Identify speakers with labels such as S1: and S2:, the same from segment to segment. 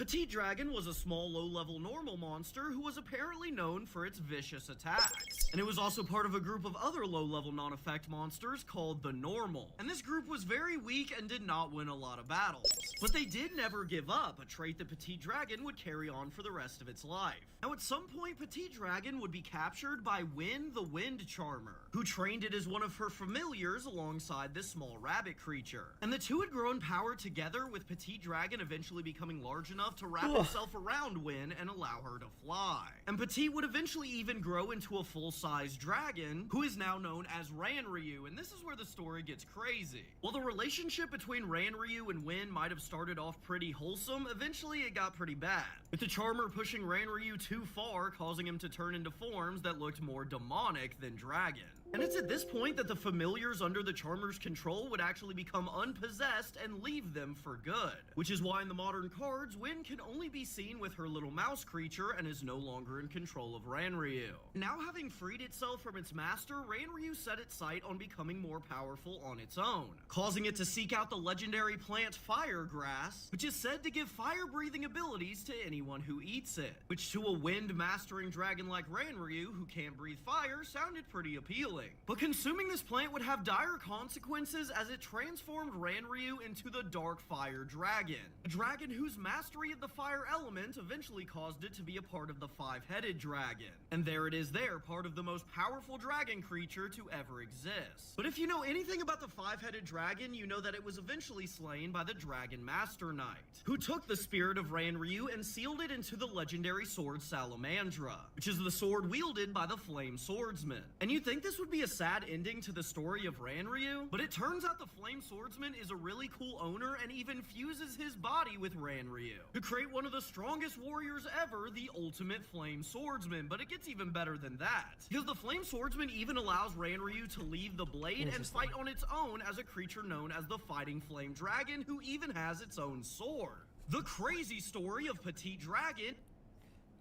S1: Petite Dragon was a small, low-level normal monster who was apparently known for its vicious attacks. And it was also part of a group of other low-level non-effect monsters called the Normal. And this group was very weak and did not win a lot of battles. But they did never give up, a trait that Petite Dragon would carry on for the rest of its life. Now at some point, Petite Dragon would be captured by Wynn the Wind Charmer, who trained it as one of her familiars alongside this small rabbit creature. And the two had grown power together, with Petite Dragon eventually becoming large enough to wrap itself around Wynn and allow her to fly. And Petite would eventually even grow into a full-size dragon, who is now known as Ranryu, and this is where the story gets crazy. While the relationship between Ranryu and Wynn might have started off pretty wholesome, eventually it got pretty bad, with the Charmer pushing Ranryu too far, causing him to turn into forms that looked more demonic than dragon. And it's at this point that the familiars under the Charmer's control would actually become unpossessed and leave them for good, which is why in the modern cards, Wynn can only be seen with her little mouse creature and is no longer in control of Ranryu. Now having freed itself from its master, Ranryu set its sight on becoming more powerful on its own, causing it to seek out the legendary plant Firegrass, which is said to give fire-breathing abilities to anyone who eats it, which to a wind-mastering dragon like Ranryu, who can't breathe fire, sounded pretty appealing. But consuming this plant would have dire consequences, as it transformed Ranryu into the Dark Fire Dragon, a dragon whose mastery of the fire element eventually caused it to be a part of the Five-Headed Dragon. And there it is there, part of the most powerful dragon creature to ever exist. But if you know anything about the Five-Headed Dragon, you know that it was eventually slain by the Dragon Master Knight, who took the spirit of Ranryu and sealed it into the legendary sword Salamandra, which is the sword wielded by the Flame Swordsman. And you'd think this would be a sad ending to the story of Ranryu, but it turns out the Flame Swordsman is a really cool owner and even fuses his body with Ranryu to create one of the strongest warriors ever, the ultimate Flame Swordsman. But it gets even better than that, because the Flame Swordsman even allows Ranryu to leave the blade and fight on its own as a creature known as the Fighting Flame Dragon, who even has its own sword. The crazy story of Petite Dragon.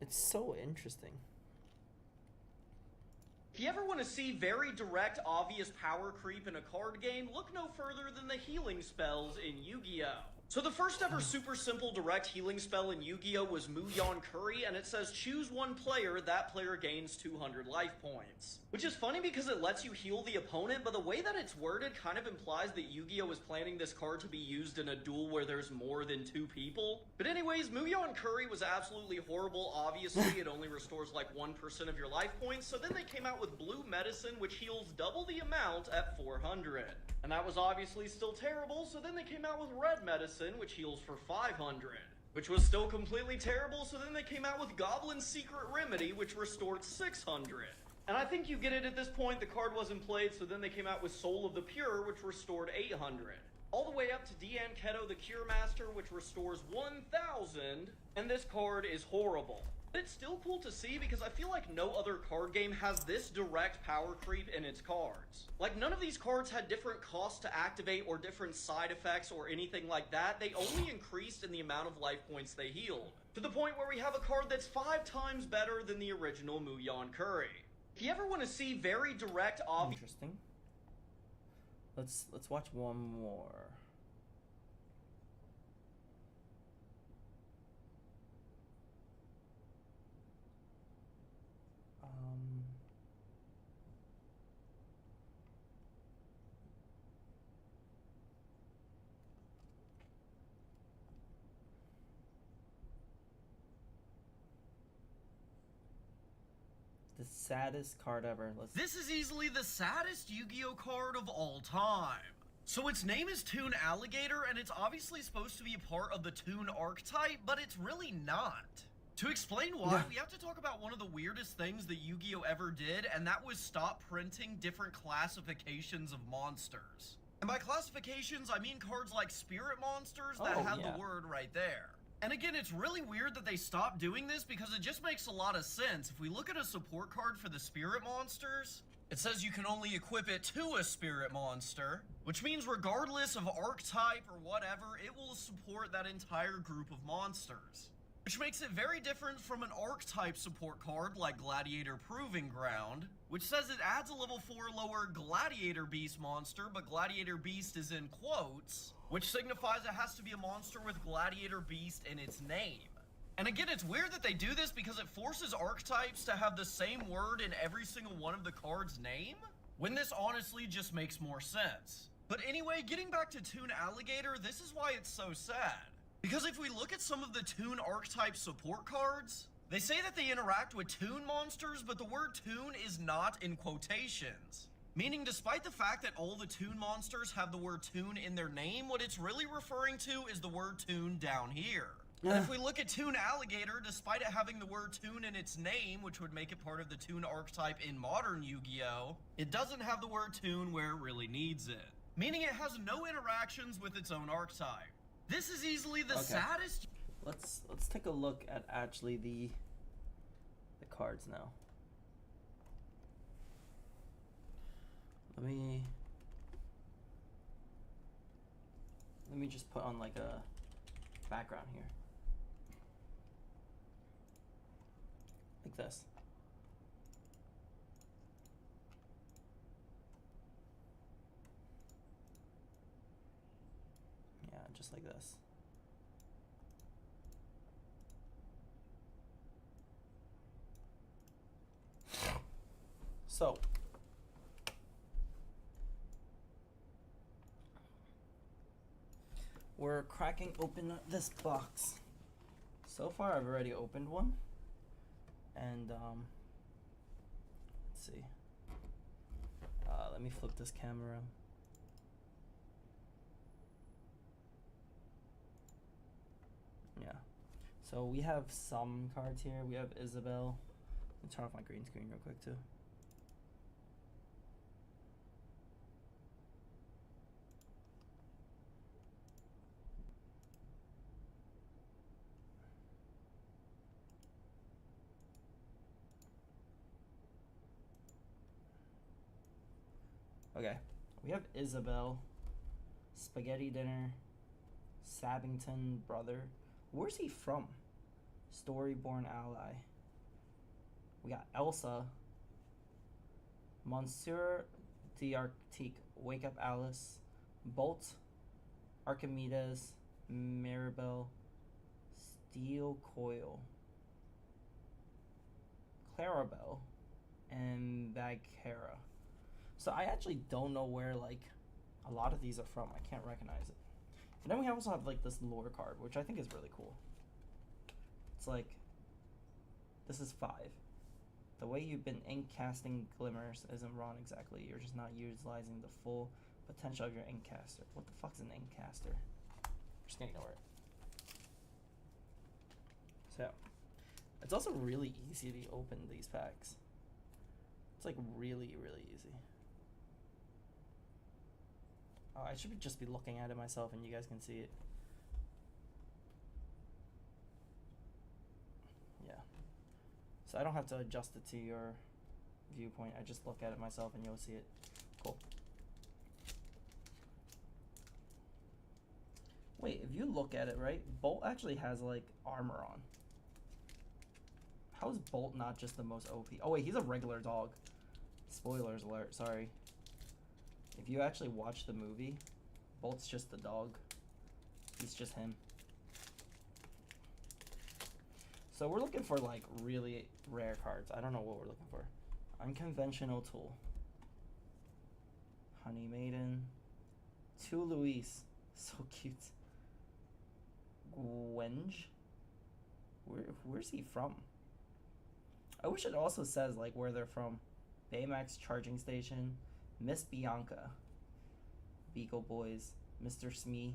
S2: It's so interesting.
S1: If you ever want to see very direct, obvious power creep in a card game, look no further than the healing spells in Yu-Gi-Oh! So the first ever super simple direct healing spell in Yu-Gi-Oh! Was Muyon Curry, and it says choose one player, that player gains 200 life points. Which is funny because it lets you heal the opponent, but the way that it's worded kind of implies that Yu-Gi-Oh! Is planning this card to be used in a duel where there's more than 2 people. But anyways, Muyon Curry was absolutely horrible. Obviously, it only restores like 1% of your life points, so then they came out with Blue Medicine, which heals double the amount at 400. And that was obviously still terrible, so then they came out with Red Medicine, which heals for 500. Which was still completely terrible, so then they came out with Goblin's Secret Remedy, which restored 600. And I think you get it at this point, the card wasn't played, so then they came out with Soul of the Pure, which restored 800. All the way up to Deanne Keto, the Cure Master, which restores 1000, and this card is horrible. But it's still cool to see because I feel like no other card game has this direct power creep in its cards. Like, none of these cards had different costs to activate or different side effects or anything like that. They only increased in the amount of life points they healed, to the point where we have a card that's 5 times better than the original Muyon Curry. If you ever want to see very direct, obvious...
S2: Interesting. Let's watch one more. The saddest card ever.
S1: This is easily the saddest Yu-Gi-Oh! Card of all time. So its name is Toon Alligator, and it's obviously supposed to be part of the Toon archetype, but it's really not. To explain why, we have to talk about one of the weirdest things that Yu-Gi-Oh! Ever did, and that was stop printing different classifications of monsters. And by classifications, I mean cards like Spirit Monsters that have the word right there. And again, it's really weird that they stopped doing this because it just makes a lot of sense. If we look at a support card for the Spirit Monsters, it says you can only equip it to a Spirit Monster, which means regardless of archetype or whatever, it will support that entire group of monsters. which makes it very different from an archetype support card like Gladiator Proving Ground, which says it adds a level 4 lower Gladiator Beast monster, but Gladiator Beast is in quotes, which signifies it has to be a monster with Gladiator Beast in its name. And again, it's weird that they do this because it forces archetypes to have the same word in every single one of the card's name, when this honestly just makes more sense. But anyway, getting back to Toon Alligator, this is why it's so sad. Because if we look at some of the Toon archetype support cards, they say that they interact with Toon monsters, but the word Toon is not in quotations. Meaning despite the fact that all the Toon monsters have the word Toon in their name, what it's really referring to is the word Toon down here. And if we look at Toon Alligator, despite it having the word Toon in its name, which would make it part of the Toon archetype in modern Yu-Gi-Oh!, it doesn't have the word Toon where it really needs it. Meaning it has no interactions with its own archetype. This is easily the saddest.
S2: Let's take a look at actually the cards now. Let me just put on like a background here. Like this. Yeah, just like this. So, we're cracking open this box. So far, I've already opened one. And, let's see. Let me flip this camera. Yeah. So we have some cards here. We have Isabel. Let me turn off my green screen real quick, too. Okay, we have Isabel, Spaghetti Dinner, Sabington Brother. Where's he from? Storyborn Ally. We got Elsa, Monsieur d'Arctique, Wake Up Alice, Bolt, Archimedes, Mirabelle, Steel Coil, Clarabelle, and Bagheera. So I actually don't know where like a lot of these are from. I can't recognize it. And then we also have like this lore card, which I think is really cool. It's like, this is 5. The way you've been ink casting glimmers isn't wrong exactly. You're just not utilizing the full potential of your ink caster. What the fuck's an ink caster? I'm just gonna ignore it. So, it's also really easy to open these packs. It's like really, really easy. Oh, I should just be looking at it myself and you guys can see it. Yeah. So I don't have to adjust it to your viewpoint. I just look at it myself and you'll see it. Cool. Wait, if you look at it, right, Bolt actually has like armor on. How is Bolt not just the most OP? Oh wait, he's a regular dog. Spoilers alert, sorry. If you actually watch the movie, Bolt's just the dog. He's just him. So we're looking for like really rare cards. I don't know what we're looking for. Unconventional Tool. Honey Maiden. To Luis. So cute. Gwenge? Where's he from? I wish it also says like where they're from. Baymax Charging Station. Miss Bianca, Beagle Boys, Mr. Smee,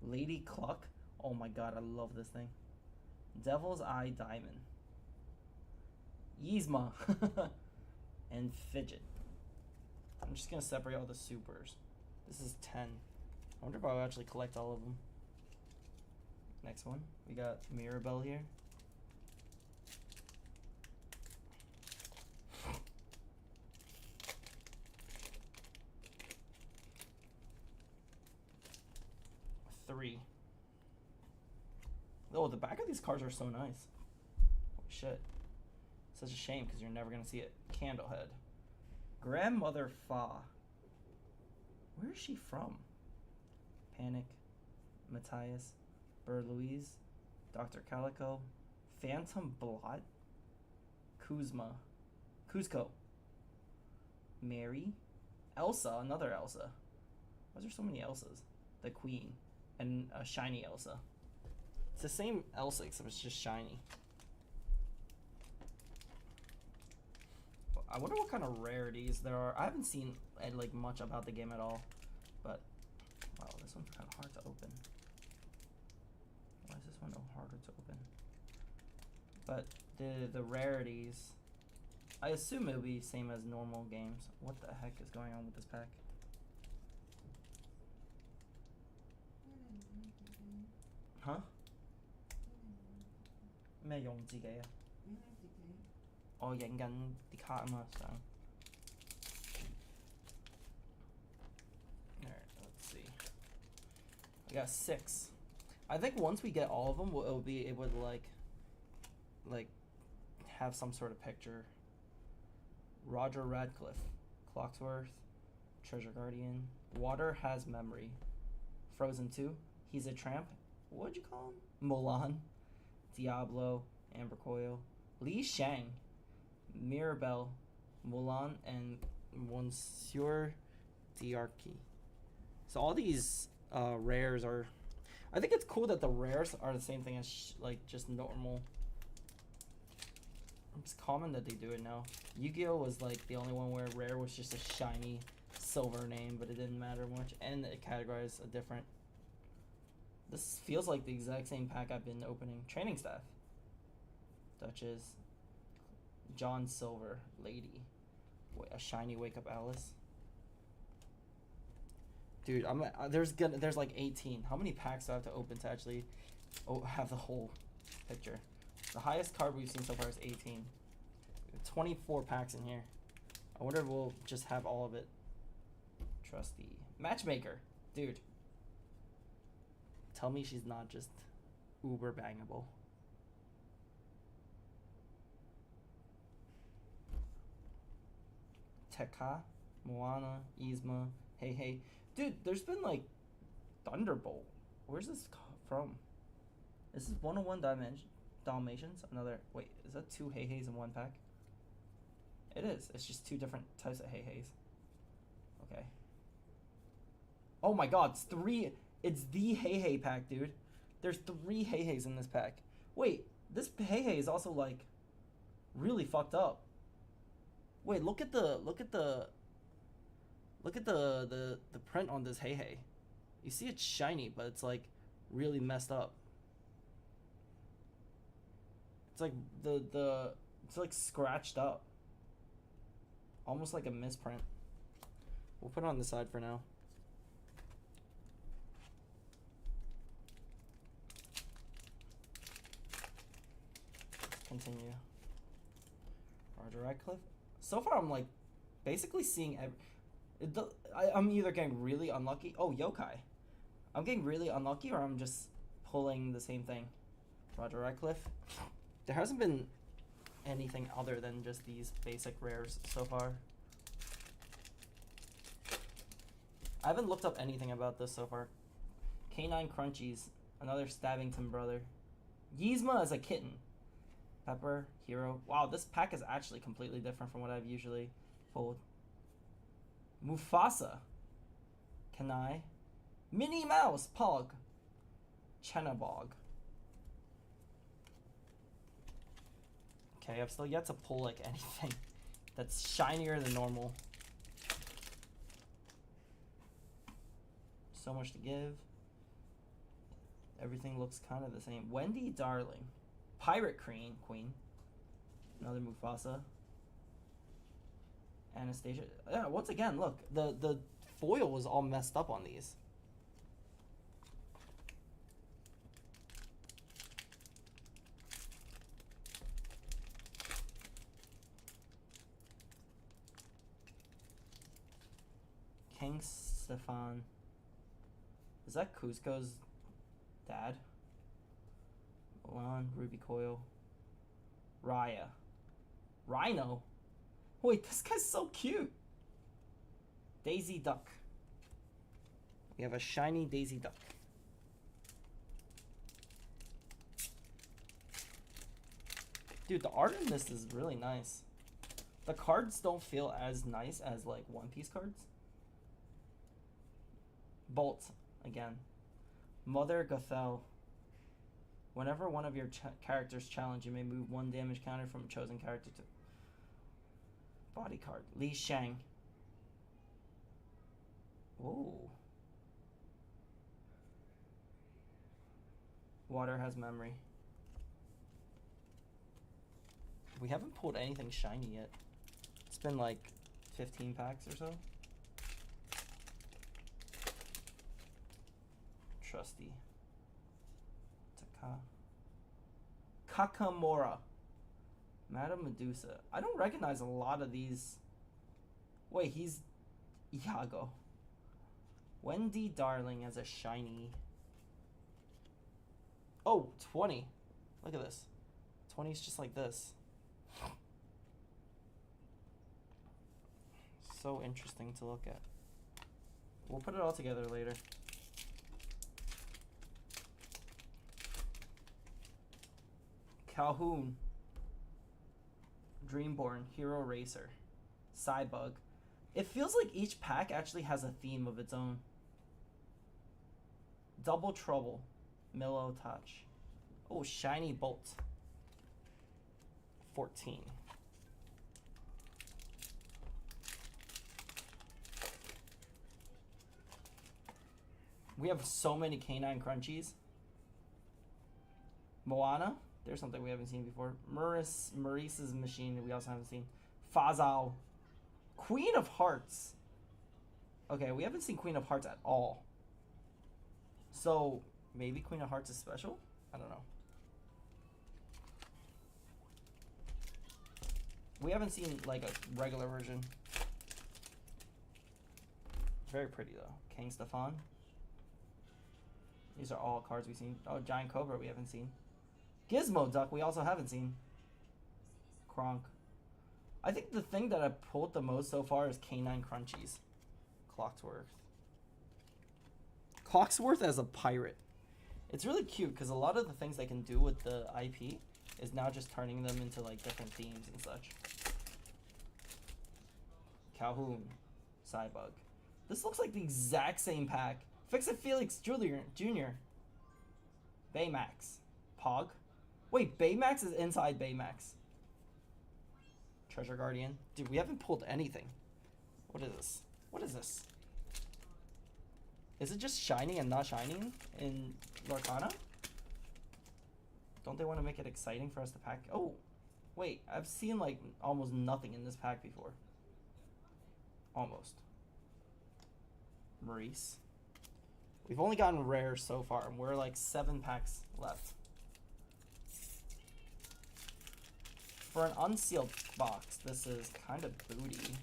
S2: Lady Cluck. Oh my god, I love this thing. Devil's Eye Diamond, Yzma, and Fidget. I'm just gonna separate all the supers. This is 10. I wonder if I'll actually collect all of them. Next one, we got Mirabelle here. Oh, the back of these cards are so nice. Holy shit. Such a shame because you're never going to see it. Candlehead. Grandmother Fa. Where is she from? Panic. Matthias. Bird Louise. Dr. Calico. Phantom Blot. Kuzma. Cusco. Mary. Elsa. Another Elsa. Why is there so many Elsas? The Queen. And a shiny Elsa. It's the same Elsa except it's just shiny. I wonder what kind of rarities there are. I haven't seen like much about the game at all, but wow, this one's kind of hard to open. Why is this one harder to open? But the rarities, I assume it'll be same as normal games. What the heck is going on with this pack? Huh? 咩用自己啊？我影緊啲卡啊嘛，想。Alright, let's see. I got 6. I think once we get all of them, we'll be able to like have some sort of picture. Roger Radcliffe, Clocksworth, Treasure Guardian, Water Has Memory, Frozen 2, He's a Tramp. What'd you call him? Mulan, Diablo, Amber Coil, Li Shang, Mirabelle, Mulan, and Monsieur Diarchy. So all these rares are... I think it's cool that the rares are the same thing as like just normal. It's common that they do it now. Yu-Gi-Oh! Was like the only one where rare was just a shiny silver name, but it didn't matter much, and it categorized a different... This feels like the exact same pack I've been opening. Training Staff. Duchess. John Silver. Lady. A shiny Wake Up Alice. Dude, there's like 18. How many packs do I have to open to actually have the whole picture? The highest card we've seen so far is 18. 24 packs in here. I wonder if we'll just have all of it. Trusty. Matchmaker. Dude. Tell me she's not just uber bangable. Tekka, Moana, Yzma, Hey Hey. Dude, there's been like Thunderbolt. Where's this from? This is 101 Dalmatians. Another, wait, is that 2 Hey Heys in one pack? It is. It's just 2 different types of Hey Heys. Okay. Oh my god, it's 3. It's the Hey Hey pack, dude. There's 3 Hey Heys in this pack. Wait, this Hey Hey is also like really fucked up. Wait, look at the print on this Hey Hey. You see it's shiny, but it's like really messed up. It's like it's like scratched up. Almost like a misprint. We'll put it on the side for now. Continue. Roger Radcliffe. So far, I'm like basically seeing I'm either getting really unlucky. Oh, Yokai. I'm getting really unlucky, or I'm just pulling the same thing. Roger Radcliffe. There hasn't been anything other than just these basic rares so far. I haven't looked up anything about this so far. Canine Crunchies. Another Stabbington brother. Yzma as a kitten. Pepper, Hero. Wow, this pack is actually completely different from what I've usually pulled. Mufasa. Kanai. Minnie Mouse, Pog. Chenabog. Okay, I've still yet to pull like anything that's shinier than normal. So much to give. Everything looks kind of the same. Wendy Darling. Pirate Queen. Another Mufasa. Anastasia. Yeah, once again, look. The foil was all messed up on these. King Stefan. Is that Cusco's dad? Ruby Coil. Raya. Rhino? Wait, this guy's so cute. Daisy Duck. We have a shiny Daisy Duck. Dude, the art in this is really nice. The cards don't feel as nice as like One Piece cards. Bolt, again. Mother Gothel. Whenever one of your characters challenge, you may move 1 damage counter from a chosen character to body card. Li Shang. Ooh. Water has memory. We haven't pulled anything shiny yet. It's been like 15 packs or so. Trusty. Kakamora. Madame Medusa. I don't recognize a lot of these. Wait, he's Iago. Wendy Darling as a shiny. Oh, 20. Look at this. 20 is just like this. So interesting to look at. We'll put it all together later. Calhoun. Dreamborn. Hero Racer. Cybug. It feels like each pack actually has a theme of its own. Double Trouble. Mellow Touch. Oh, Shiny Bolt. 14. We have so many canine crunchies. Moana. There's something we haven't seen before. Maurice's Machine we also haven't seen. Fazal. Queen of Hearts. Okay, we haven't seen Queen of Hearts at all. So, maybe Queen of Hearts is special? I don't know. We haven't seen, like, a regular version. Very pretty, though. King Stefan. These are all cards we've seen. Oh, Giant Cobra we haven't seen. Gizmo Duck we also haven't seen. Kronk. I think the thing that I pulled the most so far is Canine Crunchies. Clocksworth. Clocksworth as a pirate. It's really cute because a lot of the things they can do with the IP is now just turning them into like different themes and such. Calhoun. Cybug. This looks like the exact same pack. Fix-It Felix Jr. Baymax. Pog. Wait, Baymax is inside Baymax. Treasure Guardian. Dude, we haven't pulled anything. What is this? What is this? Is it just shiny and not shining in Lorcana? Don't they want to make it exciting for us to pack? Oh, wait. I've seen like almost nothing in this pack before. Almost. Maurice. We've only gotten rares so far, and we're like 7 packs left. For an unsealed box, this is kind of booty.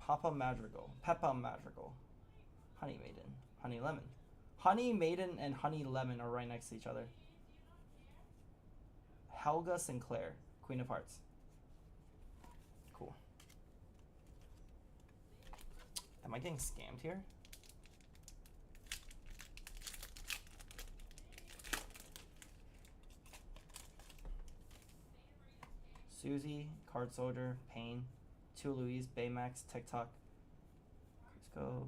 S2: Peppa Madrigal, Honey Maiden, Honey Lemon. Honey Maiden and Honey Lemon are right next to each other. Helga Sinclair, Queen of Hearts. Cool. Am I getting scammed here? Susie, Card Soldier, Pain, 2 Louise, Baymax, TikTok, Cusco,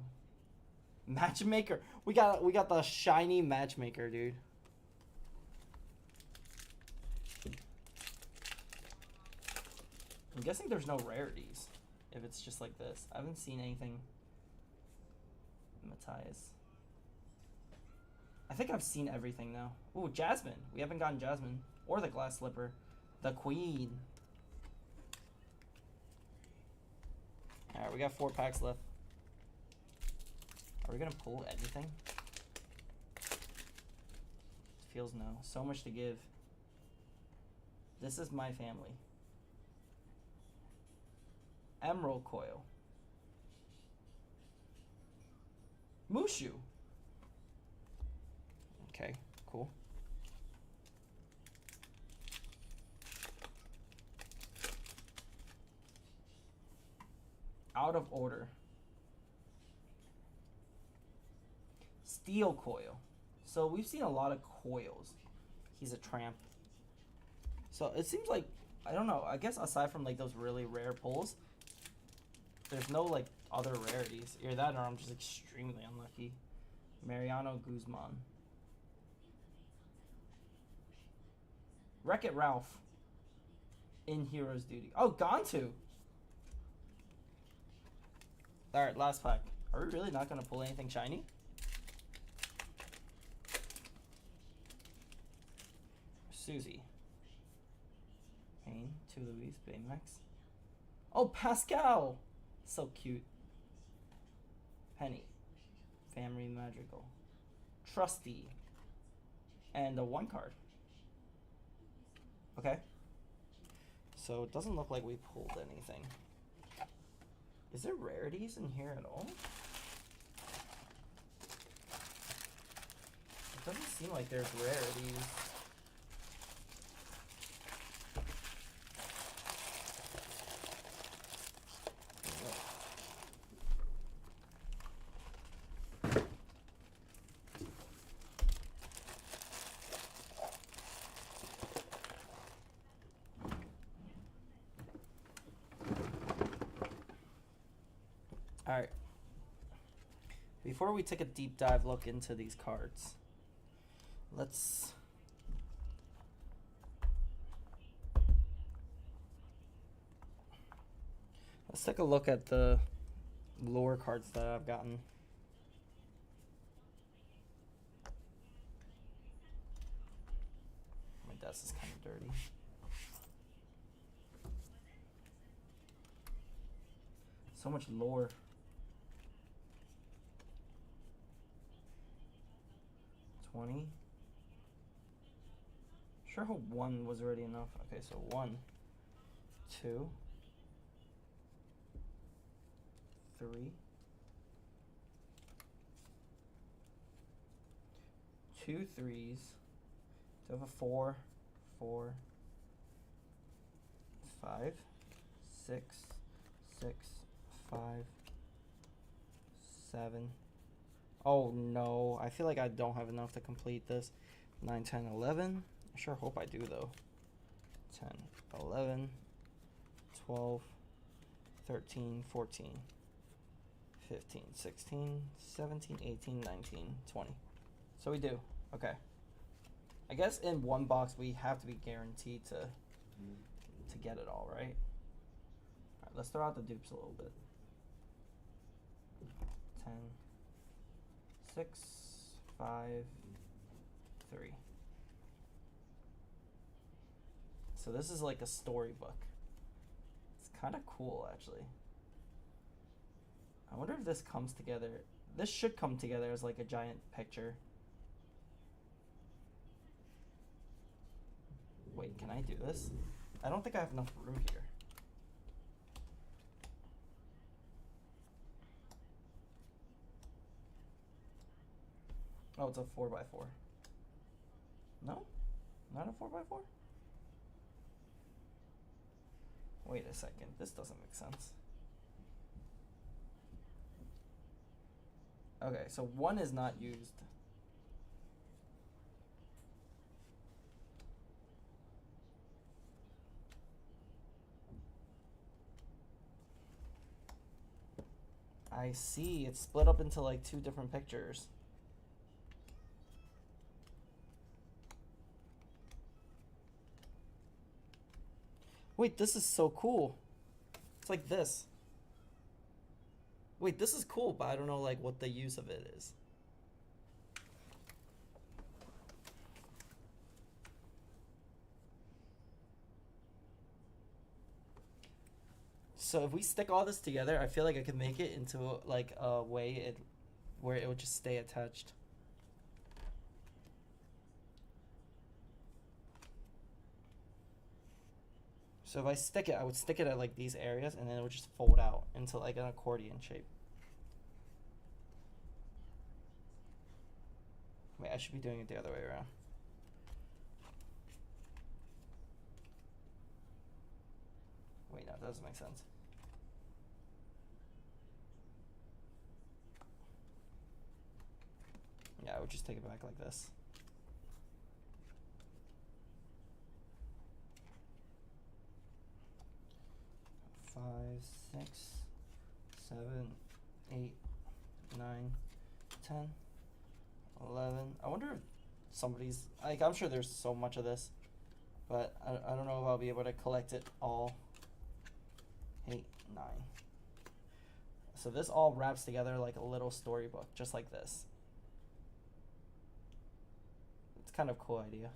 S2: Matchmaker. We got the shiny Matchmaker, dude. I'm guessing there's no rarities if it's just like this. I haven't seen anything. Matthias. I think I've seen everything now. Ooh, Jasmine. We haven't gotten Jasmine or the Glass Slipper. The Queen. Alright, we got 4 packs left. Are we gonna pull anything? Feels no. So much to give. This is my family. Emerald Coil. Mushu. Okay, cool. Out of order. Steel coil. So we've seen a lot of coils. He's a tramp. So it seems like, I don't know, I guess aside from like those really rare pulls, there's no like other rarities. Either that or I'm just extremely unlucky. Mariano Guzman. Wreck-It Ralph. In Hero's Duty. Oh, Gantu. Alright, last pack. Are we really not going to pull anything shiny? Susie. Payne. 2 Louise. Baymax. Oh, Pascal! So cute. Penny. Family Magical. Trusty. And a 1 card. Okay. So it doesn't look like we pulled anything. Is there rarities in here at all? It doesn't seem like there's rarities. Alright. Before we take a deep dive look into these cards, let's take a look at the lore cards that I've gotten. My desk is kind of dirty. So much lore. Sure hope 1 was already enough. Okay, so 1, 2, 3, 2 3s. Do I have a 4, 4, 5, 6, 6, 5, 7. Oh no, I feel like I don't have enough to complete this. 9, 10, 11. I sure hope I do though. 10, 11, 12, 13, 14, 15, 16, 17, 18, 19, 20. So we do. Okay. I guess in one box we have to be guaranteed to get it all, right? Alright, let's throw out the dupes a little bit. 10, 6, 5, 3. So this is like a storybook. It's kind of cool, actually. I wonder if this comes together. This should come together as like a giant picture. Wait, can I do this? I don't think I have enough room here. Oh, it's a 4x4. No? Not a 4x4? Wait a second, this doesn't make sense. Okay, so 1 is not used. I see, it's split up into like 2 different pictures. Wait, this is so cool. It's like this. Wait, this is cool, but I don't know like what the use of it is. So if we stick all this together, I feel like I could make it into like a way where it would just stay attached. So if I stick it, I would stick it at like these areas and then it would just fold out into like an accordion shape. Wait, I should be doing it the other way around. Wait, no, that doesn't make sense. just take it back like this. Five, 6, 7, 8, 9, 10, 11. I wonder if somebody's like, I'm sure there's so much of this, but I don't know if I'll be able to collect it all. 8, 9. So this all wraps together like a little storybook, just like this. It's kind of a cool idea.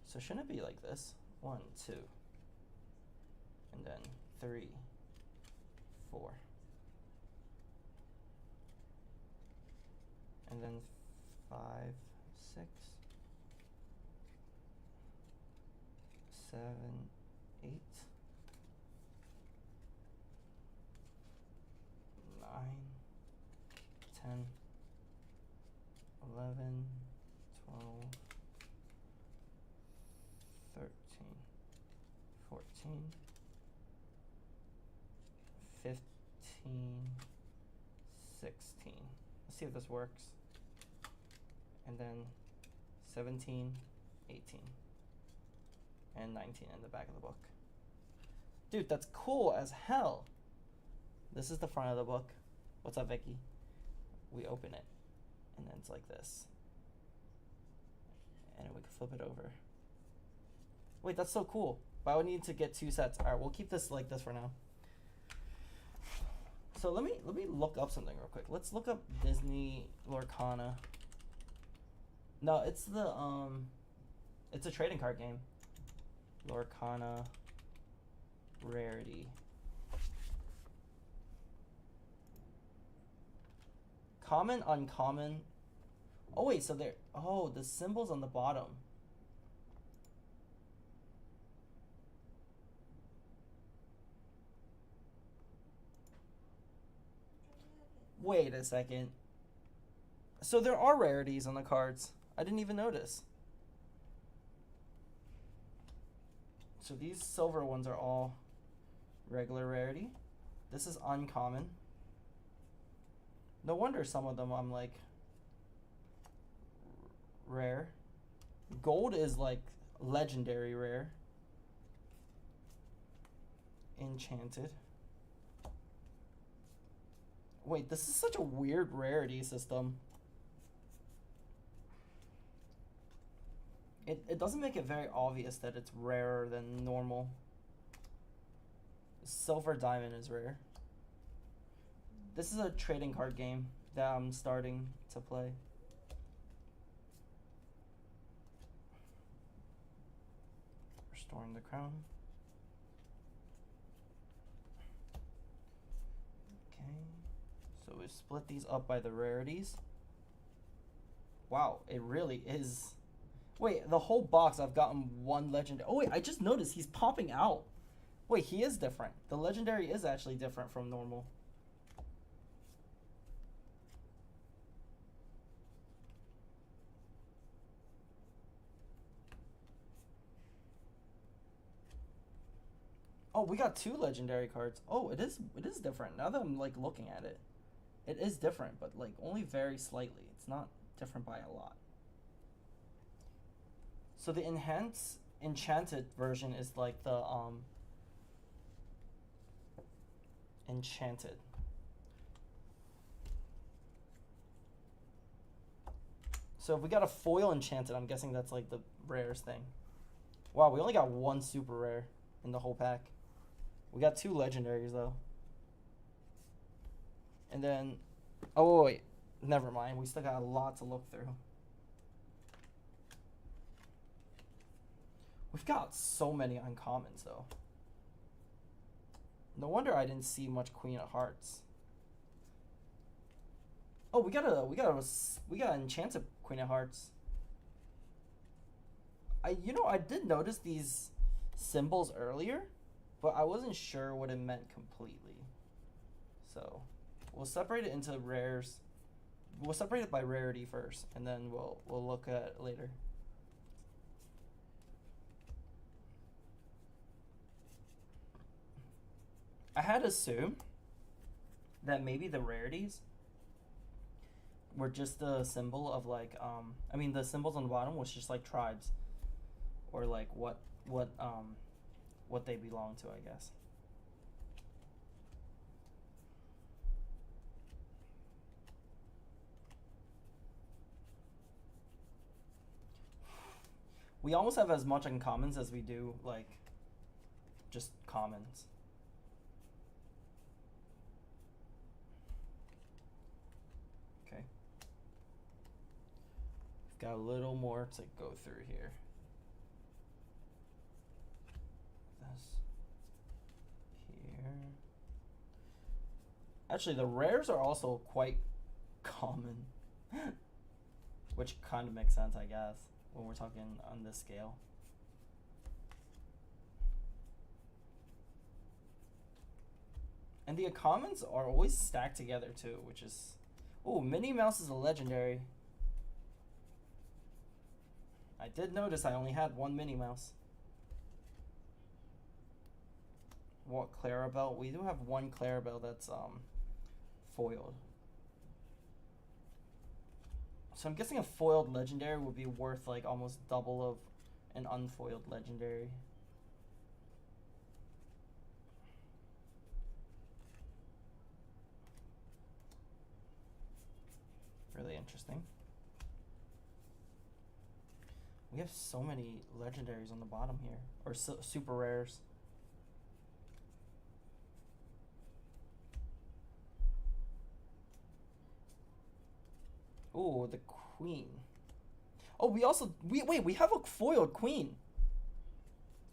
S2: So shouldn't it be like this? 1, 2, and then 3, 4, and then 5, 6, 7, 8, 9, 10, 11, 12, 13, 14, 15, 16. Let's see if this works. And then 17, 18, and 19 in the back of the book. Dude, that's cool as hell. This is the front of the book. What's up, Vicky? We open it, and then it's like this. And we can flip it over. Wait, that's so cool. But I would need to get 2 sets. All right, we'll keep this like this for now. So let me look up something real quick. Let's look up Disney Lorcana. No, it's a trading card game. Lorcana rarity. Common, uncommon. Oh wait, so there. Oh, the symbol's on the bottom. Wait a second. So there are rarities on the cards. I didn't even notice. So these silver ones are all regular rarity. This is uncommon. No wonder some of them I'm like rare. Gold is like legendary rare. Enchanted. Wait, this is such a weird rarity system. It doesn't make it very obvious that it's rarer than normal. Silver diamond is rare. This is a trading card game that I'm starting to play. Restoring the crown. Okay. So we split these up by the rarities. Wow, it really is. Wait, the whole box I've gotten 1 legendary. Oh wait, I just noticed he's popping out. Wait, he is different. The legendary is actually different from normal. Oh, we got 2 legendary cards. Oh, it is different. Now that I'm like looking at it. It is different, but like only very slightly. It's not different by a lot. So the enhanced enchanted version is like the enchanted. So if we got a foil enchanted, I'm guessing that's like the rarest thing. Wow, we only got 1 super rare in the whole pack. We got 2 legendaries though. And then, oh wait, never mind. We still got a lot to look through. We've got so many uncommons though. No wonder I didn't see much Queen of Hearts. Oh, we got an enchanted Queen of Hearts. I did notice these symbols earlier, but I wasn't sure what it meant completely. So we'll separate it into rares. We'll separate it by rarity first, and then we'll look at it later. I had assumed that maybe the rarities were just the symbol of like I mean the symbols on the bottom was just like tribes or like what they belong to, I guess. We almost have as much uncommons as we do like just commons. Okay. We've got a little more to go through here. This here. Actually, the rares are also quite common, which kind of makes sense, I guess, when we're talking on this scale. And the commons are always stacked together too, which is... Oh, Minnie Mouse is a legendary. I did notice I only had one Minnie Mouse. What, Clarabelle? We do have one Clarabelle that's foiled. So I'm guessing a foiled legendary would be worth like almost double of an unfoiled legendary. Really interesting. We have so many legendaries on the bottom here, or super rares. Oh, the queen. Oh, we also we have a foiled queen.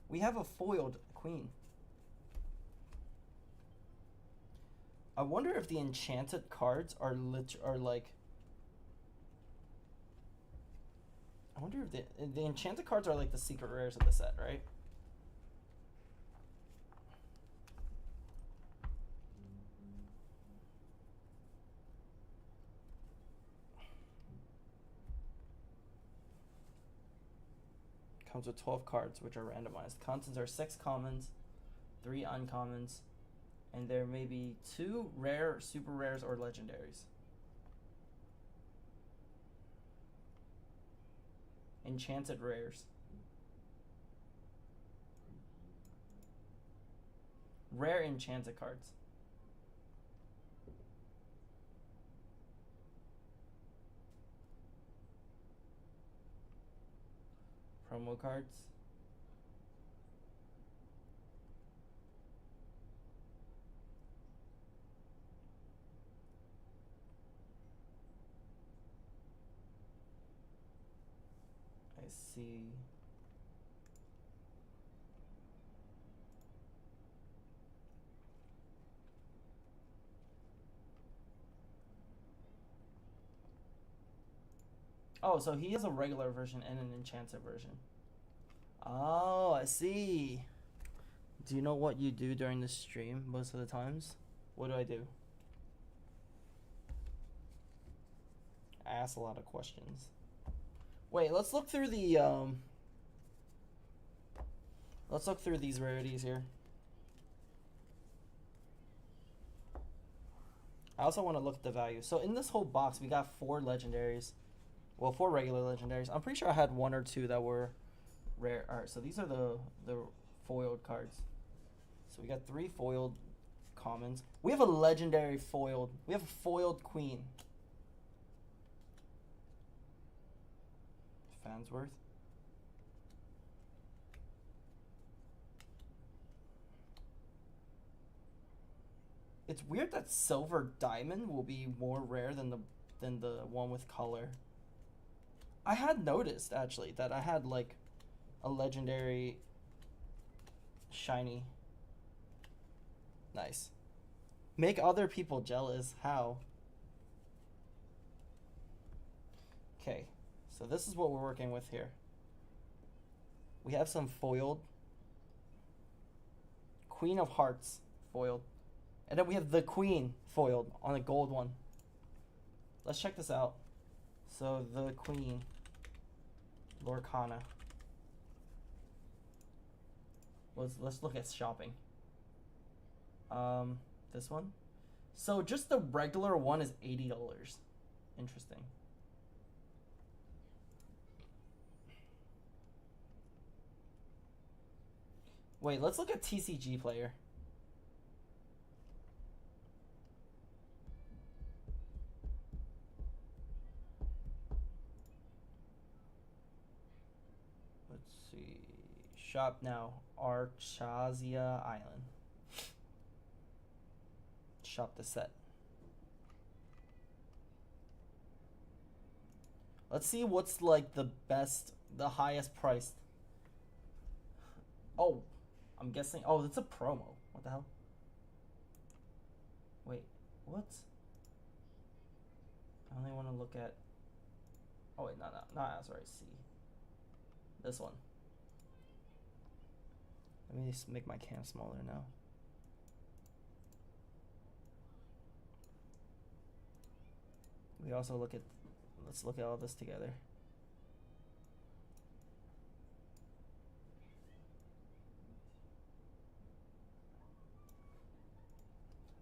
S2: We have a foiled queen. I wonder if the enchanted cards are like. I wonder if the enchanted cards are like the secret rares of the set, right? Comes with 12 cards, which are randomized. Contents are 6 commons, 3 uncommons, and there may be 2 rare, super rares, or legendaries. Enchanted rares. Rare enchanted cards. Promo cards. I see. Oh, so he has a regular version and an enchanted version. Oh, I see. Do you know what you do during the stream most of the times? What do I do? I ask a lot of questions. Wait, let's look through the let's look through these rarities here. I also want to look at the value. So in this whole box, we got 4 legendaries. Well, 4 regular legendaries. I'm pretty sure I had 1 or 2 that were rare. All right, so these are the foiled cards. So we got 3 foiled commons. We have a legendary foiled. We have a foiled queen. Fansworth. It's weird that silver diamond will be more rare than the one with color. I had noticed actually that I had like a legendary shiny. Nice. Make other people jealous. How? Okay. So this is what we're working with here. We have some foiled. Queen of Hearts foiled. And then we have the Queen foiled on a gold one. Let's check this out. So the Queen. Lorcana. Let's look at shopping. This one. So just the regular one is $80. Interesting. Wait, let's look at TCG player. Let's see. Shop now. Archazia Island. Shop the set. Let's see what's like the best, the highest priced. Oh, I'm guessing. Oh, it's a promo. What the hell? Wait, what? I only want to look at. Oh wait, not as right. See, this one. Let me just make my cam smaller now. We also look at. Let's look at all this together.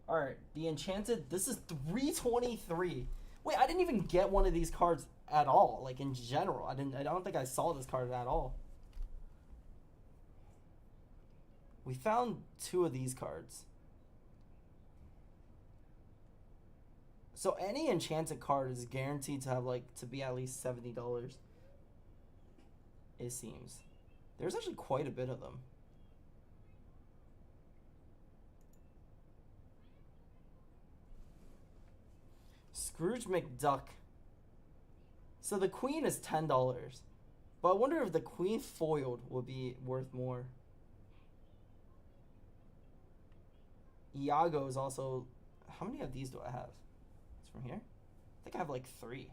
S2: Alright, the Enchanted, this is 323. Wait, I didn't even get one of these cards at all, like in general. I don't think I saw this card at all. We found 2 of these cards. So any Enchanted card is guaranteed to have to be at least $70. It seems. There's actually quite a bit of them. Scrooge McDuck. So the Queen is $10. But I wonder if the Queen foiled would be worth more. Iago is also... How many of these do I have? It's from here? I think I have 3.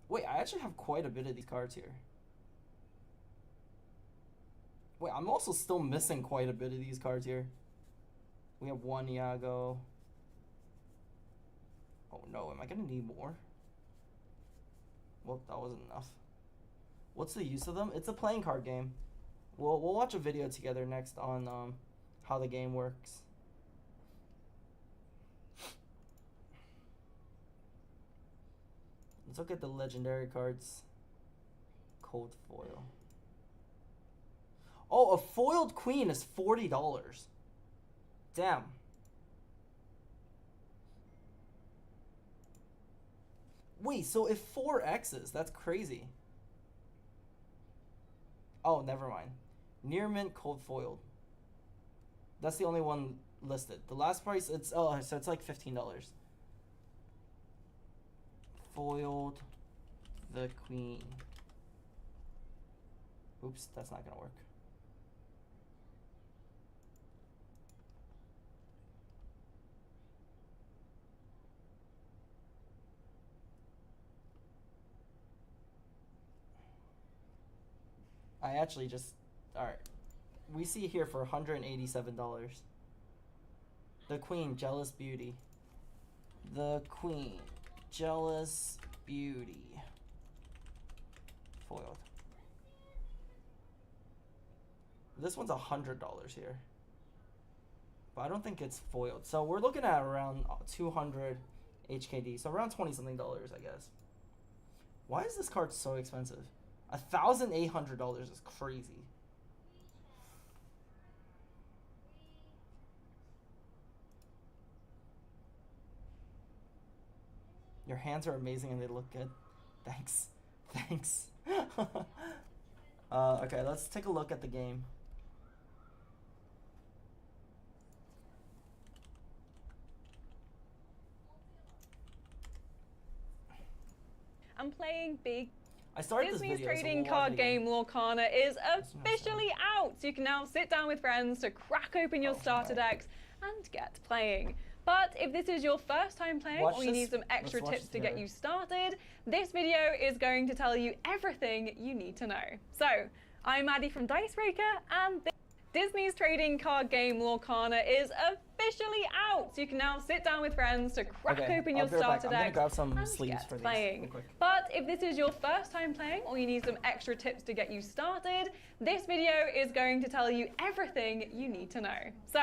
S2: Wait, I actually have quite a bit of these cards here. Wait, I'm also still missing quite a bit of these cards here. We have 1 Iago. Oh no, am I gonna need more? Well, that wasn't enough. What's the use of them? It's a playing card game. We'll watch a video together next on how the game works. Let's look at the legendary cards. Cold foil. Oh, a foiled queen is $40. Damn. Wait, so if 4X's, that's crazy. Oh, never mind. Near mint cold foiled. That's the only one listed. The last price, it's so it's like $15. Foiled the queen. Oops, that's not gonna work. I actually just, alright. We see here for $187. The Queen, Jealous Beauty. The Queen, Jealous Beauty. Foiled. This one's $100 here. But I don't think it's foiled. So we're looking at around 200 HKD. So around 20 something dollars, I guess. Why is this card so expensive? $1,800 is crazy. Your hands are amazing and they look good. Thanks. Thanks. Okay, let's take a look at the game.
S3: I'm playing big.
S2: I started
S3: Disney's
S2: this video,
S3: trading
S2: so
S3: card game Lorcana is officially out, so you can now sit down with friends to crack open your starter decks and get playing. But if this is your first time playing or you need some extra tips to get you started, this video is going to tell you everything you need to know. So, I'm Maddie from Dicebreaker, and Disney's trading card game Lorcana is officially out, so you can now sit down with friends to crack open your starter deck and get playing. But if this is your first time playing or you need some extra tips to get you started, this video is going to tell you everything you need to know. So,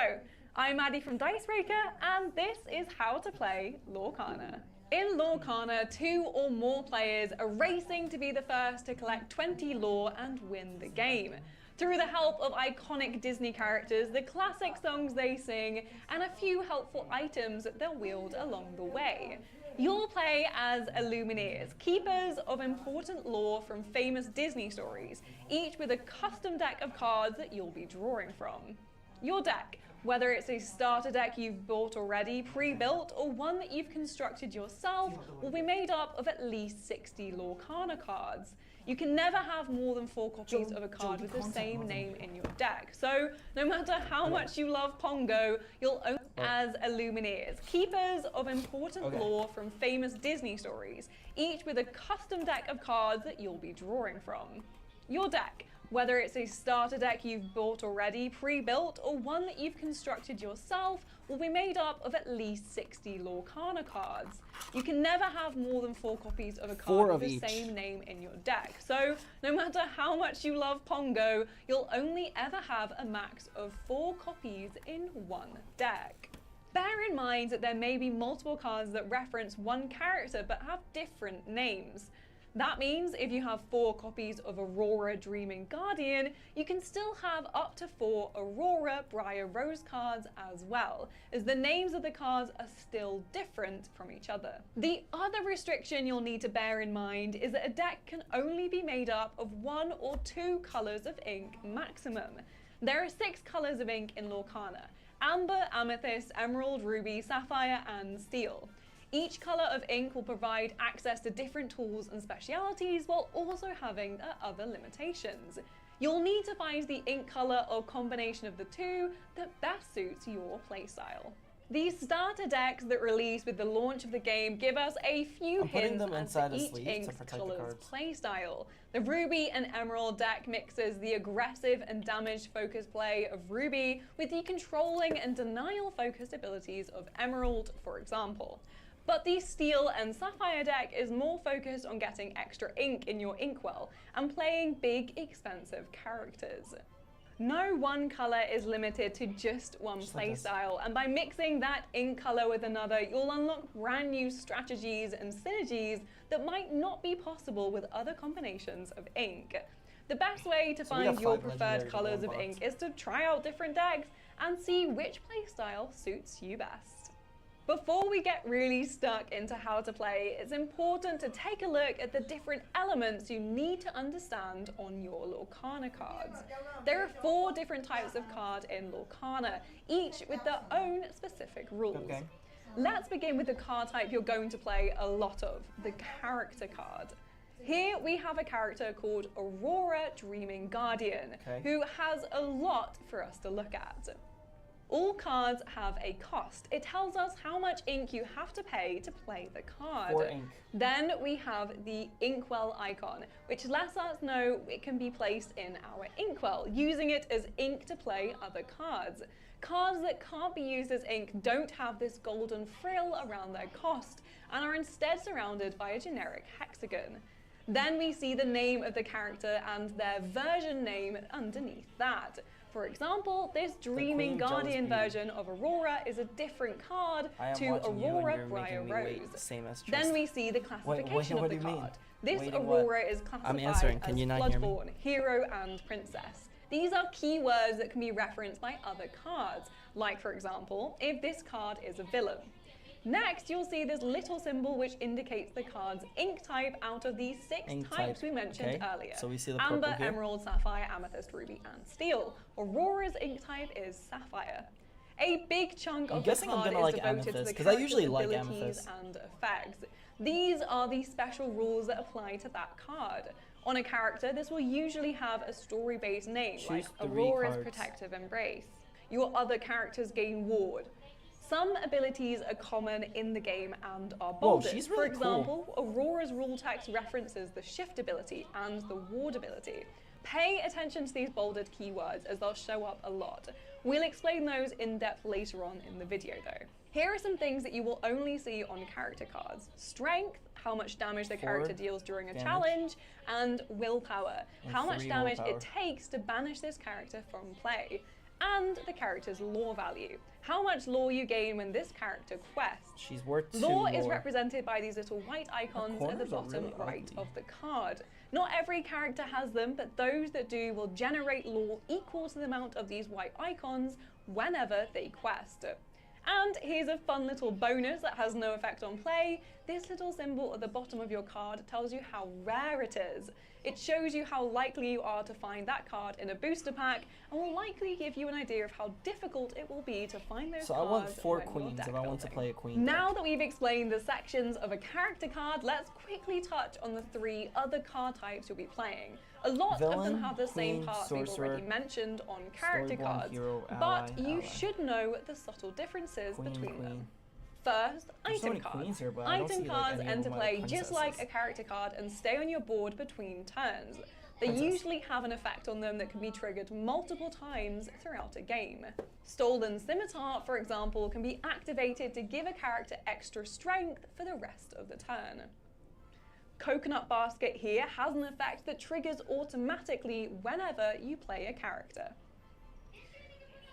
S3: I'm Maddie from Dicebreaker, and this is how to play Lorcana. In Lorcana, 2 or more players are racing to be the first to collect 20 lore and win the game. Through the help of iconic Disney characters, the classic songs they sing, and a few helpful items that they'll wield along the way. You'll play as Illumineers, keepers of important lore from famous Disney stories, each with a custom deck of cards that you'll be drawing from. Your deck, whether it's a starter deck you've bought already, pre-built, or one that you've constructed yourself, will be made up of at least 60 Lorcana cards. You can never have more than 4 copies of a card with the same name in your deck. So, no matter how much you love Pongo, you'll own as Illumineers, keepers of important lore from famous Disney stories, each with a custom deck of cards that you'll be drawing from. Your deck, whether it's a starter deck you've bought already, pre-built, or one that you've constructed yourself, will be made up of at least 60 Lorcana cards. You can never have more than 4 copies of a card with the same name in your deck. So, no matter how much you love Pongo, you'll only ever have a max of 4 copies in one deck. Bear in mind that there may be multiple cards that reference one character but have different names. That means if you have 4 copies of Aurora Dreaming Guardian, you can still have up to 4 Aurora Briar Rose cards as well, as the names of the cards are still different from each other. The other restriction you'll need to bear in mind is that a deck can only be made up of 1 or 2 colors of ink maximum. There are 6 colors of ink in Lorcana: Amber, Amethyst, Emerald, Ruby, Sapphire, and Steel. Each color of ink will provide access to different tools and specialities while also having other limitations. You'll need to find the ink color or combination of the two that best suits your playstyle. These starter decks that release with the launch of the game give us a few hints as to each ink's color's playstyle. The Ruby and Emerald deck mixes the aggressive and damage-focused play of Ruby with the controlling and denial-focused abilities of Emerald, for example. But the Steel and Sapphire deck is more focused on getting extra ink in your inkwell and playing big, expensive characters. No one color is limited to just one playstyle, and by mixing that ink color with another, you'll unlock brand new strategies and synergies that might not be possible with other combinations of ink. The best way to find your preferred colors of ink is to try out different decks and see which playstyle suits you best. Before we get really stuck into how to play, it's important to take a look at the different elements you need to understand on your Lorcana cards. There are 4 different types of card in Lorcana, each with their own specific rules. Let's begin with the card type you're going to play a lot of, the character card. Here we have a character called Aurora Dreaming Guardian, who has a lot for us to look at. All cards have a cost. It tells us how much ink you have to pay to play the card.
S2: 4 ink.
S3: Then we have the inkwell icon, which lets us know it can be placed in our inkwell, using it as ink to play other cards. Cards that can't be used as ink don't have this golden frill around their cost and are instead surrounded by a generic hexagon. Then we see the name of the character and their version name underneath that. For example, this Dreaming Guardian version of Aurora is a different card to Aurora Briar Rose. Then we see the classification of the card. This Aurora is classified as Bloodborne, Hero, and Princess. These are keywords that can be referenced by other cards, like for example, if this card is a villain. Next, you'll see this little symbol which indicates the card's ink type out of these 6 types we mentioned earlier.
S2: So we see the purple
S3: Amber,
S2: here.
S3: Emerald, Sapphire, Amethyst, Ruby, and Steel. Aurora's ink type is Sapphire. A big chunk of the card is devoted to the character's abilities and effects. These are the special rules that apply to that card. On a character, this will usually have a story-based name, like Aurora's Protective Embrace. Your other characters gain Ward. Some abilities are common in the game and are bolded. For example, Aurora's rule text references the Shift ability and the Ward ability. Pay attention to these bolded keywords as they'll show up a lot. We'll explain those in depth later on in the video though. Here are some things that you will only see on character cards. Strength, how much damage the character deals during a challenge, and willpower, how much damage it takes to banish this character from play. and the character's lore value. How much lore you gain when this character quests.
S2: She's worth 2
S3: lore is represented by these little white icons at the bottom
S2: really
S3: right
S2: ugly.
S3: of the card. Not every character has them, but those that do will generate lore equal to the amount of these white icons whenever they quest. And here's a fun little bonus that has no effect on play. This little symbol at the bottom of your card tells you how rare it is. It shows you how likely you are to find that card in a booster pack, and will likely give you an idea of how difficult it will be to find those cards.
S2: So I want 4
S3: when you're
S2: queens
S3: deck
S2: if I want to
S3: building.
S2: play a queen
S3: Now
S2: deck.
S3: that we've explained the sections of a character card, let's quickly touch on the 3 other card types you'll be playing. A lot of them
S2: Villain,
S3: have the same
S2: queen,
S3: parts we've
S2: sorcerer,
S3: already mentioned on character
S2: storyborn
S3: cards,
S2: hero,
S3: but
S2: ally,
S3: you
S2: ally.
S3: should know the subtle differences
S2: Queen,
S3: between
S2: queen.
S3: them. First,
S2: There's so
S3: item
S2: many
S3: cards.
S2: queens here, but I don't
S3: Item
S2: see, like,
S3: cards
S2: any of
S3: enter
S2: them are
S3: play just like a
S2: princesses.
S3: character card and stay on your board between turns. They
S2: Princess.
S3: usually have an effect on them that can be triggered multiple times throughout a game. Stolen Scimitar, for example, can be activated to give a character extra strength for the rest of the turn. Coconut Basket here has an effect that triggers automatically whenever you play a character.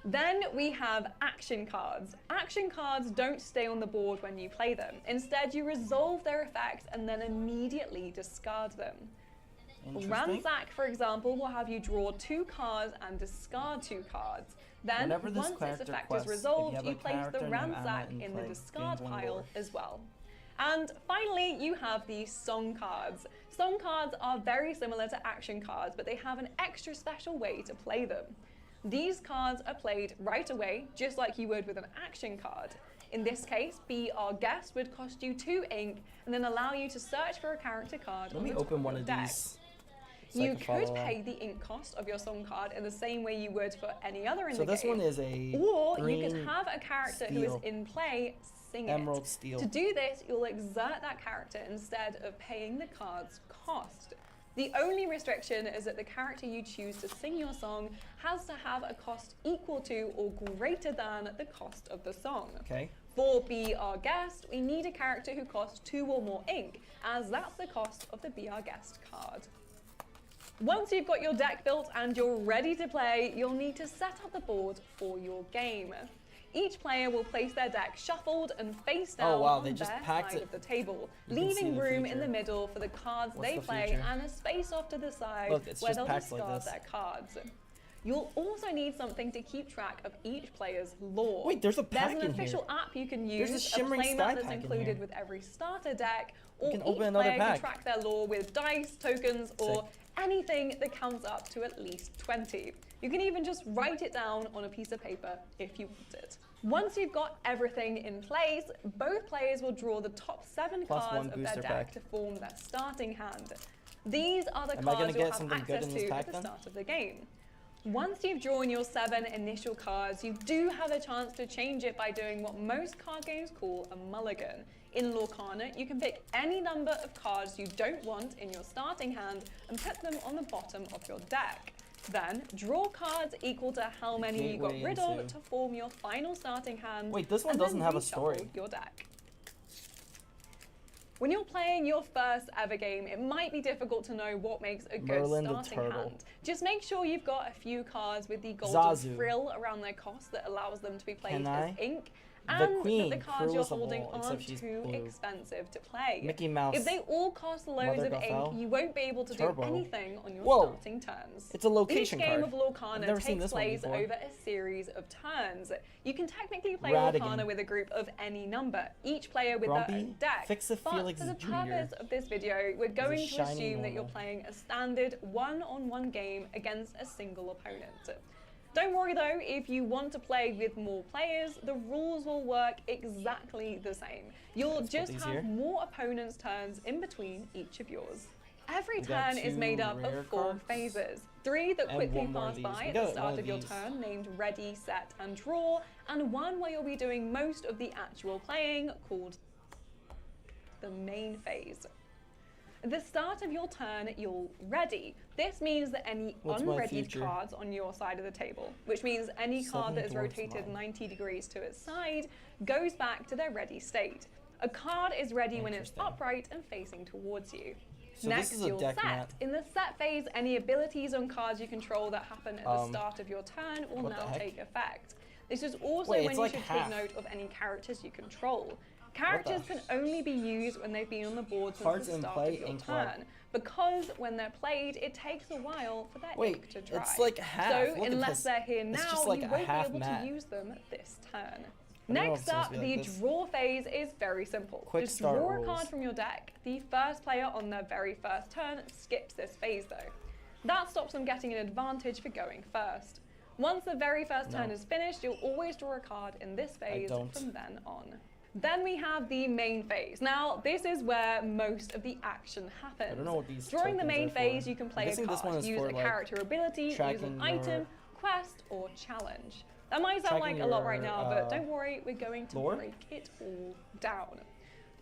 S3: Then we have action cards. Action cards don't stay on the board when you play them. Instead, you resolve their effects and then immediately discard them. Ransack, for example, will have you draw 2 cards and discard 2 cards. Then,
S2: Whenever this
S3: once its
S2: character
S3: effect
S2: quests,
S3: is
S2: if
S3: resolved,
S2: you have
S3: you
S2: a
S3: place the
S2: character named Anna
S3: Ransack
S2: in
S3: in the
S2: play,
S3: discard
S2: gain 1
S3: pile
S2: lore.
S3: as well. And finally, you have the song cards. Song cards are very similar to action cards, but they have an extra special way to play them. These cards are played right away, just like you would with an action card. In this case, Be Our Guest would cost you 2 ink and then allow you to search for a character card
S2: Let
S3: on
S2: me
S3: the top
S2: open one
S3: your
S2: of
S3: deck.
S2: these. so I
S3: You
S2: can follow
S3: could
S2: along.
S3: pay the ink cost of your song card in the same way you would for any other in
S2: So
S3: the
S2: this
S3: game.
S2: one is a
S3: Or
S2: green
S3: you could have a character who
S2: steel.
S3: is in play sing
S2: Emerald
S3: it.
S2: steel.
S3: To do this, you'll exert that character instead of paying the card's cost. The only restriction is that the character you choose to sing your song has to have a cost equal to or greater than the cost of the song.
S2: Okay.
S3: For Be Our Guest, we need a character who costs 2 or more ink, as that's the cost of the Be Our Guest card. Once you've got your deck built and you're ready to play, you'll need to set up the board for your game. Each player will place their deck shuffled and face down
S2: Oh, wow,
S3: on
S2: they just
S3: their
S2: packed
S3: side
S2: it.
S3: of the table,
S2: You can see
S3: leaving
S2: the
S3: room in
S2: future.
S3: the middle for the cards
S2: What's
S3: they
S2: the
S3: play
S2: future?
S3: and a space off to the side
S2: Look, it's
S3: where
S2: just
S3: they'll
S2: packed like
S3: discard
S2: this.
S3: their cards. You'll also need something to keep track of each player's lore.
S2: Wait, there's a pack
S3: There's
S2: in
S3: an
S2: here.
S3: official app you can
S2: There's
S3: use,
S2: a shimmering
S3: playmat
S2: sky
S3: that's
S2: pack in
S3: included
S2: here.
S3: with every starter deck, or
S2: can
S3: each
S2: open another
S3: player can
S2: pack.
S3: track their lore with dice, tokens, or
S2: Sick.
S3: anything that counts up to at least 20. You can even just write it down on a piece of paper if you want it. Once you've got everything in place, both players will draw the top 7
S2: Plus
S3: cards
S2: 1
S3: of their
S2: booster
S3: deck
S2: pack.
S3: to form their starting hand. These are the
S2: Am I gonna
S3: cards you'll
S2: get
S3: have
S2: something good
S3: access
S2: in this
S3: to
S2: pack
S3: at the
S2: then?
S3: start of the game. Once you've drawn your 7 initial cards, you do have a chance to change it by doing what most card games call a mulligan. In Lorcana, you can pick any number of cards you don't want in your starting hand and put them on the bottom of your deck. Then, draw cards equal to how many you got
S2: Gateway
S3: rid of
S2: into-
S3: to form your final starting hand.
S2: Wait, this one
S3: and
S2: doesn't
S3: then
S2: have a
S3: reshuffle
S2: story.
S3: your deck. When you're playing your first ever game, it might be difficult to know what makes a good
S2: Merlin the
S3: starting
S2: Turtle.
S3: hand. Just make sure you've got a few cards with the golden
S2: Zazu.
S3: frill around their cost that allows them to be played
S2: Can
S3: as
S2: I?
S3: ink,
S2: The
S3: and
S2: Queen,
S3: that the cards you're
S2: cruelest of
S3: holding
S2: all,
S3: aren't
S2: except she's
S3: too
S2: blue.
S3: expensive to play.
S2: Mickey Mouse.
S3: If they all cost loads
S2: Mother
S3: of
S2: Gothel.
S3: ink, you won't be able to
S2: Turbo.
S3: do anything on your
S2: Whoa.
S3: starting turns.
S2: It's a location
S3: Each game
S2: card.
S3: of
S2: I've
S3: Lorcana
S2: never seen
S3: takes
S2: this one
S3: place
S2: before.
S3: over a series of turns. You can technically play
S2: Radigan.
S3: Lorcana with a group of any number, each player with their
S2: Grumpy,
S3: own deck.
S2: Fix-a
S3: But
S2: Felix
S3: for the
S2: Jr.
S3: purpose of this video, we're going to
S2: shiny
S3: assume that you're
S2: normal.
S3: playing a standard one-on-one game against a single opponent. Don't worry though, if you want to play with more players, the rules will work exactly the same. You'll
S2: Let's put
S3: just
S2: these
S3: have
S2: here.
S3: more opponents' turns in between each of yours. Every
S2: We got
S3: turn is
S2: 2
S3: made up
S2: rare
S3: of 4
S2: cards.
S3: phases. 3 that
S2: And
S3: quickly
S2: one more
S3: pass
S2: of these.
S3: by
S2: We
S3: at
S2: got
S3: the
S2: one
S3: start
S2: of
S3: of your
S2: these.
S3: turn, named Ready, Set, and Draw, and 1 where you'll be doing most of the actual playing, called the main phase. At the start of your turn, you'll ready. This means that any
S2: What's my
S3: unreadied
S2: future?
S3: cards on your side of the table, which means any card that is
S2: 7 dwarfs
S3: rotated
S2: mine.
S3: 90 degrees to its side, goes back to their ready state. A card is ready when it's
S2: Interesting.
S3: upright and facing towards you.
S2: So
S3: Next,
S2: this is a
S3: you'll
S2: deck
S3: set.
S2: mat.
S3: In the set phase, any abilities on cards you control that happen at the start of your turn will
S2: what the
S3: now
S2: heck?
S3: take effect. This is also
S2: Wait,
S3: when
S2: it's
S3: you
S2: like
S3: should
S2: half.
S3: take note of any characters you control. Characters
S2: the-
S3: can only be used when they've been on the board since
S2: Cards
S3: the
S2: in
S3: start
S2: play,
S3: of your
S2: ink web.
S3: turn, because when they're played, it takes a while for their ink to dry.
S2: it's like half.
S3: So
S2: Look at
S3: unless
S2: this.
S3: they're here
S2: It's
S3: now,
S2: just like
S3: you
S2: a
S3: won't be
S2: half
S3: able
S2: mat.
S3: to use them this turn.
S2: I don't know if
S3: Next
S2: it's supposed
S3: up,
S2: to be
S3: the
S2: like this.
S3: draw phase is very simple.
S2: Quick
S3: Just
S2: start
S3: draw a
S2: rules.
S3: card from your deck. The first player on their very first turn skips this phase though. That stops them getting an advantage for going first. Once the very first turn is finished, you'll always draw a card in this phase from then on. Then we have the main phase. Now, this is where most of the action happens.
S2: I don't know what these
S3: During the
S2: tokens
S3: main
S2: are for.
S3: phase, you can play
S2: I'm
S3: a
S2: guessing this one
S3: card,
S2: is
S3: use
S2: for,
S3: a
S2: like,
S3: character ability, use
S2: tracking
S3: an
S2: your-
S3: item, quest, or challenge. That might sound like
S2: tracking
S3: a lot right
S2: your,
S3: now, but don't worry, we're going to
S2: lore?
S3: break it all down.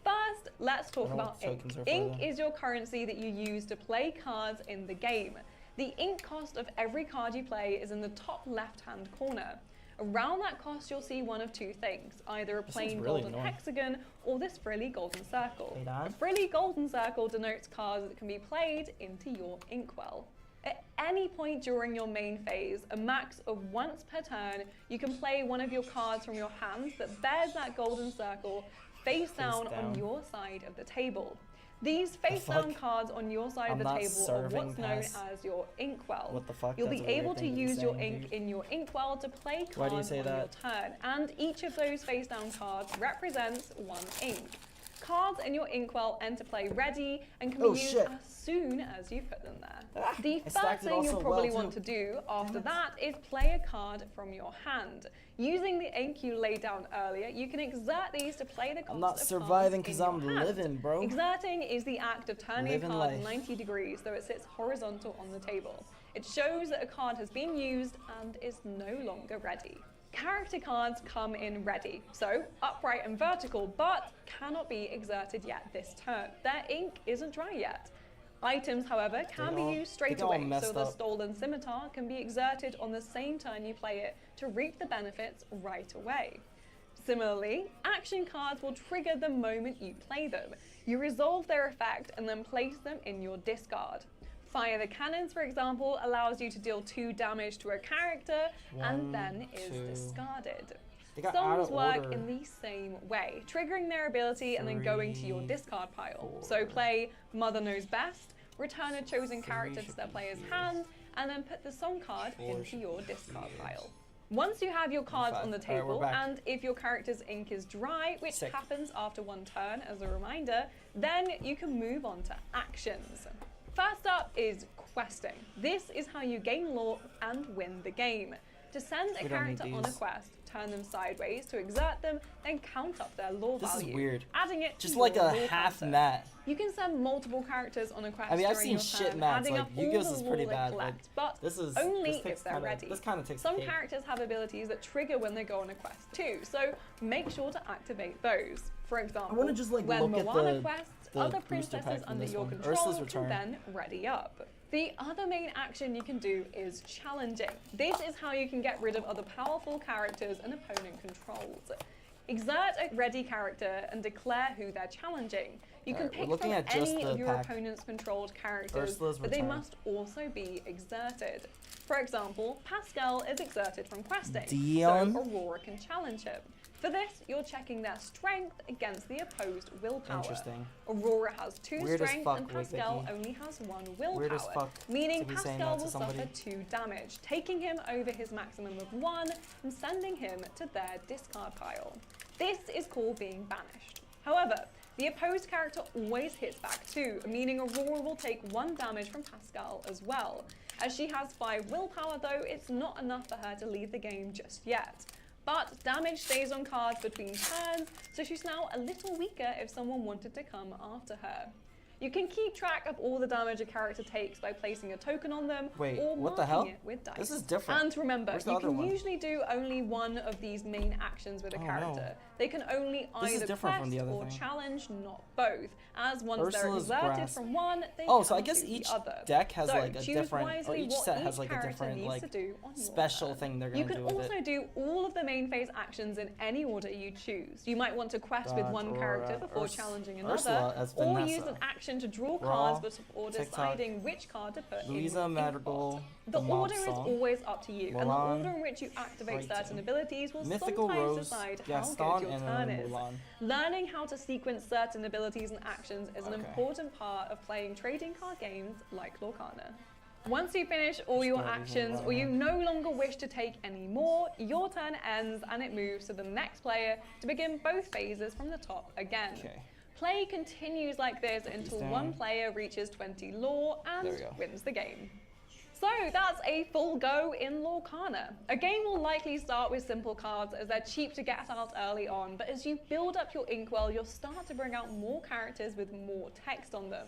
S3: First, let's talk
S2: I don't know
S3: about
S2: what the
S3: ink.
S2: tokens are for,
S3: Ink
S2: though.
S3: is your currency that you use to play cards in the game. The ink cost of every card you play is in the top left-hand corner. Around that cost, you'll see one of two things, either a plain
S2: really
S3: golden
S2: annoying.
S3: hexagon or this frilly golden circle.
S2: Wait on.
S3: A frilly golden circle denotes cards that can be played into your inkwell. At any point during your main phase, a max of once per turn, you can play one of your cards from your hands that bears that golden circle face down on your side of the table. These face down cards on your side of the table are what's known as your inkwell.
S2: What the fuck?
S3: You'll
S2: That's
S3: be
S2: a weird
S3: able to
S2: thing be
S3: use your
S2: saying,
S3: ink
S2: dude.
S3: in your inkwell to play
S2: Why do you
S3: cards
S2: say
S3: on
S2: that?
S3: your turn, and each of those face down cards represents one ink. Cards in your inkwell enter play ready and can be used as soon as you put them there. The first thing you'll probably want to do after that is play a card from your hand. Using the ink you laid down earlier, you can exert these to play the cost
S2: I'm not
S3: of
S2: surviving
S3: because
S2: I'm living, bro.
S3: Exerting is the act of turning
S2: Living
S3: a card
S2: life.
S3: 90 degrees so it sits horizontal on the table. It shows that a card has been used and is no longer ready. Character cards come in ready, so upright and vertical, but cannot be exerted yet this turn. Their ink isn't dry yet. Items, however, can be used straight away, so the stolen scimitar can be exerted on the same turn you play it to reap the benefits right away. Similarly, action cards will trigger the moment you play them. You resolve their effect and then place them in your discard. Fire the Cannons, for example, allows you to deal 2 damage to a character and then is discarded. Songs work in the same way, triggering their ability and then going to your discard pile. So play Mother Knows Best, return a chosen character to their player's hand, and then put the song card into your discard pile. Once you have your cards on the table, and if your character's ink is dry, which happens after one turn as a reminder, then you can move on to actions. First up is questing. This is how you gain lore and win the game. To send a character on a quest, turn them sideways to exert them, then count up their lore value.
S2: This is weird.
S3: Adding it
S2: Just
S3: to
S2: like
S3: your
S2: a
S3: lore
S2: half
S3: counter.
S2: mat.
S3: You can send multiple characters on a quest
S2: I mean, I've
S3: during
S2: seen
S3: your
S2: shit
S3: turn,
S2: mats,
S3: adding
S2: like,
S3: up all
S2: Yu-Gi-Oh's
S3: the
S2: is
S3: lore
S2: pretty
S3: they
S2: bad,
S3: collect,
S2: but
S3: but
S2: this is-
S3: only
S2: this takes
S3: if they're
S2: kinda-
S3: ready.
S2: this kinda takes
S3: Some
S2: the cake.
S3: characters have abilities that trigger when they go on a quest too, so make sure to activate those. For example,
S2: wanna just, like,
S3: when
S2: look at
S3: Moana
S2: the-
S3: quests,
S2: the
S3: other
S2: booster
S3: princesses
S2: pack from
S3: under
S2: this
S3: your
S2: one.
S3: control
S2: Ursula's
S3: can
S2: Return.
S3: then ready up. The other main action you can do is challenging. This is how you can get rid of other powerful characters an opponent controls. Exert a ready character and declare who they're challenging. You can pick from any of your opponent's controlled characters, but they must also be exerted. For example, Pascal is exerted from questing, so Aurora can challenge him. For this, you're checking their strength against the opposed willpower.
S2: Interesting.
S3: Aurora has 2
S2: Weird as
S3: strength
S2: fuck,
S3: and Pascal
S2: Wiki.
S3: only has 1
S2: Weird as
S3: willpower,
S2: fuck
S3: meaning
S2: to be saying
S3: Pascal
S2: that to
S3: will suffer
S2: somebody.
S3: 2 damage, taking him over his maximum of 1 and sending him to their discard pile. This is called being banished. However, the opposed character always hits back too, meaning Aurora will take 1 damage from Pascal as well. As she has 5 willpower though, it's not enough for her to leave the game just yet. But damage stays on cards between turns, so she's now a little weaker if someone wanted to come after her. You can keep track of all the damage a character takes by placing a token on them or
S2: what the
S3: marking
S2: hell?
S3: it with dice.
S2: This is different.
S3: And remember,
S2: Where's the
S3: you
S2: other
S3: can
S2: one?
S3: usually do only one of these main actions with a character. they can only either quest or challenge, not both. As once they're exerted from one, they
S2: so I guess each deck has like a different, or each set has like a different like special thing they're gonna do with it.
S3: You can also do all of the main phase actions in any order you choose. You might want to quest with one character before challenging another, or use an action to draw cards before deciding which card to put in
S2: Madrigal,
S3: the order is always up to you, and the order in which you activate certain abilities will sometimes decide how good your turn is. Learning how to sequence certain abilities and actions is an important part of playing trading card games like Lorcana. Once you finish all your actions, or you no longer wish to take any more, your turn ends and it moves to the next player to begin both phases from the top again. Play continues like this until one player reaches 20 lore and wins the game. So that's a full go in Lorcana. A game will likely start with simple cards as they're cheap to get out early on, but as you build up your inkwell, you'll start to bring out more characters with more text on them.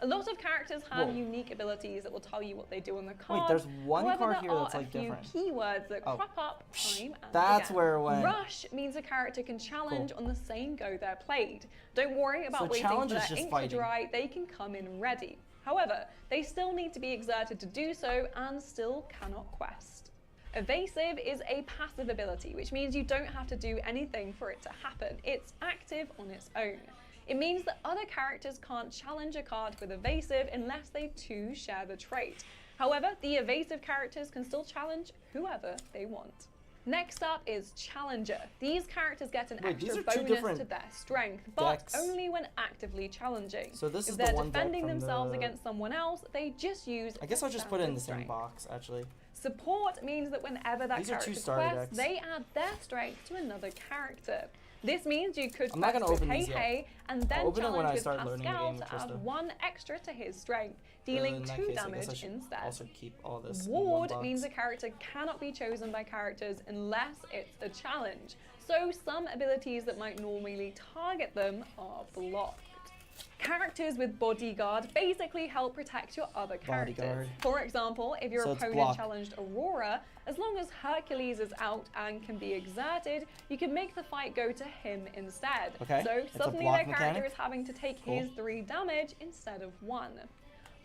S3: A lot of characters have unique abilities that will tell you what they do on the card.
S2: Wait, there's one card here that's like different.
S3: There are a few keywords that crop up time and
S2: That's
S3: again.
S2: where it went.
S3: Rush means a character can challenge on the same go they're played. Don't worry about waiting for their ink to dry, they can come in ready. However, they still need to be exerted to do so and still cannot quest. Evasive is a passive ability, which means you don't have to do anything for it to happen. It's active on its own. It means that other characters can't challenge a card with evasive unless they too share the trait. However, the evasive characters can still challenge whoever they want. Next up is Challenger. These characters get an extra bonus to their strength, but only when actively challenging.
S2: So this
S3: if
S2: is
S3: they're
S2: the one
S3: defending themselves against someone else, they just use
S2: I guess I'll just put it in the same box, actually.
S3: Support means that whenever that character quests, they add their strength to another character. This means you could quest with Hey and then challenge with Pascal to add 1 extra to his strength, dealing 2 damage instead.
S2: Also keep all this
S3: Ward means a character cannot be chosen by characters unless it's a challenge, so some abilities that might normally target them are blocked. Characters with Bodyguard basically help protect your other characters. For example, if your opponent challenged Aurora, as long as Hercules is out and can be exerted, you can make the fight go to him instead. So suddenly their character is having to take his 3 damage instead of 1.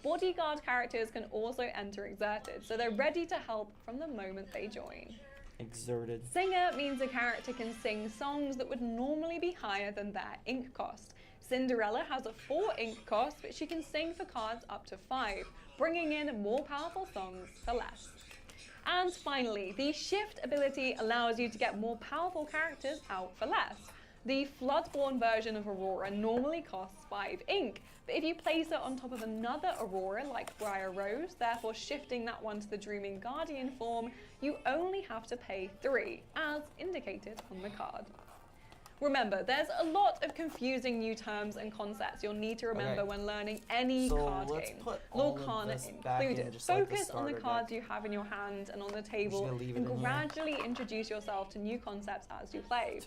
S3: Bodyguard characters can also enter exerted, so they're ready to help from the moment they join.
S2: Exerted.
S3: Singer means a character can sing songs that would normally be higher than their ink cost. Cinderella has a 4 ink cost, but she can sing for cards up to 5, bringing in more powerful songs for less. And finally, the Shift ability allows you to get more powerful characters out for less. The Floodborn version of Aurora normally costs 5 ink, but if you place it on top of another Aurora like Briar Rose, therefore shifting that one to the Dreaming Guardian form, you only have to pay 3, as indicated on the card. Remember, there's a lot of confusing new terms and concepts you'll need to remember when learning any card game, Lorcana included. Focus on the cards you have in your hand and on the table, and gradually introduce yourself to new concepts as you play.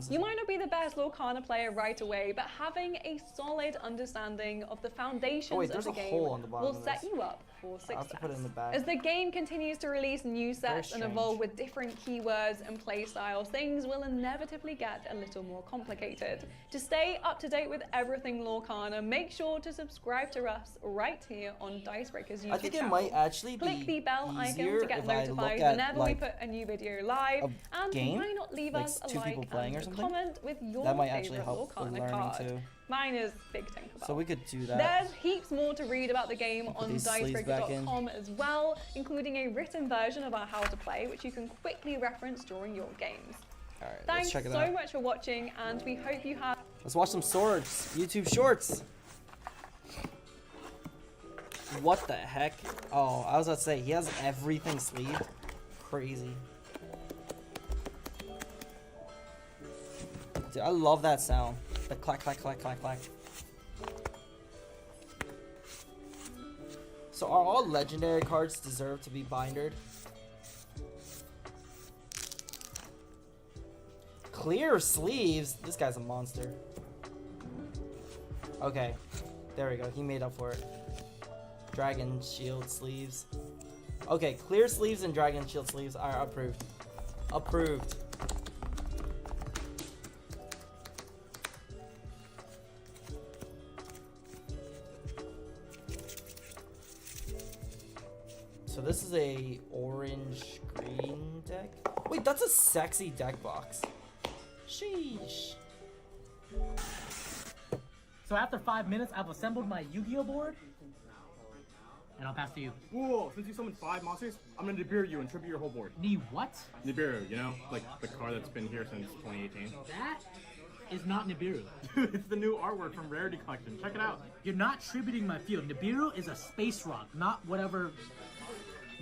S3: You might not be the best Lorcana player right away, but having a solid understanding of the foundations of the game will set you up for success. As the game continues to release new sets and evolve with different keywords and play styles, things will inevitably get a little more complicated. To stay up to date with everything Lorcana, make sure to subscribe to us right here on Dicebreaker's YouTube channel.
S2: I think it might actually be
S3: Click the bell icon to get notified whenever we put a new video live, and why not leave us a like and a comment with your favorite Lorcana card. Mine is Big Tinkerbell.
S2: So we could do that.
S3: There's heaps more to read about the game on dicebreaker.com as well, including a written version of our how to play, which you can quickly reference during your games.
S2: Alright,
S3: Thanks so much for watching, and we hope you have...
S2: Let's watch some swords. YouTube shorts. What the heck? Oh, I was about to say, he has everything sleeved. Crazy. Dude, I love that sound. The clack, clack, clack, clack, clack. So are all legendary cards deserve to be bindered? Clear sleeves? This guy's a monster. Okay. There we go. He made up for it. Dragon shield sleeves. Okay, clear sleeves and dragon shield sleeves are approved. Approved. So this is a orange-green deck. Wait, that's a sexy deck box. Sheesh.
S4: So after 5 minutes, I've assembled my Yu-Gi-Oh board, and I'll pass to you.
S5: Whoa, since you summoned 5 monsters, I'm gonna Nibiru you and tribute your whole board.
S4: What?
S5: Nibiru, you know? Like the card that's been here since 2018.
S4: That is not Nibiru.
S5: Dude, it's the new artwork from Rarity Collection. Check it out.
S4: You're not tributing my field. Nibiru is a space rock, not whatever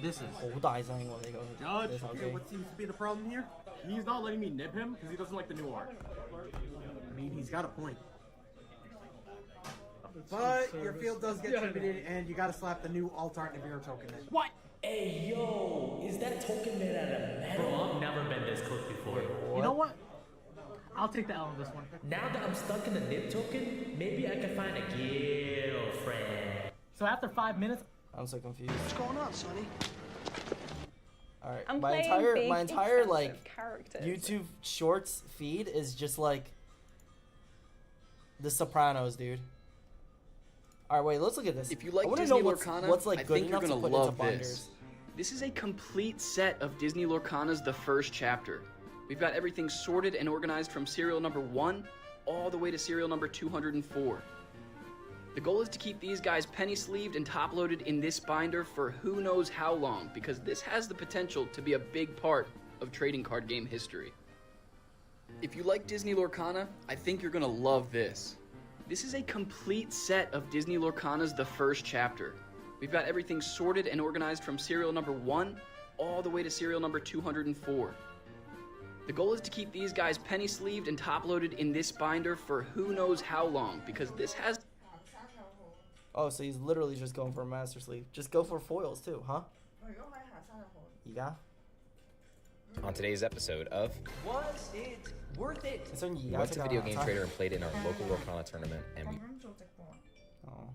S4: this is.
S5: Judge, what seems to be the problem here? He's not letting me nib him because he doesn't like the new art.
S6: I mean, he's got a point. But your field does get tributed, and you gotta slap the new alt art Nibiru token in.
S4: What?
S7: Hey, yo, is that token made out of metal? Bro, I've never been this close before.
S4: You know what? I'll take the L on this one.
S7: Now that I'm stuck in the nib token, maybe I can find a girlfriend.
S4: So after 5 minutes,
S2: I'm so confused.
S6: What's going on, Sonny?
S2: All right,
S3: I'm
S2: my
S3: playing
S2: entire
S3: big,
S2: like
S3: characters.
S2: YouTube Shorts feed is just like The Sopranos, dude. All right, wait, let's look at this.
S8: If you like
S2: I wanna
S8: Disney
S2: know
S8: Lorcana,
S2: what's like
S8: I
S2: good
S8: think you're
S2: enough
S8: gonna
S2: to put
S8: love
S2: into binders.
S8: this. This is a complete set of Disney Lorcana's The First Chapter. We've got everything sorted and organized from serial number 1 all the way to serial number 204. The goal is to keep these guys penny-sleeved and top-loaded in this binder for who knows how long, because this has the potential to be a big part of trading card game history. If you like Disney Lorcana, I think you're gonna love this. This is a complete set of Disney Lorcana's The First Chapter. We've got everything sorted and organized from serial number 1 all the way to serial number 204. The goal is to keep these guys penny-sleeved and top-loaded in this binder for who knows how long, because this has...
S2: Oh, so he's literally just going for a master sleeve. Just go for foils too, huh? Yeah.
S9: On today's episode of
S7: Was it worth it?
S9: we went to Video Game Trader and played in our local Lorcana tournament, and we
S2: Oh.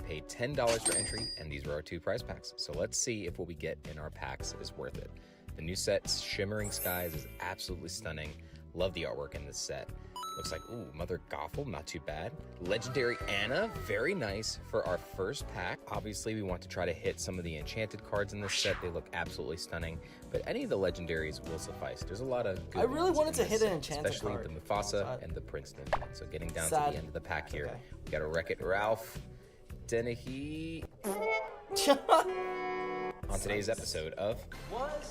S9: paid $10 for entry, and these were our 2 prize packs. So let's see if what we get in our packs is worth it. The new set, Shimmering Skies, is absolutely stunning. Love the artwork in this set. Looks like, ooh, Mother Gothel, not too bad. Legendary Anna, very nice for our first pack. Obviously, we want to try to hit some of the enchanted cards in this set. They look absolutely stunning, but any of the legendaries will suffice. There's a lot of good
S2: I really
S9: ones
S2: wanted
S9: in
S2: to
S9: this
S2: hit an
S9: set,
S2: enchanted
S9: especially
S2: card.
S9: the Mufasa
S2: Sad.
S9: and the Princeton. So getting down
S2: Sad.
S9: to the end of the pack here,
S2: Okay.
S9: we got a Wreck-It Ralph, Dennehy. On today's episode of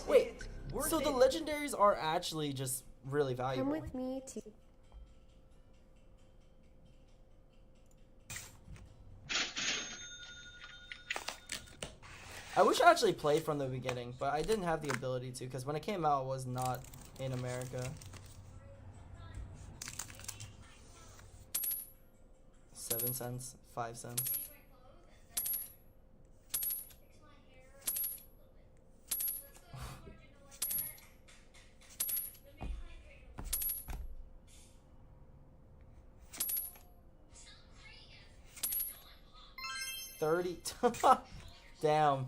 S2: Wait, so the legendaries are actually just really valuable.
S10: Come with me to...
S2: I wish I actually played from the beginning, but I didn't have the ability to because when it came out, it was not in America. 7 cents, 5 cents. $30. Damn.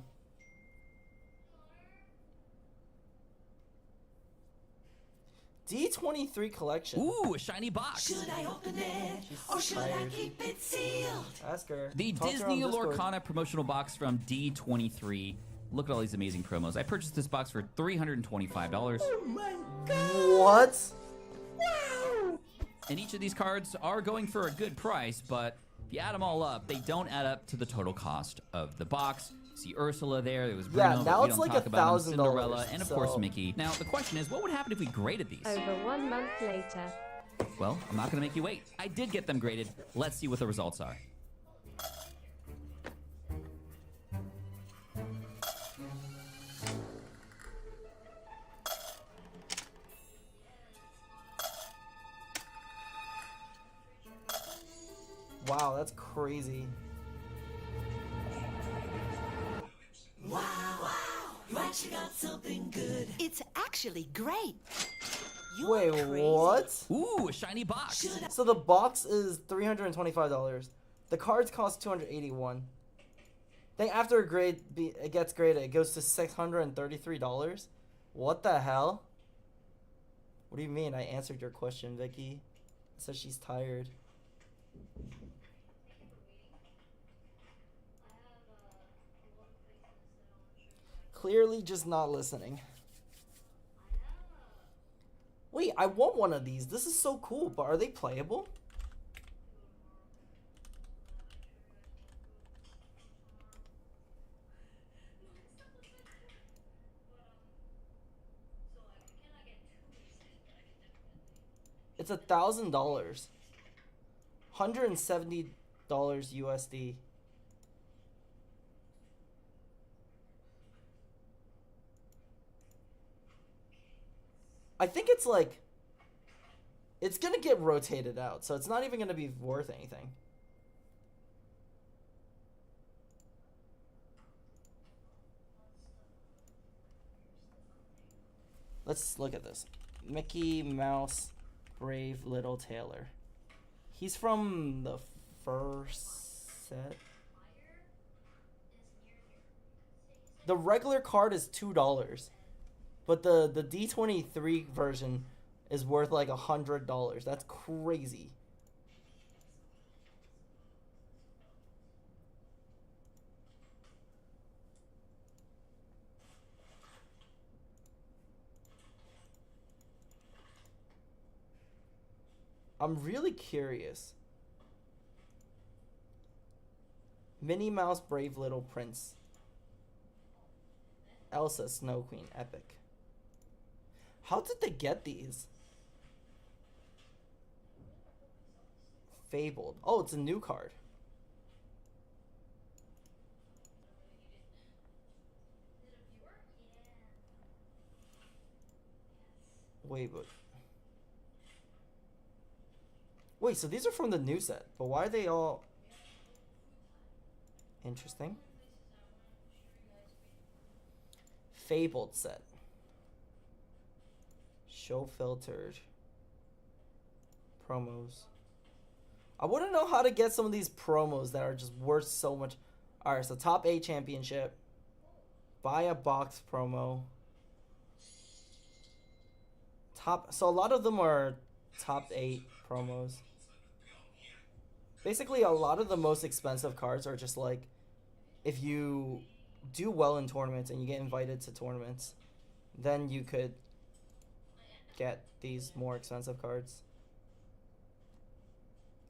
S2: D23 collection.
S11: Ooh, a shiny box.
S10: Should I open it or should I keep it sealed?
S2: Ask her.
S11: The
S2: Talk to her on
S11: Disney
S2: Discord.
S11: Lorcana promotional box from D23. Look at all these amazing promos. I purchased this box for $325.
S10: Oh my god!
S2: What?
S10: Wow!
S11: And each of these cards are going for a good price, but if you add them all up, they don't add up to the total cost of the box. See Ursula there was Bruno,
S2: Yeah,
S11: but
S2: now
S11: we
S2: it's
S11: don't
S2: like
S11: talk about them,
S2: $1,000,
S11: Cinderella, and of course
S2: so-
S11: Mickey. Now, the question is, what would happen if we graded these?
S10: Over 1 month later.
S11: Well, I'm not gonna make you wait. I did get them graded. Let's see what the results are.
S2: Wow, that's crazy.
S10: Wow, you actually got something good. It's actually great.
S2: Wait, what?
S11: Ooh, a shiny box.
S2: So the box is $325. The cards cost $281. Then after it gets graded, it goes to $633. What the hell? What do you mean? I answered your question, Vicky. I said she's tired. Clearly just not listening. Wait, I want one of these. This is so cool, but are they playable? It's $1,000. $170 USD. I think it's like, it's gonna get rotated out, so it's not even gonna be worth anything. Let's look at this. Mickey Mouse, Brave Little Tailor. He's from the first set. The regular card is $2. But the D23 version is worth like $100. That's crazy. I'm really curious. Minnie Mouse, Brave Little Prince. Elsa, Snow Queen, epic. How did they get these? Fabled. Oh, it's a new card. Wait, but... Wait, so these are from the new set, but why are they all... Interesting. Fabled set. Show filtered. Promos. I want to know how to get some of these promos that are just worth so much. Alright, so top 8 championship. Buy a box promo. So a lot of them are top 8 promos. Basically, a lot of the most expensive cards are just like, if you do well in tournaments and you get invited to tournaments, then you could get these more expensive cards.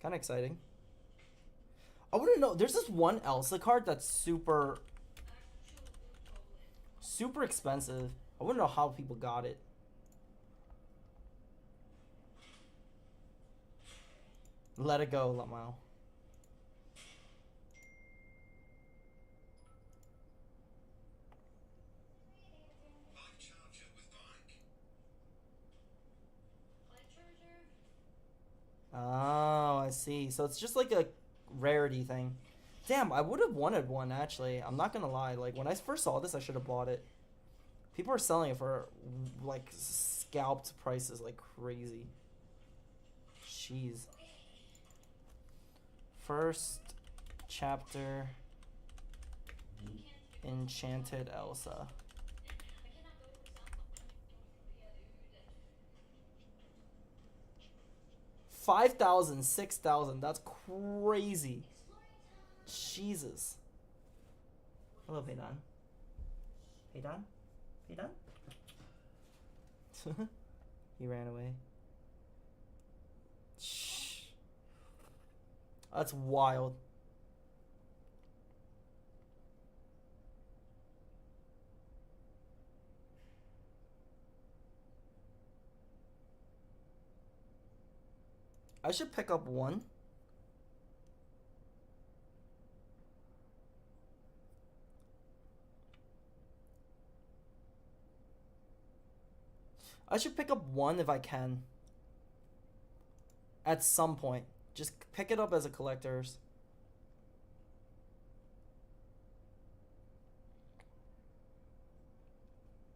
S2: Kind of exciting. I want to know, there's this one Elsa card that's super expensive. I want to know how people got it. Let it go, Lamau. Oh, I see. So it's just like a rarity thing. Damn, I would have wanted one, actually. I'm not gonna lie. Like, when I first saw this, I should have bought it. People are selling it for, like, scalped prices like crazy. Jeez. First chapter, Enchanted Elsa. $5,000, $6,000. That's crazy. Jesus. Hello, Paydan. Paydan? Paydan? He ran away. Shh. That's wild. I should pick up one. I should pick up one if I can. At some point. Just pick it up as a collector's.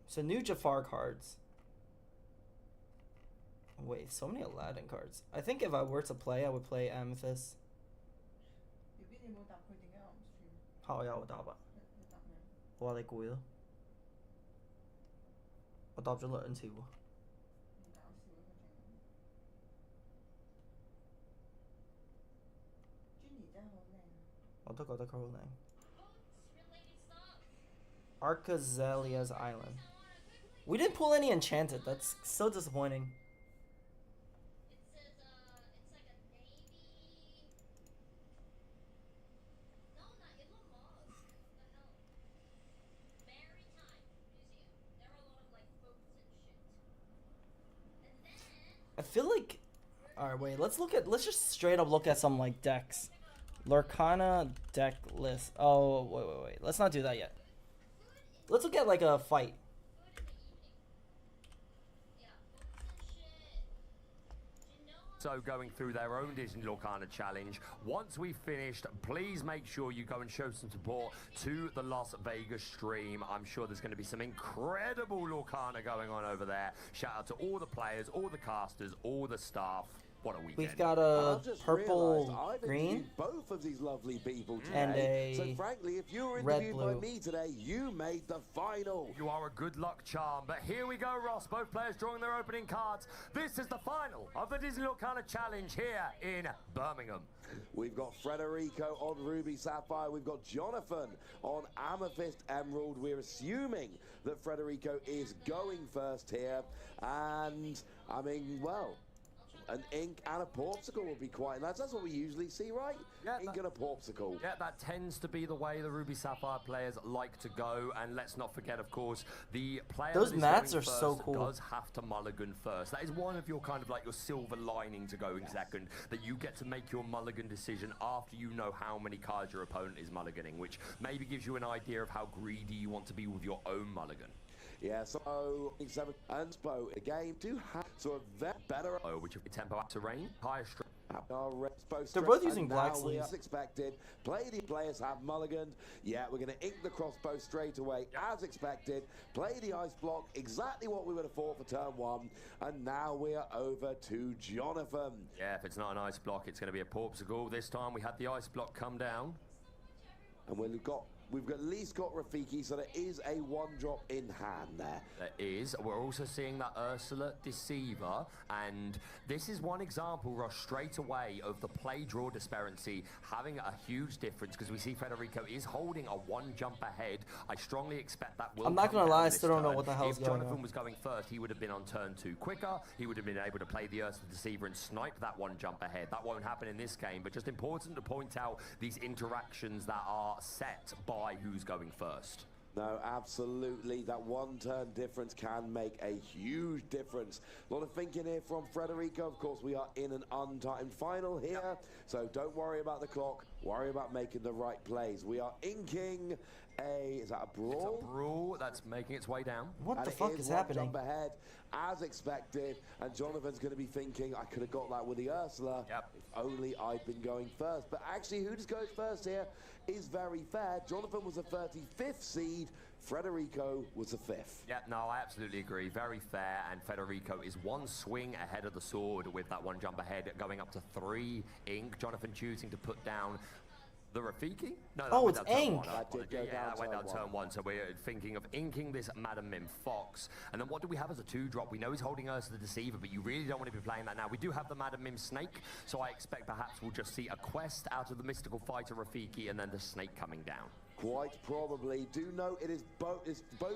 S2: So new Jafar cards. Wait, so many Aladdin cards. I think if I were to play, I would play Amethyst. 好呀，我答吧。我話你攰咯。我答咗2次喎。我都覺得佢好靚。Arcazelia's Island. We didn't pull any enchanted. That's so disappointing. I feel like, alright, wait, let's just straight up look at some like decks. Lorcana deck list. Oh, wait. Let's not do that yet. Let's look at like a fight.
S12: So going through their own Disney Lorcana challenge. Once we've finished, please make sure you go and show some support to the Las Vegas stream. I'm sure there's going to be some incredible Lorcana going on over there. Shout out to all the players, all the casters, all the staff. What a weekend.
S2: We've got a purple green
S13: both of these lovely people today.
S2: And a
S13: so frankly, if you were
S2: red
S13: interviewed
S2: blue.
S13: by me today, you made the final.
S12: You are a good luck charm, but here we go, Ross. Both players drawing their opening cards. This is the final of the Disney Lorcana Challenge here in Birmingham.
S13: We've got Federico on Ruby Sapphire. We've got Jonathan on Amethyst Emerald. We're assuming that Federico is going first here. And, I mean, well, an ink and a popsicle would be quite nice. That's what we usually see, right?
S12: Yeah,
S13: ink and a popsicle.
S12: Yeah, that tends to be the way the Ruby Sapphire players like to go. And let's not forget, of course, the player
S2: Those
S12: that is
S2: mats
S12: going
S2: are so
S12: first
S2: cool.
S12: does have to mulligan first. That is one of your kind of like your silver lining to going second, that you get to make your mulligan decision after you know how many cards your opponent is mulliganing, which maybe gives you an idea of how greedy you want to be with your own mulligan.
S13: Yeah, so 7 and Spo again to have so a better
S12: which if tempo up to rain, higher strength.
S2: They're both using black sleeves.
S13: As expected, the players have mulliganed. Yeah, we're going to ink the crossbow straight away as expected. Play the ice block, exactly what we would have thought for turn 1. And now we are over to Jonathan.
S12: Yeah, if it's not an ice block, it's going to be a popsicle. This time we had the ice block come down.
S13: And we've at least got Rafiki, so there is a 1-drop in hand there.
S12: There is. We're also seeing that Ursula Deceiver, and this is one example, Ross, straight away of the play-draw disparity having a huge difference, because we see Federico is holding a 1 jump ahead. I strongly expect that will
S2: I'm not
S12: come
S2: gonna lie, I
S12: down
S2: still
S12: this
S2: don't know
S12: turn.
S2: what the hell's
S12: If
S2: going
S12: Jonathan
S2: on.
S12: was going first, he would have been on turn 2 quicker. He would have been able to play the Ursula Deceiver and snipe that 1 jump ahead. That won't happen in this game, but just important to point out these interactions that are set by who's going first.
S13: No, absolutely. That 1 turn difference can make a huge difference. A lot of thinking here from Federico. Of course, we are in an untimed final here, so don't worry about the clock. Worry about making the right plays. We are inking is that a brawl?
S12: It's a brawl that's making its way down.
S2: What
S13: and
S2: the fuck is happening?
S13: Jump ahead, as expected, and Jonathan's going to be thinking, I could have got that with the Ursula if only I'd been going first. But actually, who just goes first here is very fair. Jonathan was a 35th seed. Federico was a 5th.
S12: Yeah, no, I absolutely agree. Very fair, and Federico is 1 swing ahead of the sword with that 1 jump ahead, going up to 3 ink. Jonathan choosing to put down the Rafiki? No, that
S2: Oh,
S12: went
S2: it's
S12: down turn
S2: ink.
S12: 1. That went down turn 1. So we're thinking of inking this Madam Mim Fox. And then what do we have as a 2-drop? We know he's holding Ursula the Deceiver, but you really don't want to be playing that now. We do have the Madam Mim Snake, so I expect perhaps we'll just see a quest out of the Mystical Fighter Rafiki and then the Snake coming down.
S13: Quite probably. Do note it is both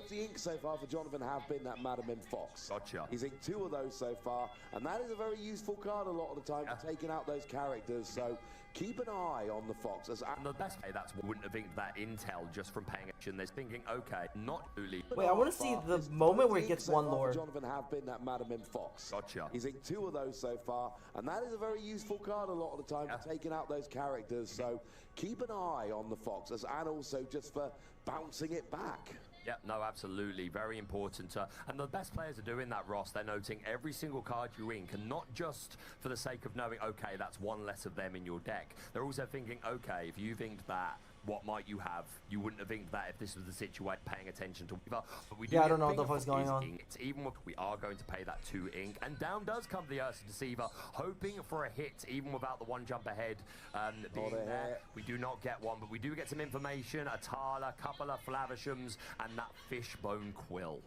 S13: the inks so far for Jonathan have been that Madam M Fox.
S12: Gotcha.
S13: He's inked 2 of those so far, and that is a very useful card a lot of the time for taking out those characters. So keep an eye on the Fox.
S12: And the best way that's wouldn't have inked that intel just from paying attention. They're thinking, okay, not really.
S2: Wait, I want to see the moment where he gets one lore.
S13: Jonathan have been that Madam M Fox.
S12: Gotcha.
S13: He's inked 2 of those so far, and that is a very useful card a lot of the time for taking out those characters. So keep an eye on the Fox, and also just for bouncing it back.
S12: Yeah, no, absolutely. Very important. And the best players are doing that, Ross. They're noting every single card you ink, and not just for the sake of knowing, okay, that's one less of them in your deck. They're also thinking, okay, if you've inked that, what might you have? You wouldn't have inked that if this was the situation, paying attention to Weaver. But we do
S2: I don't know what the fuck's going on.
S12: Inked. Even if we are going to pay that 2 ink. And down does come the Ursa Deceiver, hoping for a hit, even without the 1 jump ahead being there. We do not get one, but we do get some information. A Tala, couple of Flavishams, and that Fishbone Quill.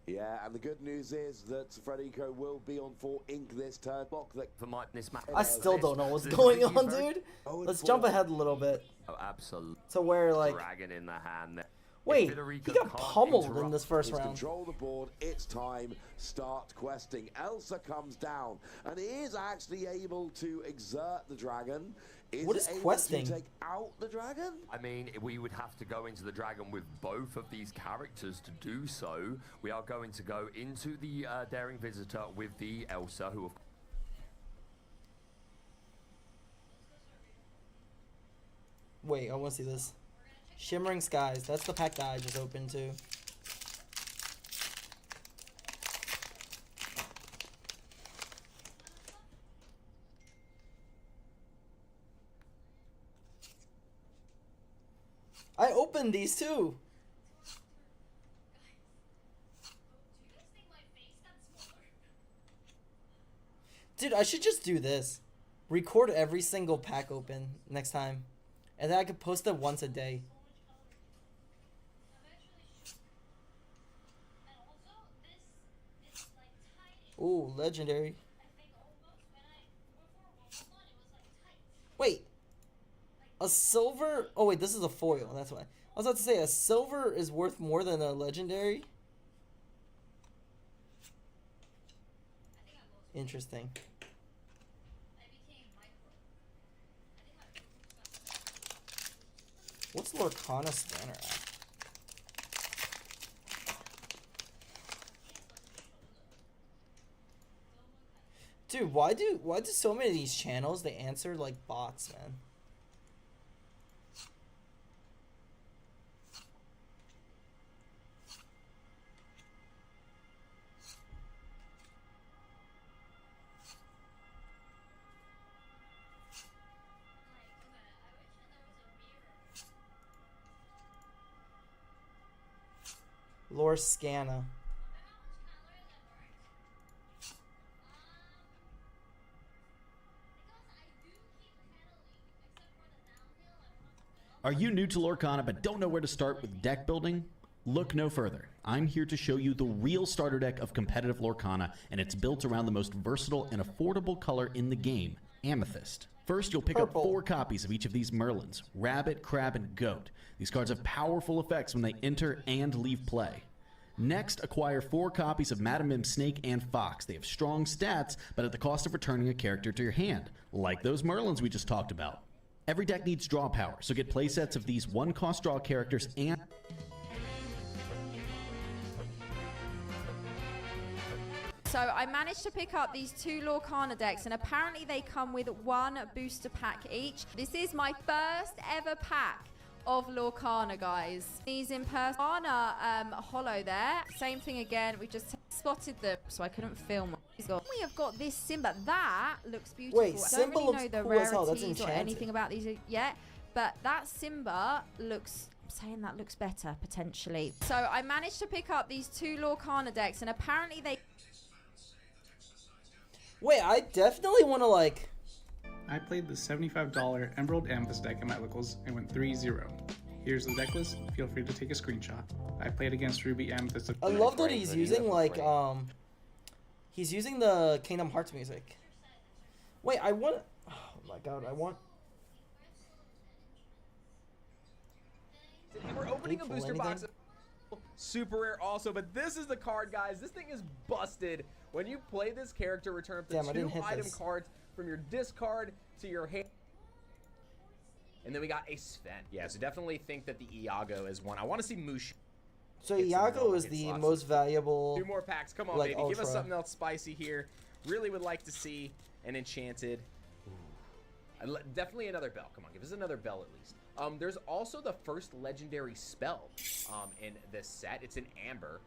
S13: Yeah, and the good news is that Frederico will be on 4 ink this turn. Block that
S12: for this match.
S2: I still don't know what's going on, dude. Let's jump ahead a little bit.
S12: Oh, absolutely.
S2: So where, like...
S12: Dragon in the hand there.
S2: Wait, he got pummeled in this first round.
S13: Control the board. It's time. Start questing. Elsa comes down and is actually able to exert the dragon.
S2: What is questing?
S13: To take out the dragon?
S12: I mean, we would have to go into the dragon with both of these characters to do so. We are going to go into the Daring Visitor with the Elsa, who...
S2: Wait, I want to see this. Shimmering Skies. That's the pack that I just opened too. I opened these too. Dude, I should just do this. Record every single pack open next time. And then I could post it once a day. Ooh, legendary. Wait. A silver? Oh wait, this is a foil, that's why. I was about to say, a silver is worth more than a legendary? Interesting. What's Lorcana Scanner at? Dude, why do so many of these channels, they answer like bots, man? Lore Scanna.
S14: Are you new to Lorcana but don't know where to start with deck building? Look no further. I'm here to show you the real starter deck of competitive Lorcana, and it's built around the most versatile and affordable color in the game, Amethyst. First, you'll pick up 4 copies of each of these Merlins, Rabbit, Crab, and Goat. These cards have powerful effects when they enter and leave play. Next, acquire 4 copies of Madam M, Snake, and Fox. They have strong stats, but at the cost of returning a character to your hand, like those Merlins we just talked about. Every deck needs draw power, so get playsets of these 1-cost draw characters and...
S15: So I managed to pick up these 2 Lorcana decks, and apparently they come with 1 booster pack each. This is my first ever pack of Lorcana, guys. These in person. Hollow there. Same thing again. We just spotted them, so I couldn't film. We have got this Simba. That looks beautiful.
S2: Wait, Simba looks
S15: know the
S2: cool as hell. That's
S15: rarities or
S2: enchanted.
S15: anything about these yet, but that Simba looks... I'm saying that looks better, potentially. So I managed to pick up these 2 Lorcana decks, and apparently they...
S2: Wait, I definitely want to, like...
S16: I played the $75 Emerald Amethyst deck in my locals and went 3-0. Here's the deck list. Feel free to take a screenshot. I played against Ruby Amethyst.
S2: I love that he's using, like, he's using the Kingdom Hearts music. Wait, I want... Oh my god, I want...
S17: And we're opening a booster box. Super rare also, but this is the card, guys. This thing is busted. When you play this character, return up to 2 item cards from your discard to your hand. And then we got a Sven. Yeah, so definitely think that the Iago is one. I want to see Moosh.
S2: So Iago is the most valuable.
S17: 2 more packs. Come on, baby. Give us something else spicy here. Really would like to see an enchanted. Definitely another bell. Come on, give us another bell at least. There's also the first legendary spell in this set. It's in Amber.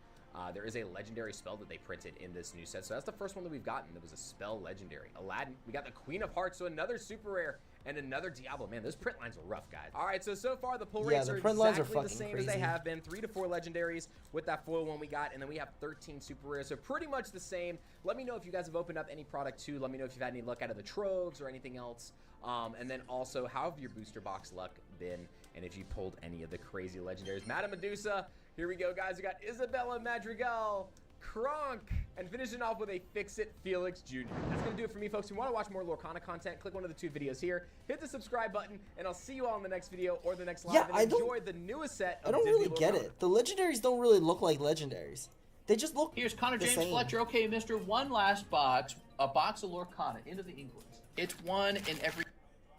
S17: There is a legendary spell that they printed in this new set. So that's the first one that we've gotten. That was a spell legendary. Aladdin. We got the Queen of Hearts, so another super rare. And another Diablo. Man, those print lines were rough, guys. All right, so far the pull rates are exactly the same as they have been. 3 to 4 legendaries with that foil one we got, and then we have 13 super rares, so pretty much the same. Let me know if you guys have opened up any product too. Let me know if you've had any luck out of the troves or anything else. And then also, how have your booster box luck been? And if you pulled any of the crazy legendaries. Madame Medusa, here we go, guys. We got Isabella Madrigal, Kronk, and finishing off with a Fix-It Felix Jr. That's going to do it for me, folks. If you want to watch more Lorcana content, click one of the 2 videos here. Hit the subscribe button, and I'll see you all in the next video or the next live.
S2: Yeah,
S17: and enjoy the newest set of
S2: I don't
S17: Disney
S2: really get
S17: Lorcana.
S2: it. The legendaries don't really look like legendaries. They just look
S18: Here's Connor
S2: the
S18: James
S2: same.
S18: Fletcher. Okay, mister, one last box. A box of Lorcana into the England. It's one in every...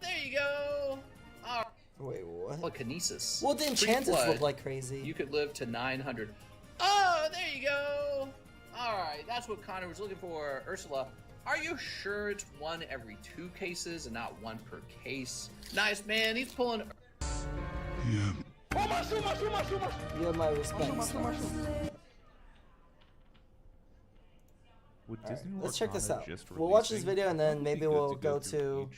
S18: There you go. All right.
S2: Wait, what?
S18: Telekinesis.
S2: Well, the enchanters
S18: Free
S2: look
S18: flood.
S2: like crazy.
S18: You could live to 900. Oh, there you go. All right, that's what Connor was looking for. Ursula, are you sure it's one every 2 cases and not one per case? Nice, man. He's pulling...
S2: You have my respect. Let's check this out. We'll watch this video and then maybe we'll go to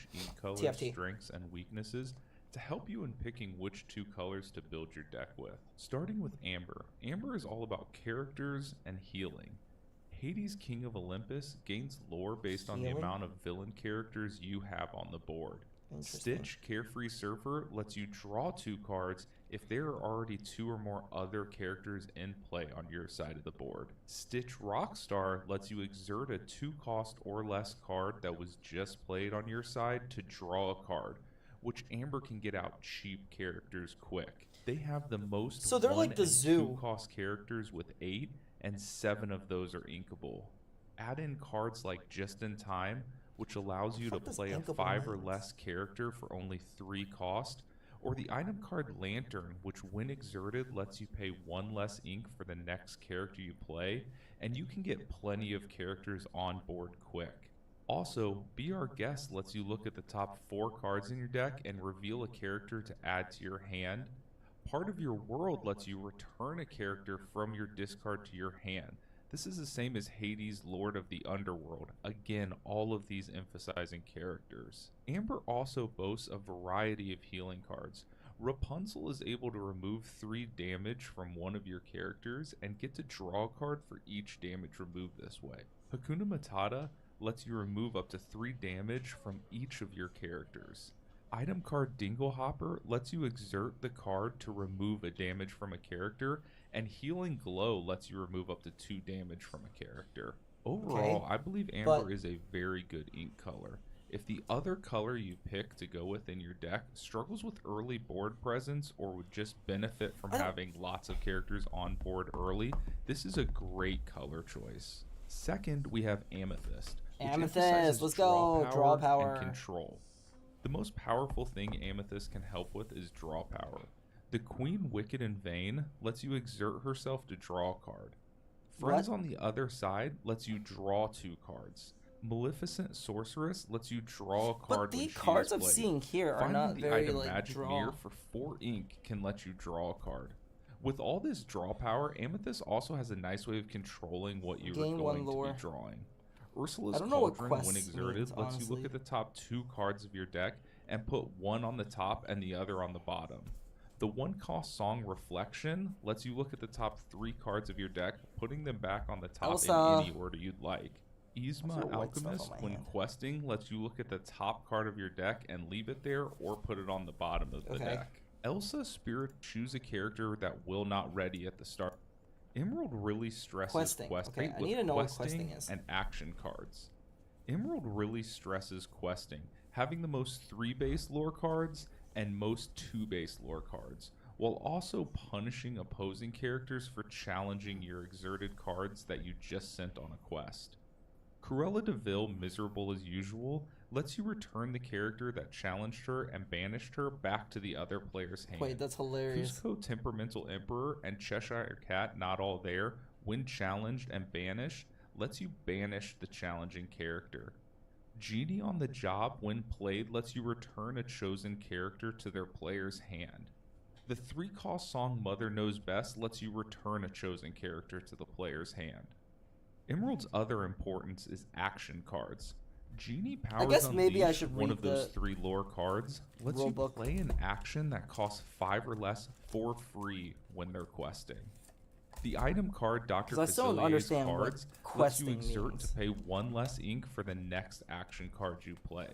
S2: TFT.
S19: Strengths and weaknesses to help you in picking which 2 colors to build your deck with. Starting with Amber. Amber is all about characters and healing. Hades, King of Olympus, gains lore based on the amount of villain characters you have on the board. Stitch, Carefree Surfer, lets you draw 2 cards if there are already 2 or more other characters in play on your side of the board. Stitch Rockstar lets you exert a 2-cost or less card that was just played on your side to draw a card, which Amber can get out cheap characters quick. They have the most
S2: So they're
S19: 1
S2: like the
S19: and
S2: zoo.
S19: 2-cost characters with 8, and 7 of those are inkable. Add in cards like Just in Time, which allows you to play a 5 or less character for only 3 cost, or the item card Lantern, which when exerted lets you pay 1 less ink for the next character you play, and you can get plenty of characters on board quick. Also, Be Our Guest lets you look at the top 4 cards in your deck and reveal a character to add to your hand. Part of Your World lets you return a character from your discard to your hand. This is the same as Hades, Lord of the Underworld. Again, all of these emphasizing characters. Amber also boasts a variety of healing cards. Rapunzel is able to remove 3 damage from one of your characters and get to draw a card for each damage removed this way. Hakuna Matata lets you remove up to 3 damage from each of your characters. Item card Dinglehopper lets you exert the card to remove a damage from a character, and Healing Glow lets you remove up to 2 damage from a character. Overall, I believe Amber is a very good ink color. If the other color you pick to go with in your deck struggles with early board presence or would just benefit from having lots of characters on board early, this is a great color choice. Second, we have Amethyst.
S2: Amethyst, let's go. Draw power.
S19: And control. The most powerful thing Amethyst can help with is draw power. The Queen Wicked and Vain lets you exert herself to draw a card. Friends on the other side lets you draw 2 cards. Maleficent Sorceress lets you draw a card.
S2: But the cards I'm seeing here are not very like
S19: Magic
S2: draw.
S19: Mirror for 4 ink can let you draw a card. With all this draw power, Amethyst also has a nice way of controlling what you are going to be drawing. Ursula's Cauldron, when exerted, lets you look at the top 2 cards of your deck and put one on the top and the other on the bottom. The 1-cost Song Reflection lets you look at the top 3 cards of your deck, putting them back on the top in any order you'd like. Yzma Alchemist, when questing, lets you look at the top card of your deck and leave it there or put it on the bottom of the deck. Elsa Spirit, choose a character that will not ready at the start. Emerald really stresses questing
S2: I need to know what questing is.
S19: And action cards. Emerald really stresses questing, having the most 3 base lore cards and most 2 base lore cards. while also punishing opposing characters for challenging your exerted cards that you just sent on a quest. Cruella de Vil, miserable as usual, lets you return the character that challenged her and banished her back to the other player's hand.
S2: Wait, that's hilarious.
S19: Cusco, Temperamental Emperor, and Cheshire Cat, not all there, when challenged and banished, lets you banish the challenging character. Genie on the Job, when played, lets you return a chosen character to their player's hand. The 3-cost song Mother Knows Best lets you return a chosen character to the player's hand. Emerald's other importance is action cards. Genie Powers Unleashed, one of those 3 lore cards, lets you play an action that costs 5 or less for free when they're questing. The item card Dr. Facilier's cards lets you exert to pay 1 less ink for the next action card you play.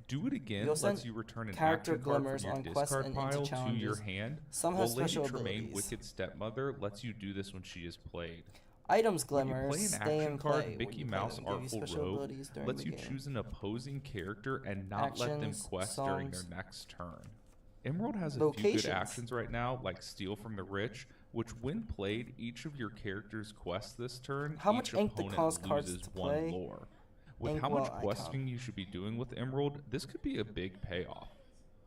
S19: Do It Again lets you return an action card from your discard pile to your hand, while Lady Tremaine Wicked Stepmother lets you do this when she is played.
S2: Items
S19: When you
S2: glimmers,
S19: play an
S2: stay
S19: action
S2: in
S19: card,
S2: play.
S19: Mickey Mouse Artful Rogue lets you choose an opposing character and not let them
S2: Actions,
S19: quest during their
S2: songs.
S19: next turn. Emerald has a few
S2: Locations.
S19: good actions right now, like Steal from the Rich, which when played, each of your characters quest this turn,
S2: How much
S19: each
S2: ink to
S19: opponent
S2: cost cards
S19: loses
S2: to
S19: 1
S2: play?
S19: lore. With
S2: Ink
S19: how much
S2: well
S19: questing you should be doing with Emerald, this could be a big payoff.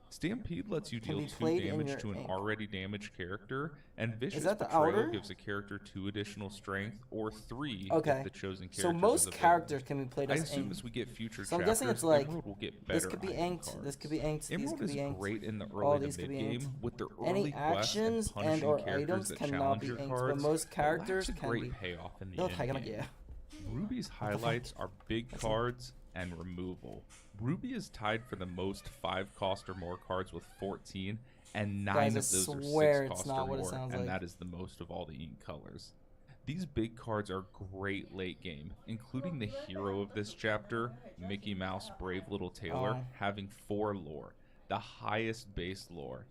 S19: Stampede lets you
S2: Can
S19: deal
S2: be
S19: 2
S2: played in
S19: damage
S2: your
S19: to an
S2: ink.
S19: already damaged character, and Vicious
S2: that the
S19: Betrayal
S2: outer?
S19: gives a character 2 additional strength, or 3
S2: Okay.
S19: if the chosen character
S2: So most
S19: is a villain.
S2: characters can be played
S19: I
S2: as
S19: assume
S2: ink.
S19: as we get future
S2: So I'm
S19: chapters,
S2: guessing it's like,
S19: Emerald will get better
S2: this could be
S19: item
S2: inked,
S19: cards.
S2: this could be inked, these
S19: Emerald
S2: could be
S19: is
S2: inked.
S19: great in the
S2: All
S19: early
S2: these
S19: to
S2: could
S19: mid
S2: be
S19: game
S2: inked.
S19: with their
S2: Any
S19: early quests
S2: actions
S19: and punishing
S2: and/or
S19: characters
S2: items
S19: that
S2: cannot
S19: challenge
S2: be
S19: your
S2: inked, but
S19: cards,
S2: most
S19: but
S2: characters
S19: lacks a
S2: can
S19: great
S2: be.
S19: payoff in the
S2: No,
S19: end
S2: I gotta
S19: game.
S2: get.
S19: Ruby's highlights are big cards and removal. Ruby is tied for the most 5-cost or more cards with 14, and 9
S2: Guys,
S19: of
S2: I
S19: those are
S2: swear it's
S19: 6-cost
S2: not
S19: or
S2: what it
S19: more,
S2: sounds
S19: and
S2: like.
S19: that is the most of all the ink colors. These big cards are great late game, including the hero of this chapter, Mickey Mouse Brave Little Tailor, having 4 lore, the highest base lore,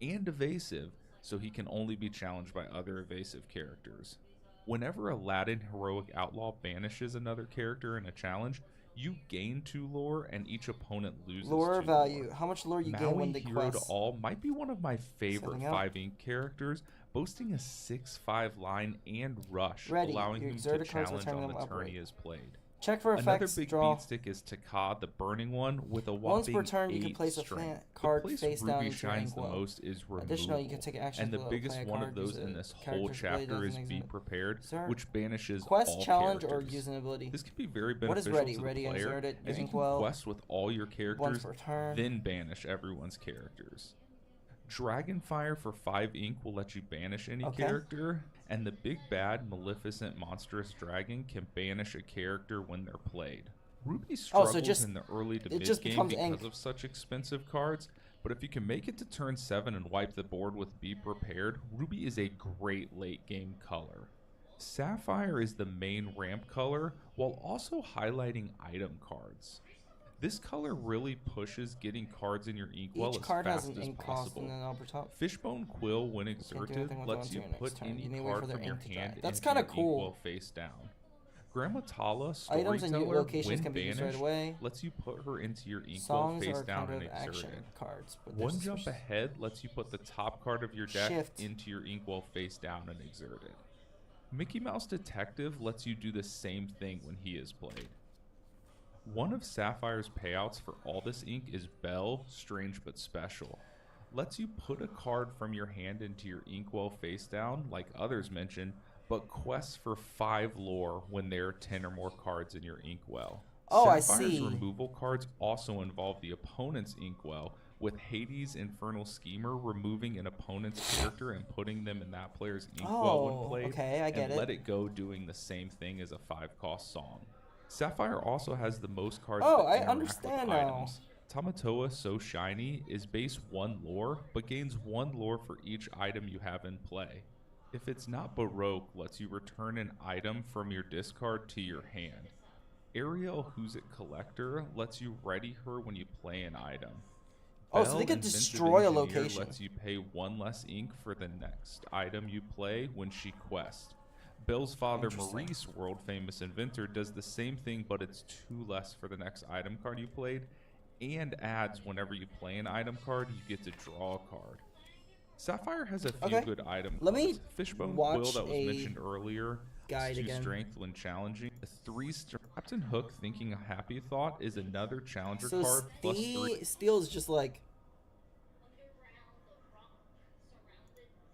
S19: and evasive, so he can only be challenged by other evasive characters. Whenever Aladdin Heroic Outlaw banishes another character in a challenge, you gain 2 lore and each opponent loses 2
S2: Lore value. How much lore you gain when
S19: Maui
S2: they
S19: Hero to
S2: quest?
S19: All might be one of my favorite
S2: Setting up.
S19: 5 ink characters, boasting a 6/5 line and rush,
S2: Ready.
S19: allowing
S2: Your
S19: him to
S2: exerted cards will
S19: challenge
S2: turn
S19: on
S2: them
S19: the turn
S2: upright.
S19: he has played.
S2: Check for
S19: Another
S2: effects,
S19: big
S2: draw.
S19: beatstick is Takad, the burning one, with a
S2: Once
S19: whopping
S2: per turn, you can
S19: 8
S2: place a
S19: strength.
S2: card
S19: The place
S2: face down
S19: Ruby
S2: into your
S19: shines the
S2: inkwell.
S19: most is removal.
S2: Additionally, you can take action
S19: and the
S2: to
S19: biggest
S2: play a
S19: one
S2: card,
S19: of those
S2: use
S19: in
S2: a
S19: this whole
S2: character's ability
S19: chapter is
S2: doesn't
S19: Be
S2: use it.
S19: Prepared,
S2: Sir?
S19: which banishes
S2: Quest,
S19: all
S2: challenge, or
S19: characters.
S2: use an ability.
S19: This could be very
S2: What is
S19: beneficial
S2: ready?
S19: to the
S2: Ready,
S19: player,
S2: insert it,
S19: as you can
S2: inkwell.
S19: quest with all your characters,
S2: per turn.
S19: then banish everyone's characters. Dragonfire for 5 ink will let you banish any
S2: Okay.
S19: character, and the big bad Maleficent Monstrous Dragon can banish a character when they're played. Ruby struggles in the early to mid game because of such expensive cards, but if you can make it to turn 7 and wipe the board with Be Prepared, Ruby is a great late game color. Sapphire is the main ramp color, while also highlighting item cards. This color really pushes getting cards in your inkwell
S2: Each
S19: as
S2: card has
S19: fast
S2: an
S19: as
S2: ink cost
S19: possible.
S2: and an upper top.
S19: Fishbone Quill, when
S2: do
S19: exerted,
S2: anything with
S19: lets
S2: it
S19: you
S2: until your
S19: put
S2: next turn.
S19: any
S2: You may wait
S19: card
S2: for their
S19: from your
S2: ink to dry.
S19: hand
S2: That's
S19: into your
S2: kinda cool.
S19: inkwell face down. Grandma Tala,
S2: Items and
S19: Storyteller,
S2: locations
S19: when
S2: can be used
S19: banished,
S2: right away.
S19: lets you put her into your inkwell
S2: Songs
S19: face
S2: are
S19: down
S2: kind
S19: and
S2: of
S19: exert
S2: action
S19: it.
S2: cards, but they're
S19: One jump
S2: suspicious.
S19: ahead lets you put the top card of your deck
S2: Shift.
S19: into your inkwell face down and exert it. Mickey Mouse Detective lets you do the same thing when he is played. One of Sapphire's payouts for all this ink is Belle, Strange but Special. Lets you put a card from your hand into your inkwell face down, like others mentioned, but quests for 5 lore when there are 10 or more cards in your inkwell.
S2: Oh, I
S19: Sapphire's
S2: see.
S19: removal cards also involve the opponent's inkwell, with Hades Infernal Schemer removing an opponent's character and putting them in that player's inkwell when
S2: Oh,
S19: played,
S2: okay, I get
S19: and
S2: it.
S19: Let It Go doing the same thing as a 5-cost song. Sapphire also has the most cards
S2: Oh,
S19: that
S2: I
S19: interact
S2: understand
S19: with
S2: now.
S19: items. Tamatoa So Shiny is base 1 lore, but gains 1 lore for each item you have in play. If it's not Baroque, lets you return an item from your discard to your hand. Ariel Who's It Collector lets you ready her when you play an item.
S2: Oh, so
S19: Belle
S2: they could
S19: Inventive
S2: destroy a
S19: Engineer
S2: location.
S19: lets you pay 1 less ink for the next item you play when she quests. Belle's father, Maurice, world famous inventor, does the same thing, but it's 2 less for the next item card you played, and adds whenever you play an item card, you get to draw a card. Sapphire has a few good items.
S2: Let me
S19: Fishbone
S2: watch
S19: Quill that was
S2: a
S19: mentioned earlier.
S2: guide
S19: is 2
S2: again.
S19: strength when challenging. A 3-star Captain Hook Thinking a Happy Thought is another challenger
S2: So
S19: card plus 3.
S2: Steel is just like.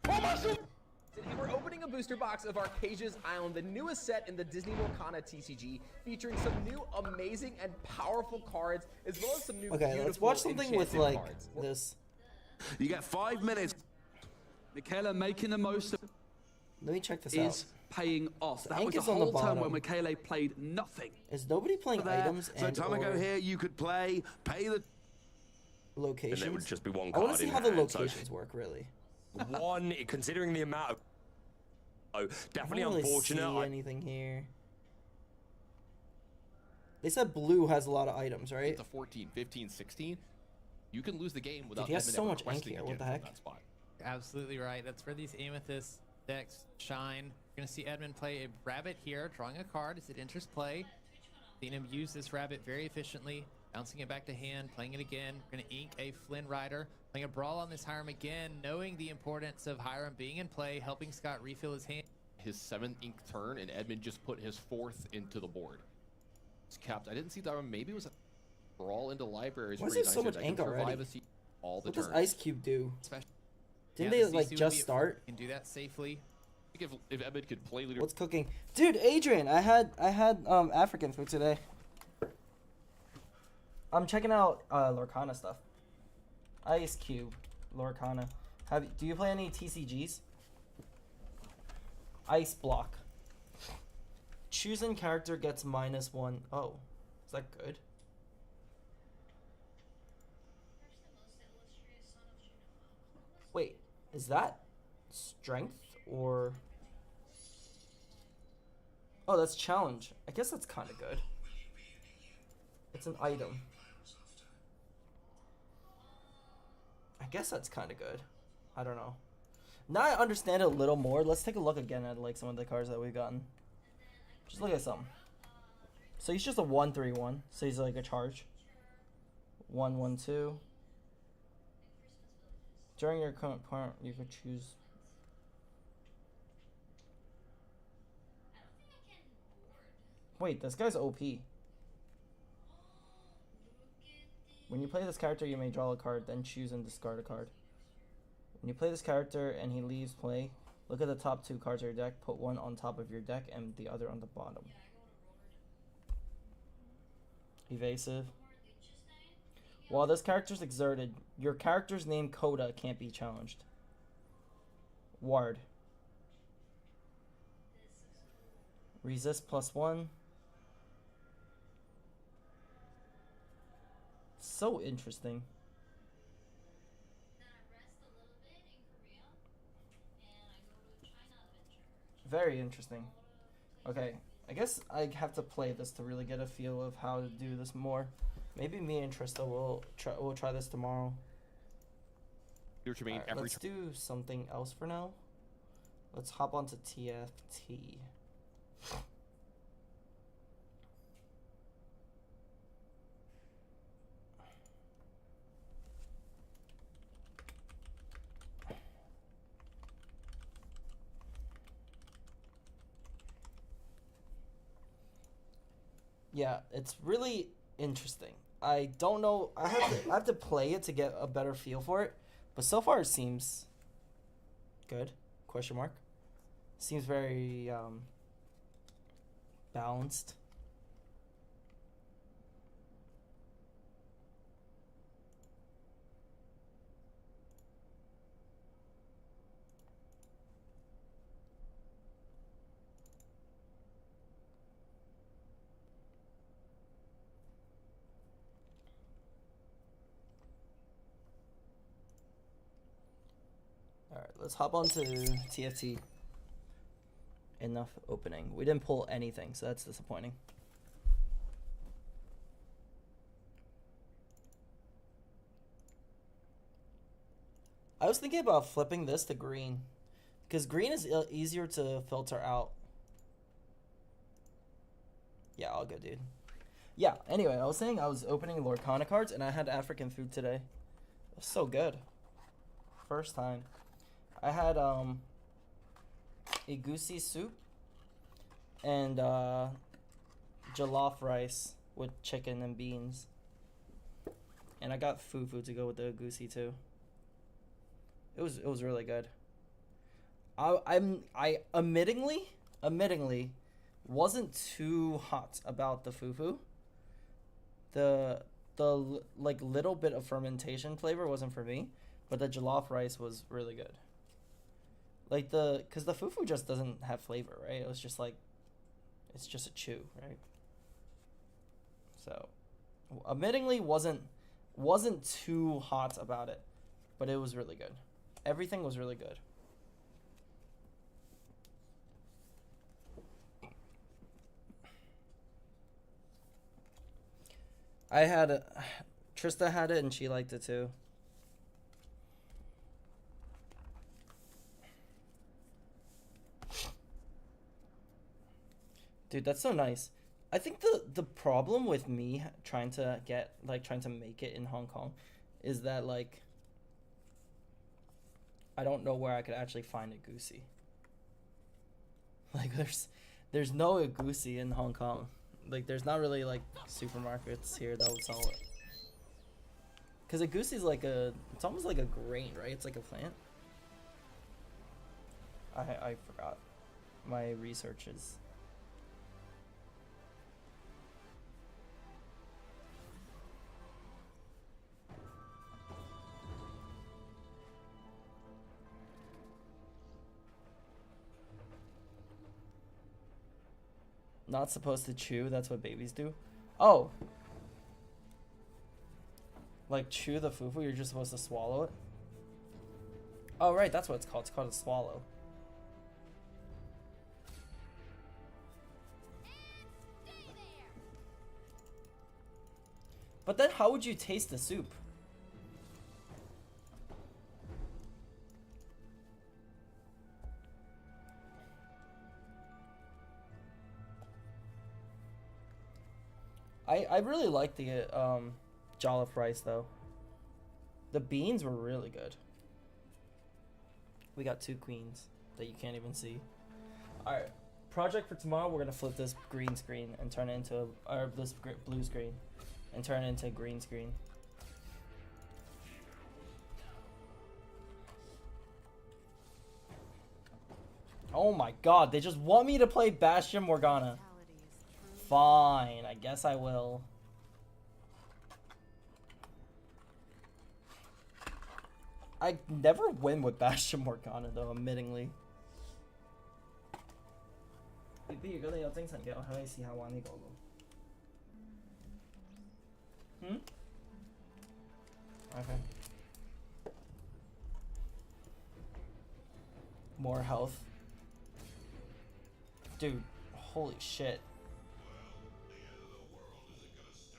S17: And we're opening a booster box of Arcasia's Island, the newest set in the Disney Lorcana TCG, featuring some new amazing and powerful cards, as well as some new
S2: Okay, let's watch something with like
S17: cards.
S2: this.
S20: You get 5 minutes. Michaela making the most of
S2: Let me check this
S20: is paying off.
S2: The
S20: That
S2: ink
S20: was the
S2: is on the
S20: whole time
S2: bottom.
S20: when Michele played nothing.
S2: Is nobody playing
S20: There.
S2: items
S20: So
S2: and
S20: time ago
S2: or
S20: here, you could play, pay the
S2: locations?
S12: And there would just be one
S2: I
S12: card
S2: want to see
S12: in
S2: how the
S12: hand, so
S2: locations work, really.
S12: one, considering the amount of... Oh, definitely
S2: I don't really
S12: unfortunate.
S2: see anything here. They said blue has a lot of items, right?
S21: To 14, 15, 16, you can lose the game without
S2: he has
S21: Edmund
S2: so
S21: ever
S2: much ink
S21: questing
S2: here, what
S21: again
S2: the
S21: from
S2: heck?
S21: that spot.
S22: Absolutely right. That's where these Amethyst decks shine. You're going to see Edmund play a rabbit here, drawing a card as it enters play. Seeing him use this rabbit very efficiently, bouncing it back to hand, playing it again. We're going to ink a Flynn Rider, playing a Brawl on this Hiram again, knowing the importance of Hiram being in play, helping Scott refill his hand.
S21: His 7th ink turn, and Edmund just put his 4th into the board. It's capped. I didn't see that one. Maybe it was a brawl into libraries.
S2: Why is
S21: where
S2: there so
S21: United
S2: much
S21: can
S2: ink
S21: survive
S2: already?
S21: a seat all the
S2: What does
S21: turns.
S2: Ice Cube do? Didn't
S22: Yeah,
S2: they
S22: the
S2: like
S22: CC would
S2: just
S22: be-
S2: start?
S22: Can do that safely.
S21: I think if Edmund could play leader.
S2: What's cooking? Dude, Adrian, I had African food today. I'm checking out Lorcana stuff. Ice Cube, Lorcana. Do you play any TCGs? Ice Block. Choosing character gets -1. Oh, is that good? Wait, is that strength or? Oh, that's challenge. I guess that's kind of good. It's an item. I guess that's kind of good. I don't know. Now I understand it a little more. Let's take a look again at like some of the cards that we've gotten. Just look at some. So he's just a 1/3/1. So he's like a charge. 1/1/2. During your current part, you could choose. Wait, this guy's OP. When you play this character, you may draw a card, then choose and discard a card. When you play this character and he leaves play, look at the top 2 cards of your deck, put one on top of your deck and the other on the bottom. Evasive. While this character's exerted, your character's name Coda can't be challenged. Ward. Resist +1. So interesting. Very interesting. Okay, I guess I have to play this to really get a feel of how to do this more. Maybe me and Trista will try this tomorrow. Alright, let's do something else for now. Let's hop onto TFT. Yeah, it's really interesting. I don't know. I have to play it to get a better feel for it, but so far it seems good. Question mark. Seems very balanced. Alright, let's hop on to TFT. Enough opening. We didn't pull anything, so that's disappointing. I was thinking about flipping this to green, because green is easier to filter out. Yeah, all good, dude. Yeah, anyway, I was saying I was opening Lorcana cards, and I had African food today. It was so good. First time. I had a goosey soup and jollof rice with chicken and beans. And I got fufu to go with the goosey too. It was really good. I admittingly wasn't too hot about the fufu. The like little bit of fermentation flavor wasn't for me, but the jollof rice was really good. Like cause the fufu just doesn't have flavor, right? It was just like, it's just a chew, right? So, admittingly wasn't too hot about it, but it was really good. Everything was really good. Trista had it and she liked it too. Dude, that's so nice. I think the problem with me trying to make it in Hong Kong is that like I don't know where I could actually find a goosey. Like there's no goosey in Hong Kong. Like there's not really like supermarkets here that would sell it. Cause a goosey is like it's almost like a grain, right? It's like a plant. I forgot. My research is. Not supposed to chew, that's what babies do. Oh. Like chew the fufu, you're just supposed to swallow it? Oh right, that's what it's called. It's called a swallow. But then how would you taste the soup? I really like the jollof rice though. The beans were really good. We got 2 queens that you can't even see. Alright, project for tomorrow, we're gonna flip this green screen and turn it into this blue screen and turn it into green screen. Oh my god, they just want me to play Bastion Morgana. Fine, I guess I will. I never win with Bastion Morgana though, admittingly. 如果你有精神嘅，我可以試下玩呢個咯。Okay. More health. Dude, holy shit.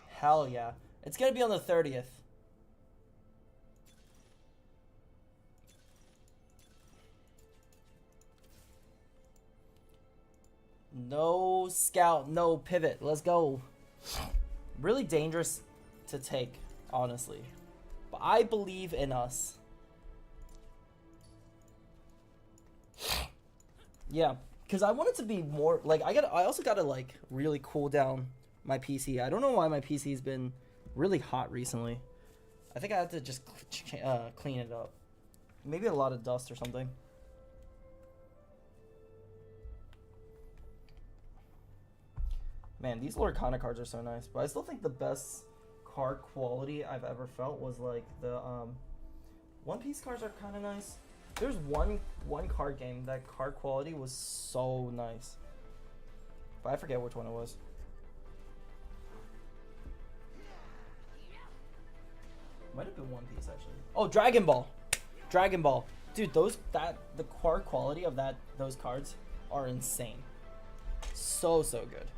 S2: Hell yeah. It's gonna be on the 30th. No scout, no pivot. Let's go. Really dangerous to take, honestly. But I believe in us. Yeah, because I want it to be more like I also gotta like really cool down my PC. I don't know why my PC's been really hot recently. I think I have to just clean it up. Maybe a lot of dust or something. Man, these Lorcana cards are so nice, but I still think the best card quality I've ever felt was like the One Piece cards are kind of nice. There's one card game that card quality was so nice, but I forget which one it was. Might have been One Piece actually. Oh, Dragon Ball. Dragon Ball. Dude, the card quality of those cards are insane. So good.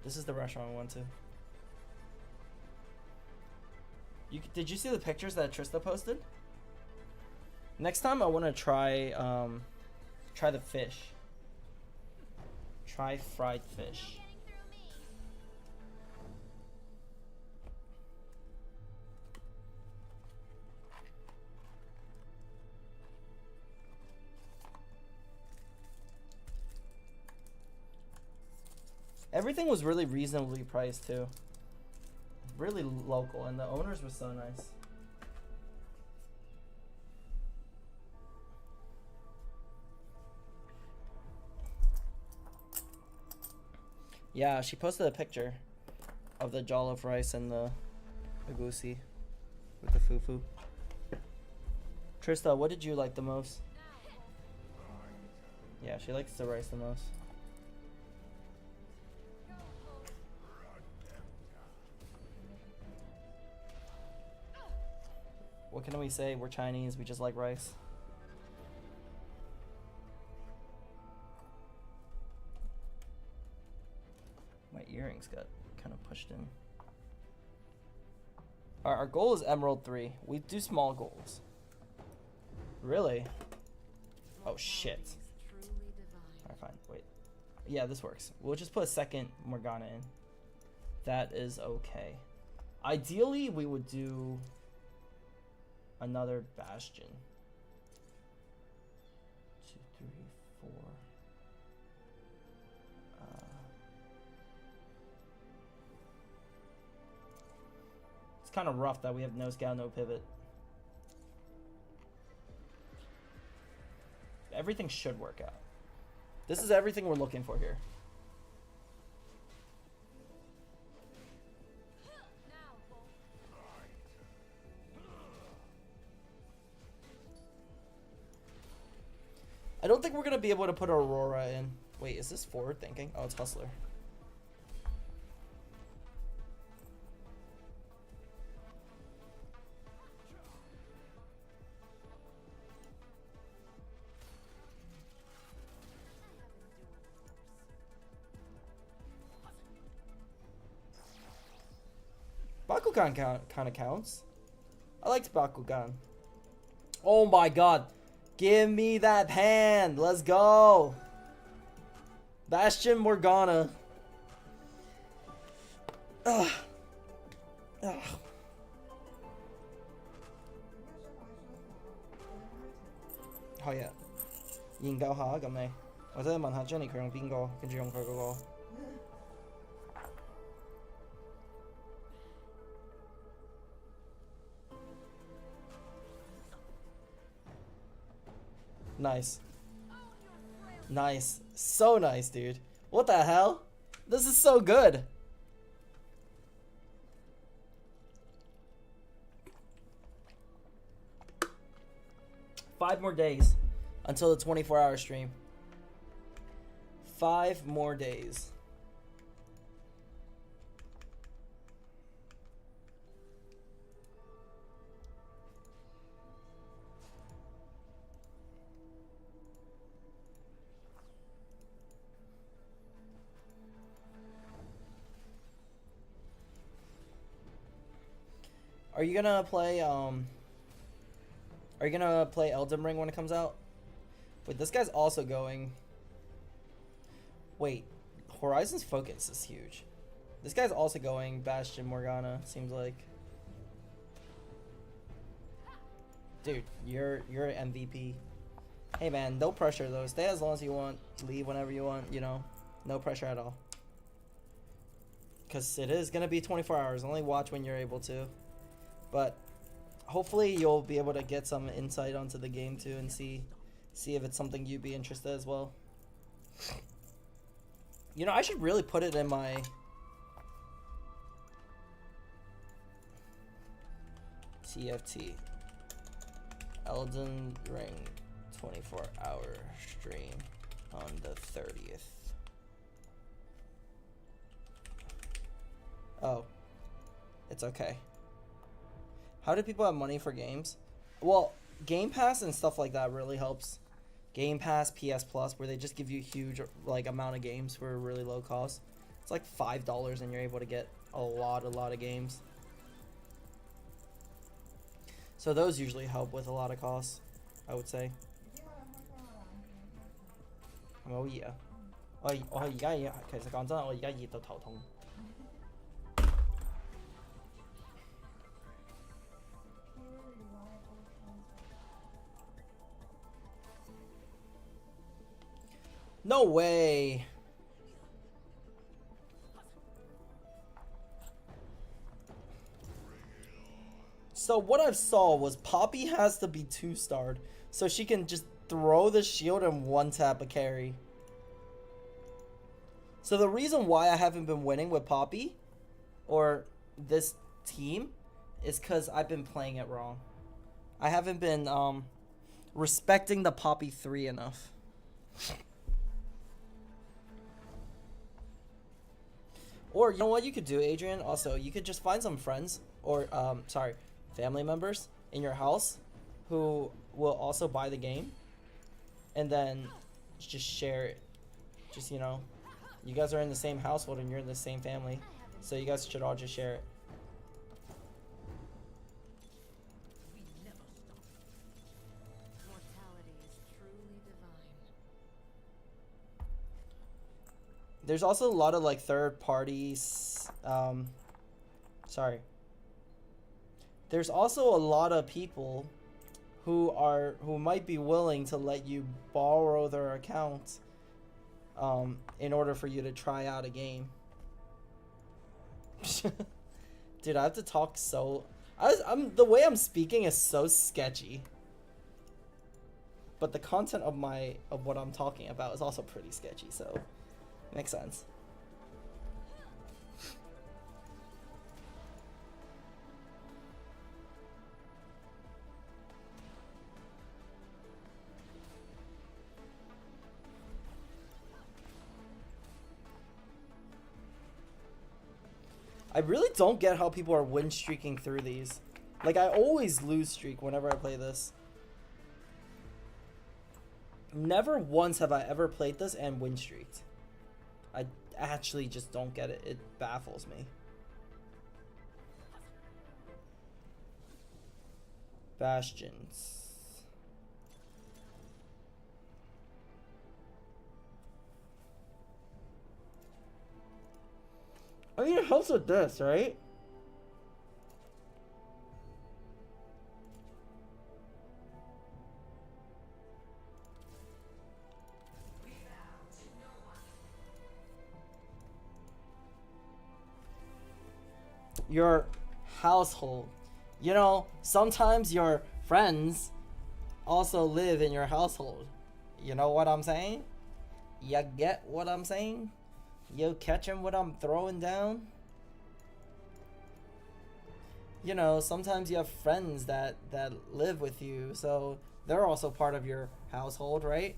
S2: This is the restaurant we went to. Did you see the pictures that Trista posted? Next time I want to try the fish. Try fried fish. Everything was really reasonably priced too. Really local, and the owners were so nice. Yeah, she posted a picture of the jollof rice and the goosey with the fufu. Trista, what did you like the most? Yeah, she likes the rice the most. What can we say? We're Chinese, we just like rice. My earrings got kind of pushed in. Our goal is Emerald 3. We do small goals. Really? Oh shit. Alright, fine. Wait. Yeah, this works. We'll just put a second Morgana in. That is okay. Ideally, we would do another Bastion. 2, 3, 4. It's kind of rough that we have no scout, no pivot. Everything should work out. This is everything we're looking for here. I don't think we're gonna be able to put Aurora in. Wait, is this forward thinking? Oh, it's Hustler. Bakugan kind of counts. I liked Bakugan. Oh my god. Give me that hand. Let's go. Bastion Morgana. Ugh. Ugh. Oh yeah. 研究下咁你，或者問下 Jenny 佢用邊個，跟住用佢嗰個。Nice. Nice. So nice, dude. What the hell? This is so good. Five more days until the 24-hour stream. 5 more days. Are you gonna play Elden Ring when it comes out? Wait, this guy's also going. Wait, Horizon's focus is huge. This guy's also going Bastion Morgana, seems like. Dude, you're an MVP. Hey man, no pressure though. Stay as long as you want, leave whenever you want, you know. No pressure at all. Cause it is gonna be 24 hours. Only watch when you're able to. But hopefully you'll be able to get some insight onto the game too and see if it's something you'd be interested as well. You know, I should really put it in my TFT Elden Ring 24-hour stream on the 30th. Oh, it's okay. How do people have money for games? Well, Game Pass and stuff like that really helps. Game Pass, PS Plus, where they just give you a huge like amount of games for a really low cost. It's like $5 and you're able to get a lot of games. So those usually help with a lot of costs, I would say. Oh yeah. 我而家其實講真，我而家熱到頭痛。No way. So what I saw was Poppy has to be 2-starred, so she can just throw the shield and one-tap a carry. So the reason why I haven't been winning with Poppy, or this team, is because I've been playing it wrong. I haven't been respecting the Poppy 3 enough. Or, you know what you could do, Adrian? Also, you could just find some friends, or, family members in your house who will also buy the game. And then just share it. Just, you know, you guys are in the same household and you're in the same family. So you guys should all just share it. There's also a lot of like third parties. There's also a lot of people who might be willing to let you borrow their account in order for you to try out a game. Dude, I have to talk so the way I'm speaking is so sketchy. But the content of what I'm talking about is also pretty sketchy, so makes sense. I really don't get how people are win streaking through these. Like, I always lose streak whenever I play this. Never once have I ever played this and win streaked. I actually just don't get it. It baffles me. Bastions. I mean, it helps with this, right? Your household. You know, sometimes your friends also live in your household. You know what I'm saying? You get what I'm saying? You catching what I'm throwing down? You know, sometimes you have friends that live with you, so they're also part of your household, right?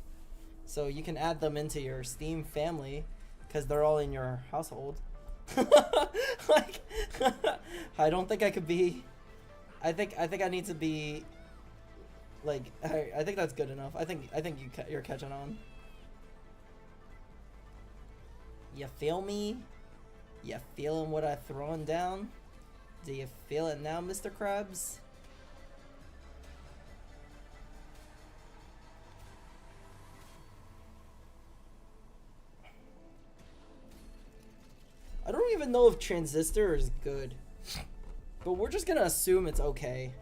S2: So you can add them into your Steam family because they're all in your household. Like, I don't think I could be. I think I need to be. Like, I think that's good enough. I think you're catching on. You feel me? You feeling what I'm throwing down? Do you feel it now, Mr. Krabs? I don't even know if Transistor is good, but we're just gonna assume it's okay.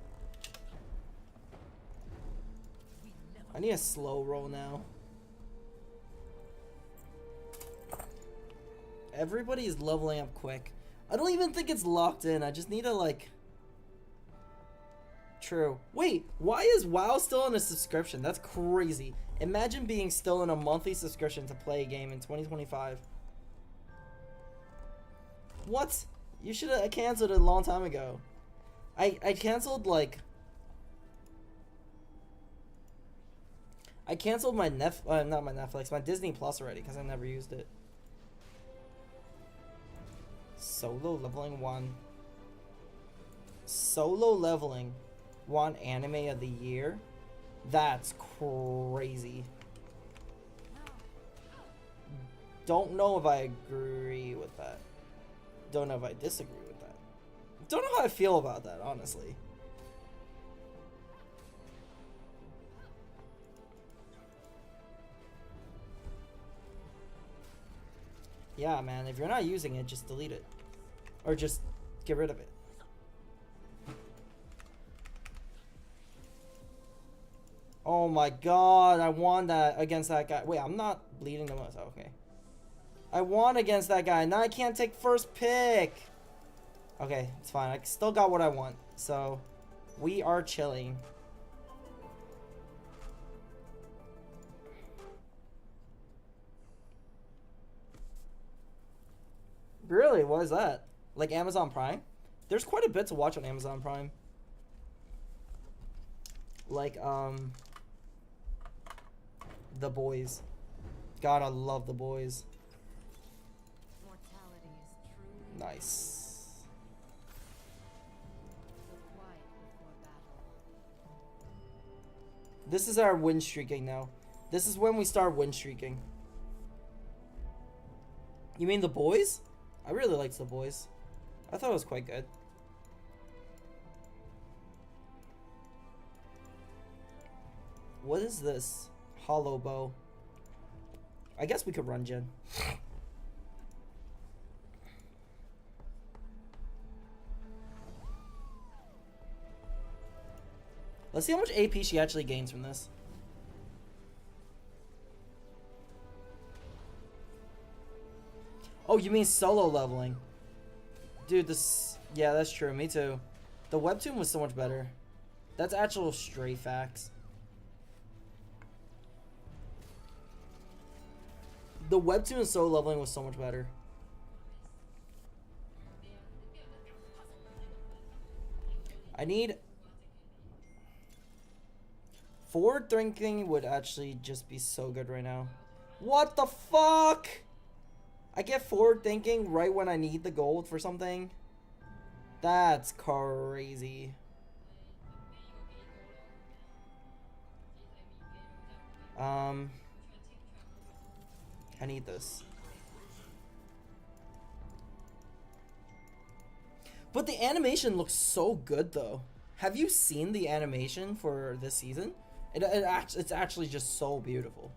S2: I need a slow roll now. Everybody's leveling up quick. I don't even think it's locked in. I just need to, like... True. Wait, why is WoW still on a subscription? That's crazy. Imagine being still in a monthly subscription to play a game in 2025. What? You should have canceled it a long time ago. I canceled, like... I canceled my not my Netflix, my Disney Plus already because I never used it. Solo leveling 1. Solo leveling 1 anime of the year? That's crazy. Don't know if I agree with that. Don't know if I disagree with that. Don't know how I feel about that, honestly. Yeah, man, if you're not using it, just delete it. Or just get rid of it. Oh my god, I won that against that guy. Wait, I'm not bleeding the most. Oh, okay. I won against that guy. Now I can't take first pick. Okay, it's fine. I still got what I want. So, We are chilling. Really? What is that? Like Amazon Prime? There's quite a bit to watch on Amazon Prime. Like, The Boys. God, I love The Boys. Nice. This is our win streaking now. This is when we start win streaking. You mean The Boys? I really liked The Boys. I thought it was quite good. What is this? Hollow bow. I guess we could run Jin. Let's see how much AP she actually gains from this. Oh, you mean solo leveling? Dude, this... Yeah, that's true. Me too. The webtoon was so much better. That's actual straight facts. The webtoon and solo leveling was so much better. I need... Forward thinking would actually just be so good right now. What the fuck? I get forward thinking right when I need the gold for something. That's crazy. I need this. But the animation looks so good though. Have you seen the animation for this season? It's actually just so beautiful.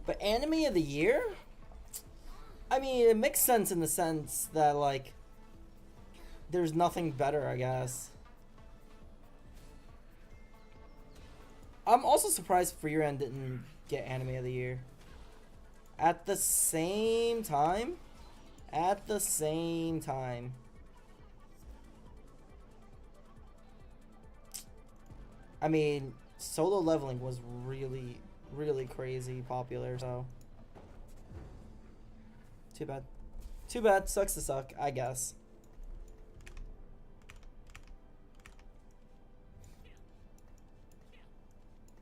S2: But anime of the year? I mean, it makes sense in the sense that, like, there's nothing better, I guess. I'm also surprised Free Ren didn't get anime of the year. At the same time, I mean, solo leveling was really, really crazy popular, so. Too bad. Too bad. Sucks to suck, I guess.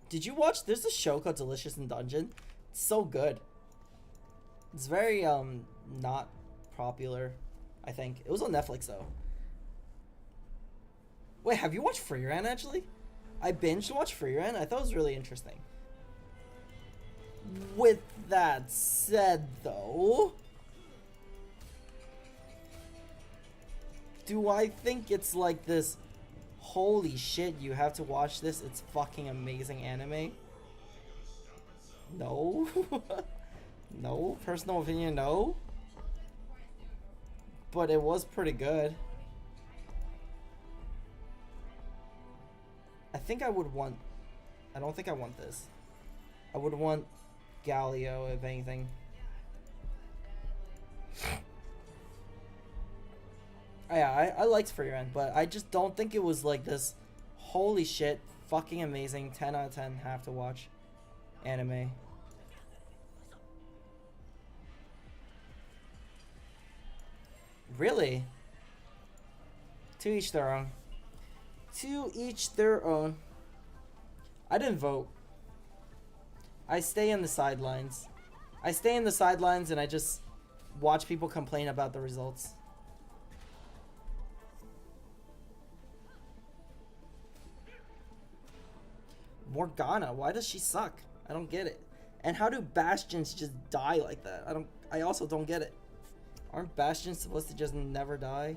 S2: Did you watch? There's a show called Delicious in Dungeon. It's so good. It's very, not popular, I think. It was on Netflix, though. Wait, have you watched Free Ren, actually? I binged watched Free Ren. I thought it was really interesting. With that said, though... Do I think it's like this... Holy shit, you have to watch this. It's fucking amazing anime. No. No. Personal opinion, no. But it was pretty good. I think I would want... I don't think I want this. I would want Galio, if anything. Yeah, I liked Free Ren, but I just don't think it was like this holy shit, fucking amazing, 10 out of 10, have to watch anime. Really? To each their own. To each their own. I didn't vote. I stay in the sidelines. I stay in the sidelines and I just watch people complain about the results. Morgana, why does she suck? I don't get it. And how do Bastions just die like that? I also don't get it. Aren't Bastions supposed to just never die?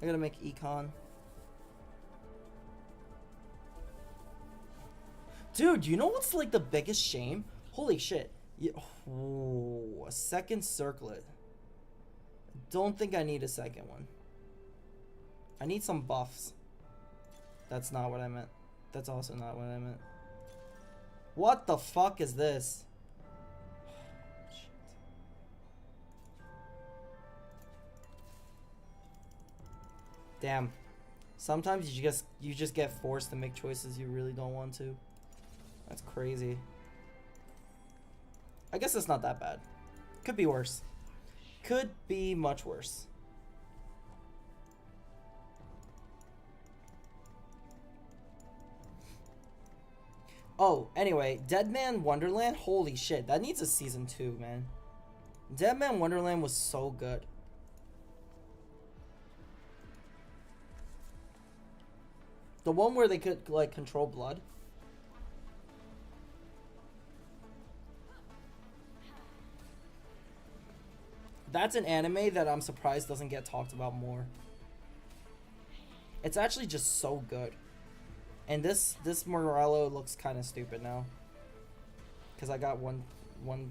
S2: I gotta make Econ. Dude, you know what's like the biggest shame? Holy shit. Yeah, oh, a second circlet. Don't think I need a second one. I need some buffs. That's not what I meant. That's also not what I meant. What the fuck is this? Damn. Sometimes you just get forced to make choices you really don't want to. That's crazy. I guess it's not that bad. Could be worse. Could be much worse. Oh, anyway, Dead Man Wonderland, holy shit, that needs a season 2, man. Dead Man Wonderland was so good. The one where they could, like, control blood. That's an anime that I'm surprised doesn't get talked about more. It's actually just so good. And this Morello looks kind of stupid now. Because I got one,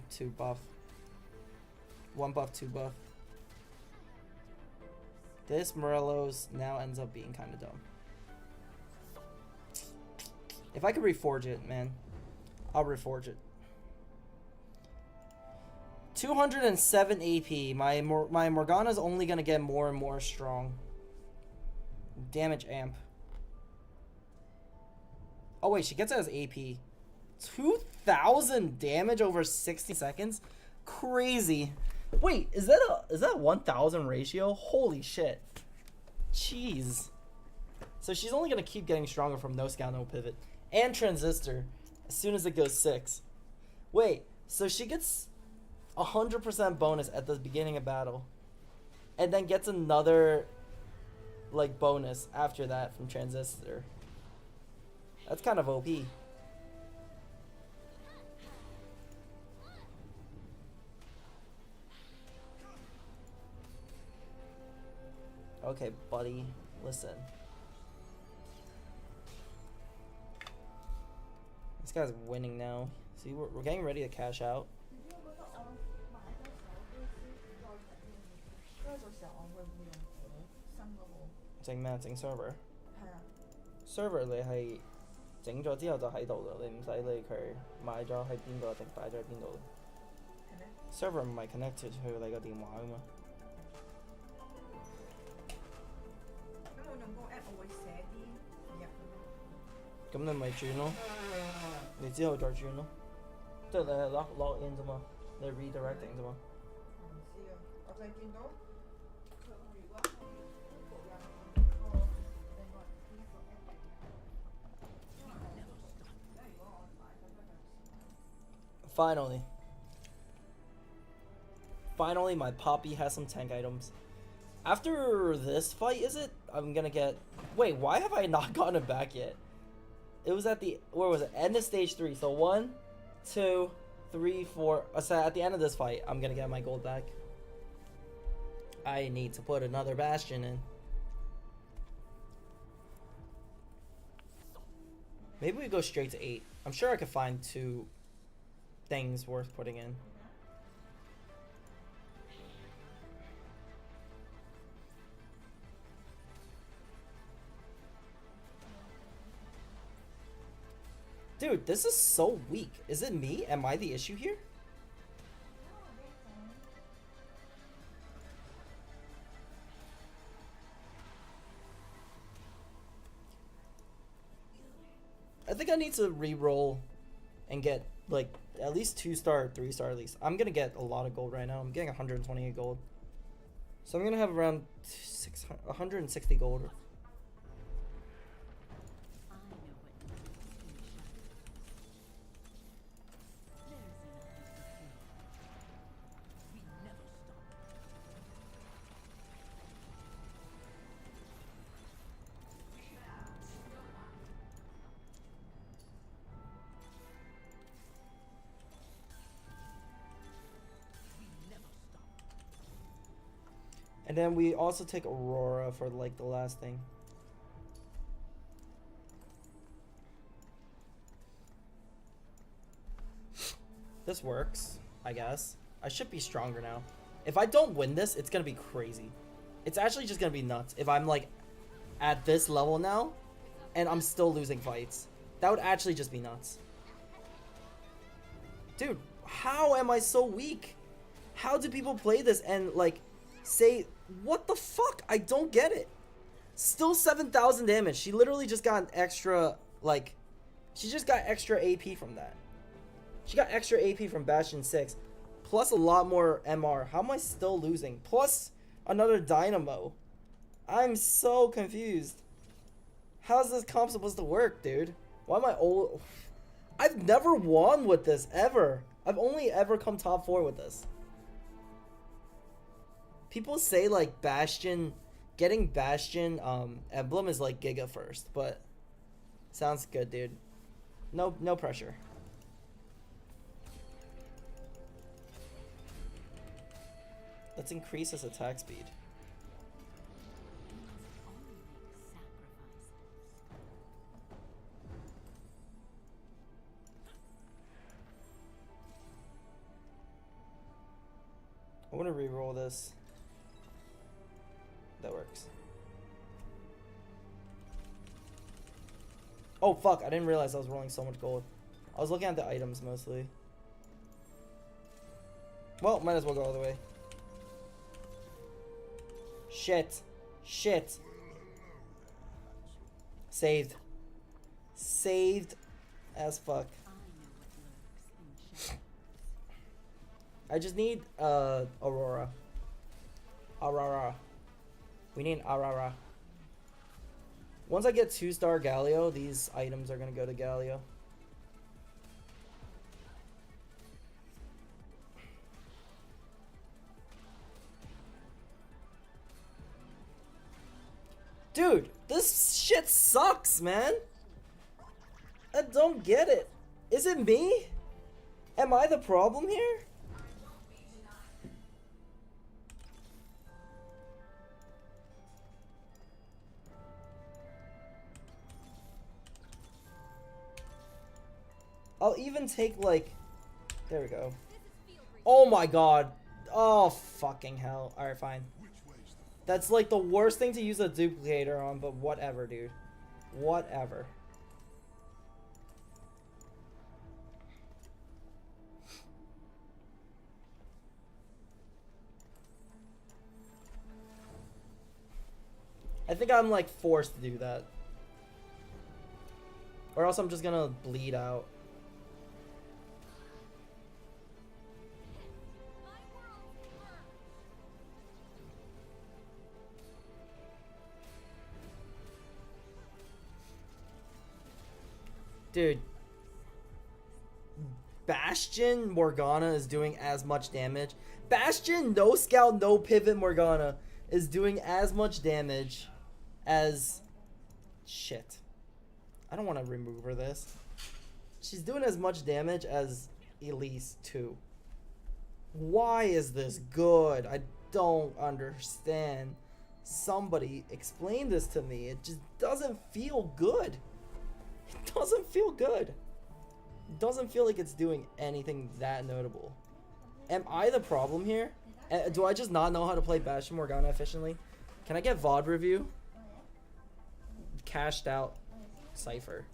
S2: 2 buff. 1 buff, 2 buff. This Morello's now ends up being kind of dumb. If I could reforge it, man, I'll reforge it. 207 AP. My Morgana's only gonna get more and more strong. Damage amp. Oh wait, she gets it as AP. 2,000 damage over 60 seconds? Crazy. Wait, is that 1,000 ratio? Holy shit. Jeez. So she's only gonna keep getting stronger from no scout, no pivot. And transistor as soon as it goes 6. Wait, so she gets 100% bonus at the beginning of battle. And then gets another like bonus after that from transistor. That's kind of OP. Okay, buddy, listen. This guy's winning now. See, we're getting ready to cash out.整 server。server 你係整咗之後就喺度㗎，你唔使理佢買咗喺邊度定擺咗喺邊度。server 唔係 connected 去你個電話㗎嘛。咁我用個 app 我會寫啲嘢。咁你咪轉咯，你之後再轉咯，即係你係 log in 啫嘛，你 redirecting 啫嘛。唔知啊，我就係見到。Finally, my Poppy has some tank items. After this fight, is it? I'm gonna get... Wait, why have I not gotten it back yet? It was at the... Where was it? End of stage 3. So 1, 2, 3, 4... So at the end of this fight, I'm gonna get my gold back. I need to put another Bastion in. Maybe we go straight to 8. I'm sure I could find 2... things worth putting in. Dude, this is so weak. Is it me? Am I the issue here? I think I need to re-roll and get like at least 2-star, 3-star at least. I'm gonna get a lot of gold right now. I'm getting 128 gold. So I'm gonna have around 160 gold. And then we also take Aurora for like the last thing. This works, I guess. I should be stronger now. If I don't win this, it's gonna be crazy. It's actually just gonna be nuts if I'm like at this level now and I'm still losing fights. That would actually just be nuts. Dude, how am I so weak? How do people play this and like say, what the fuck? I don't get it. Still 7,000 damage. She literally just got an extra, like, she just got extra AP from that. She got extra AP from Bastion 6. Plus a lot more MR. How am I still losing? Plus another Dynamo. I'm so confused. How's this comp supposed to work, dude? Why am I old? I've never won with this, ever. I've only ever come top 4 with this. People say, like, Bastion... Getting Bastion emblem is like Giga first, but sounds good, dude. No pressure. Let's increase his attack speed. I want to re-roll this. That works. Oh fuck, I didn't realize I was rolling so much gold. I was looking at the items mostly. Well, might as well go all the way. Shit. Shit. Saved. Saved as fuck. I just need Aurora. Aurora. We need Aurora. Once I get 2-star Galio, these items are gonna go to Galio. Dude, this shit sucks, man. I don't get it. Is it me? Am I the problem here? I'll even take, like... There we go. Oh my god. Oh, fucking hell. Alright, fine. That's, like, the worst thing to use a duplicator on, but whatever, dude. Whatever. I think I'm, like, forced to do that. Or else I'm just gonna bleed out. Dude, Bastion Morgana is doing as much damage. Bastion, no scout, no pivot Morgana is doing as much damage as... Shit. I don't want to remove her this. She's doing as much damage as Elise 2. Why is this good? I don't understand. Somebody explain this to me. It just doesn't feel good. It doesn't feel good. It doesn't feel like it's doing anything that notable. Am I the problem here? Do I just not know how to play Bastion Morgana efficiently? Can I get VOD review? Cashed out Cypher.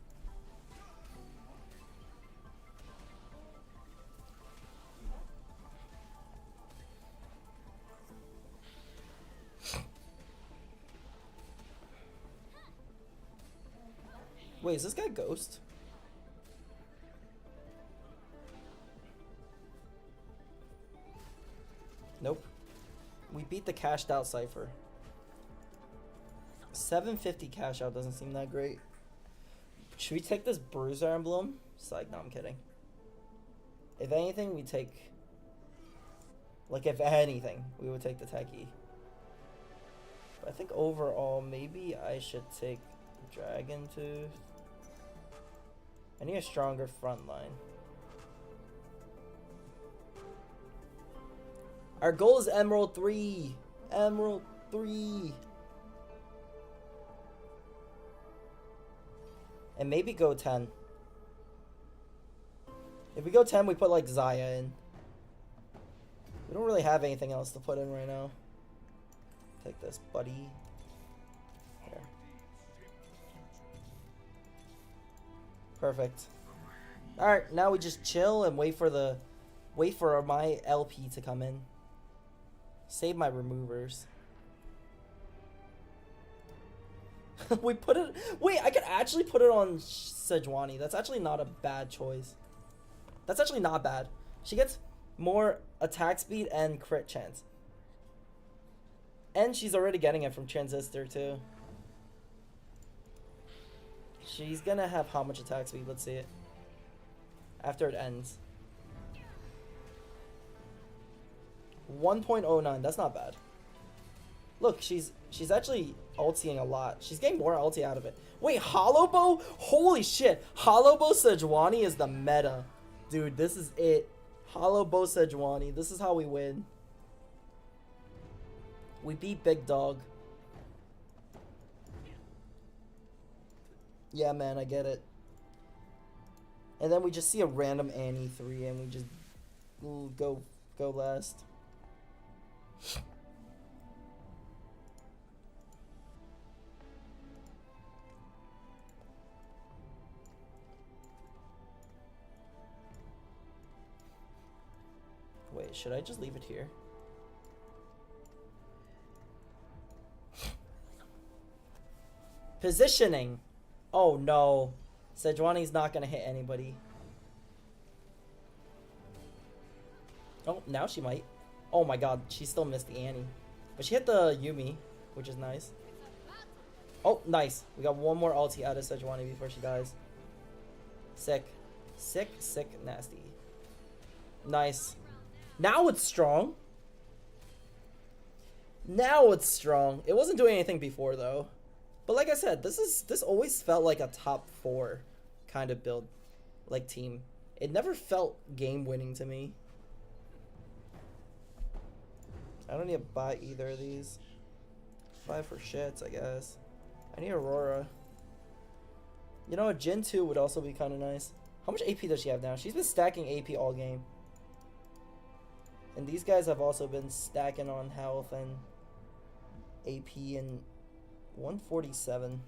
S2: Wait, is this guy Ghost? Nope. We beat the cashed out Cypher. 750 cash out doesn't seem that great. Should we take this Bruiser emblem? It's like, no, I'm kidding. If anything, we take... Like, if anything, we would take the Techie. But I think overall, maybe I should take Dragon Tooth. I need a stronger front line. Our goal is Emerald 3. Emerald 3. And maybe go 10. If we go 10, we put like Zaya in. We don't really have anything else to put in right now. Take this, buddy. There. Perfect. Alright, now we just chill and wait for my LP to come in. Save my removers. We put it... Wait, I could actually put it on Sejuani. That's actually not a bad choice. That's actually not bad. She gets more attack speed and crit chance. And she's already getting it from Transistor, too. She's gonna have how much attack speed? Let's see it. After it ends. 1.09. That's not bad. Look, she's actually ultiing a lot. She's getting more ulti out of it. Wait, Hollow Bow? Holy shit. Hollow Bow Sejuani is the meta. Dude, this is it. Hollow Bow Sejuani. This is how we win. We beat Big Dog. Yeah, man, I get it. And then we just see a random Annie 3 and we just go last. Wait, should I just leave it here? Positioning. Oh no. Sejuani's not gonna hit anybody. Oh, now she might. Oh my god, she still missed the Annie. But she hit the Yumi, which is nice. Oh, nice. We got one more ulti out of Sejuani before she dies. Sick. Sick, sick, nasty. Nice. Now it's strong. Now it's strong. It wasn't doing anything before though. But like I said, this always felt like a top 4 kind of build, like team. It never felt game winning to me. I don't need to buy either of these. Buy for shits, I guess. I need Aurora. You know, a Jin 2 would also be kind of nice. How much AP does she have now? She's been stacking AP all game. And these guys have also been stacking on health and AP and 147.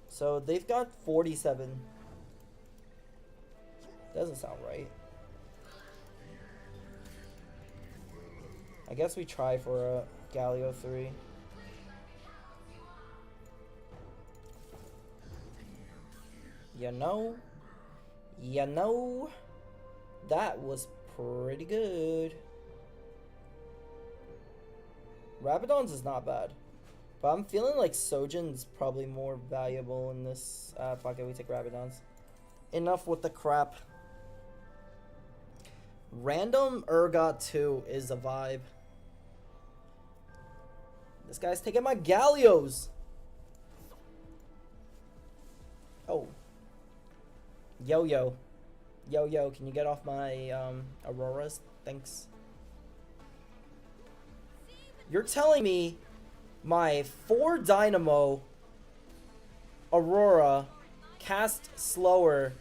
S2: So they've got 47. Doesn't sound right. I guess we try for a Galio 3. You know, that was pretty good. Rabadon's is not bad. But I'm feeling like Sojin's probably more valuable in this. Fuck it, we take Rabadon's. Enough with the crap. Random Urgot 2 is a vibe. This guy's taking my Galios. Oh. Yo, can you get off my Auroras? Thanks. You're telling me my 4 Dynamo Aurora cast slower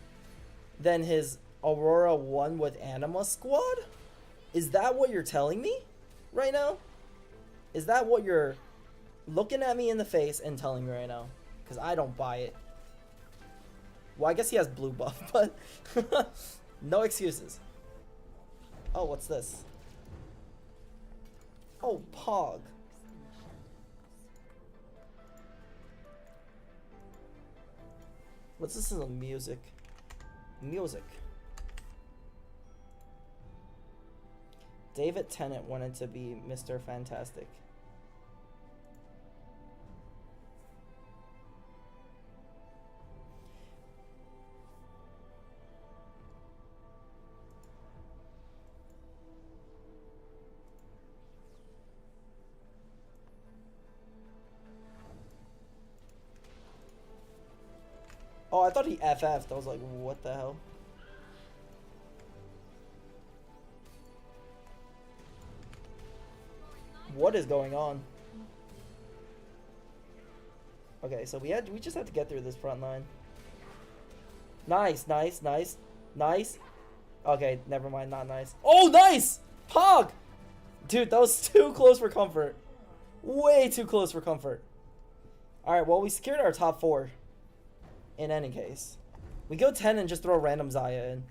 S2: than his Aurora 1 with Anima Squad? Is that what you're telling me right now? Is that what you're looking at me in the face and telling me right now? Because I don't buy it. Well, I guess he has blue buff, but no excuses. Oh, what's this? Oh, Pog. What's this in the music? Music. David Tennant wanted to be Mr. Fantastic. Oh, I thought he FF'd. I was like, what the hell? What is going on? Okay, so we just had to get through this front line. Nice, nice, nice, nice. Okay, never mind, not nice. Oh, nice! Pog! Dude, that was too close for comfort. Way too close for comfort. Alright, well, we secured our top 4. In any case. We go 10 and just throw random Zaya in.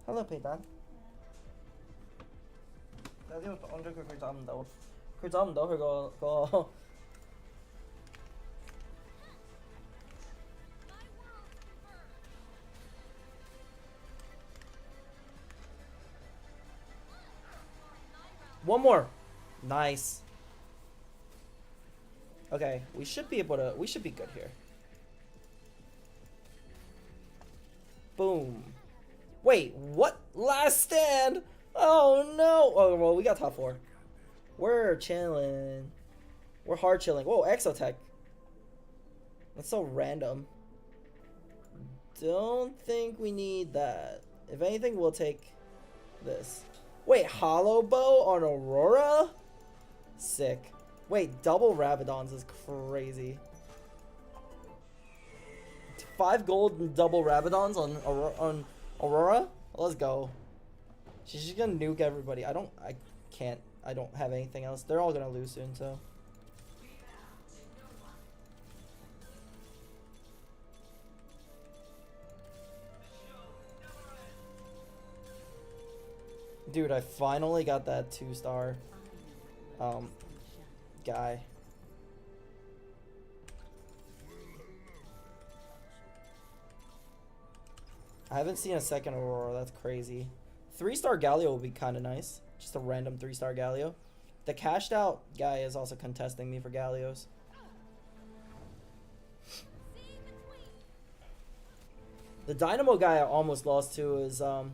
S2: Hello, Peyton. 나디부터 언제 그걸 잡는다고? 그걸 잡는다, 그거. One more. Nice. Okay, we should be good here. Boom. Wait, what? Last stand? Oh no! Oh well, we got top 4. We're chilling. We're hard chilling. Whoa, Exotech. That's so random. Don't think we need that. If anything, we'll take this. Wait, Hollow Bow on Aurora? Sick. Wait, double Rabadons is crazy. 5 gold and double Rabadons on Aurora? Let's go. She's just gonna nuke everybody. I don't have anything else. They're all gonna lose soon, so. Dude, I finally got that 2-star guy. I haven't seen a second Aurora. That's crazy. 3-star Galio will be kind of nice. Just a random 3-star Galio. The cashed out guy is also contesting me for Galios. The Dynamo guy I almost lost to is I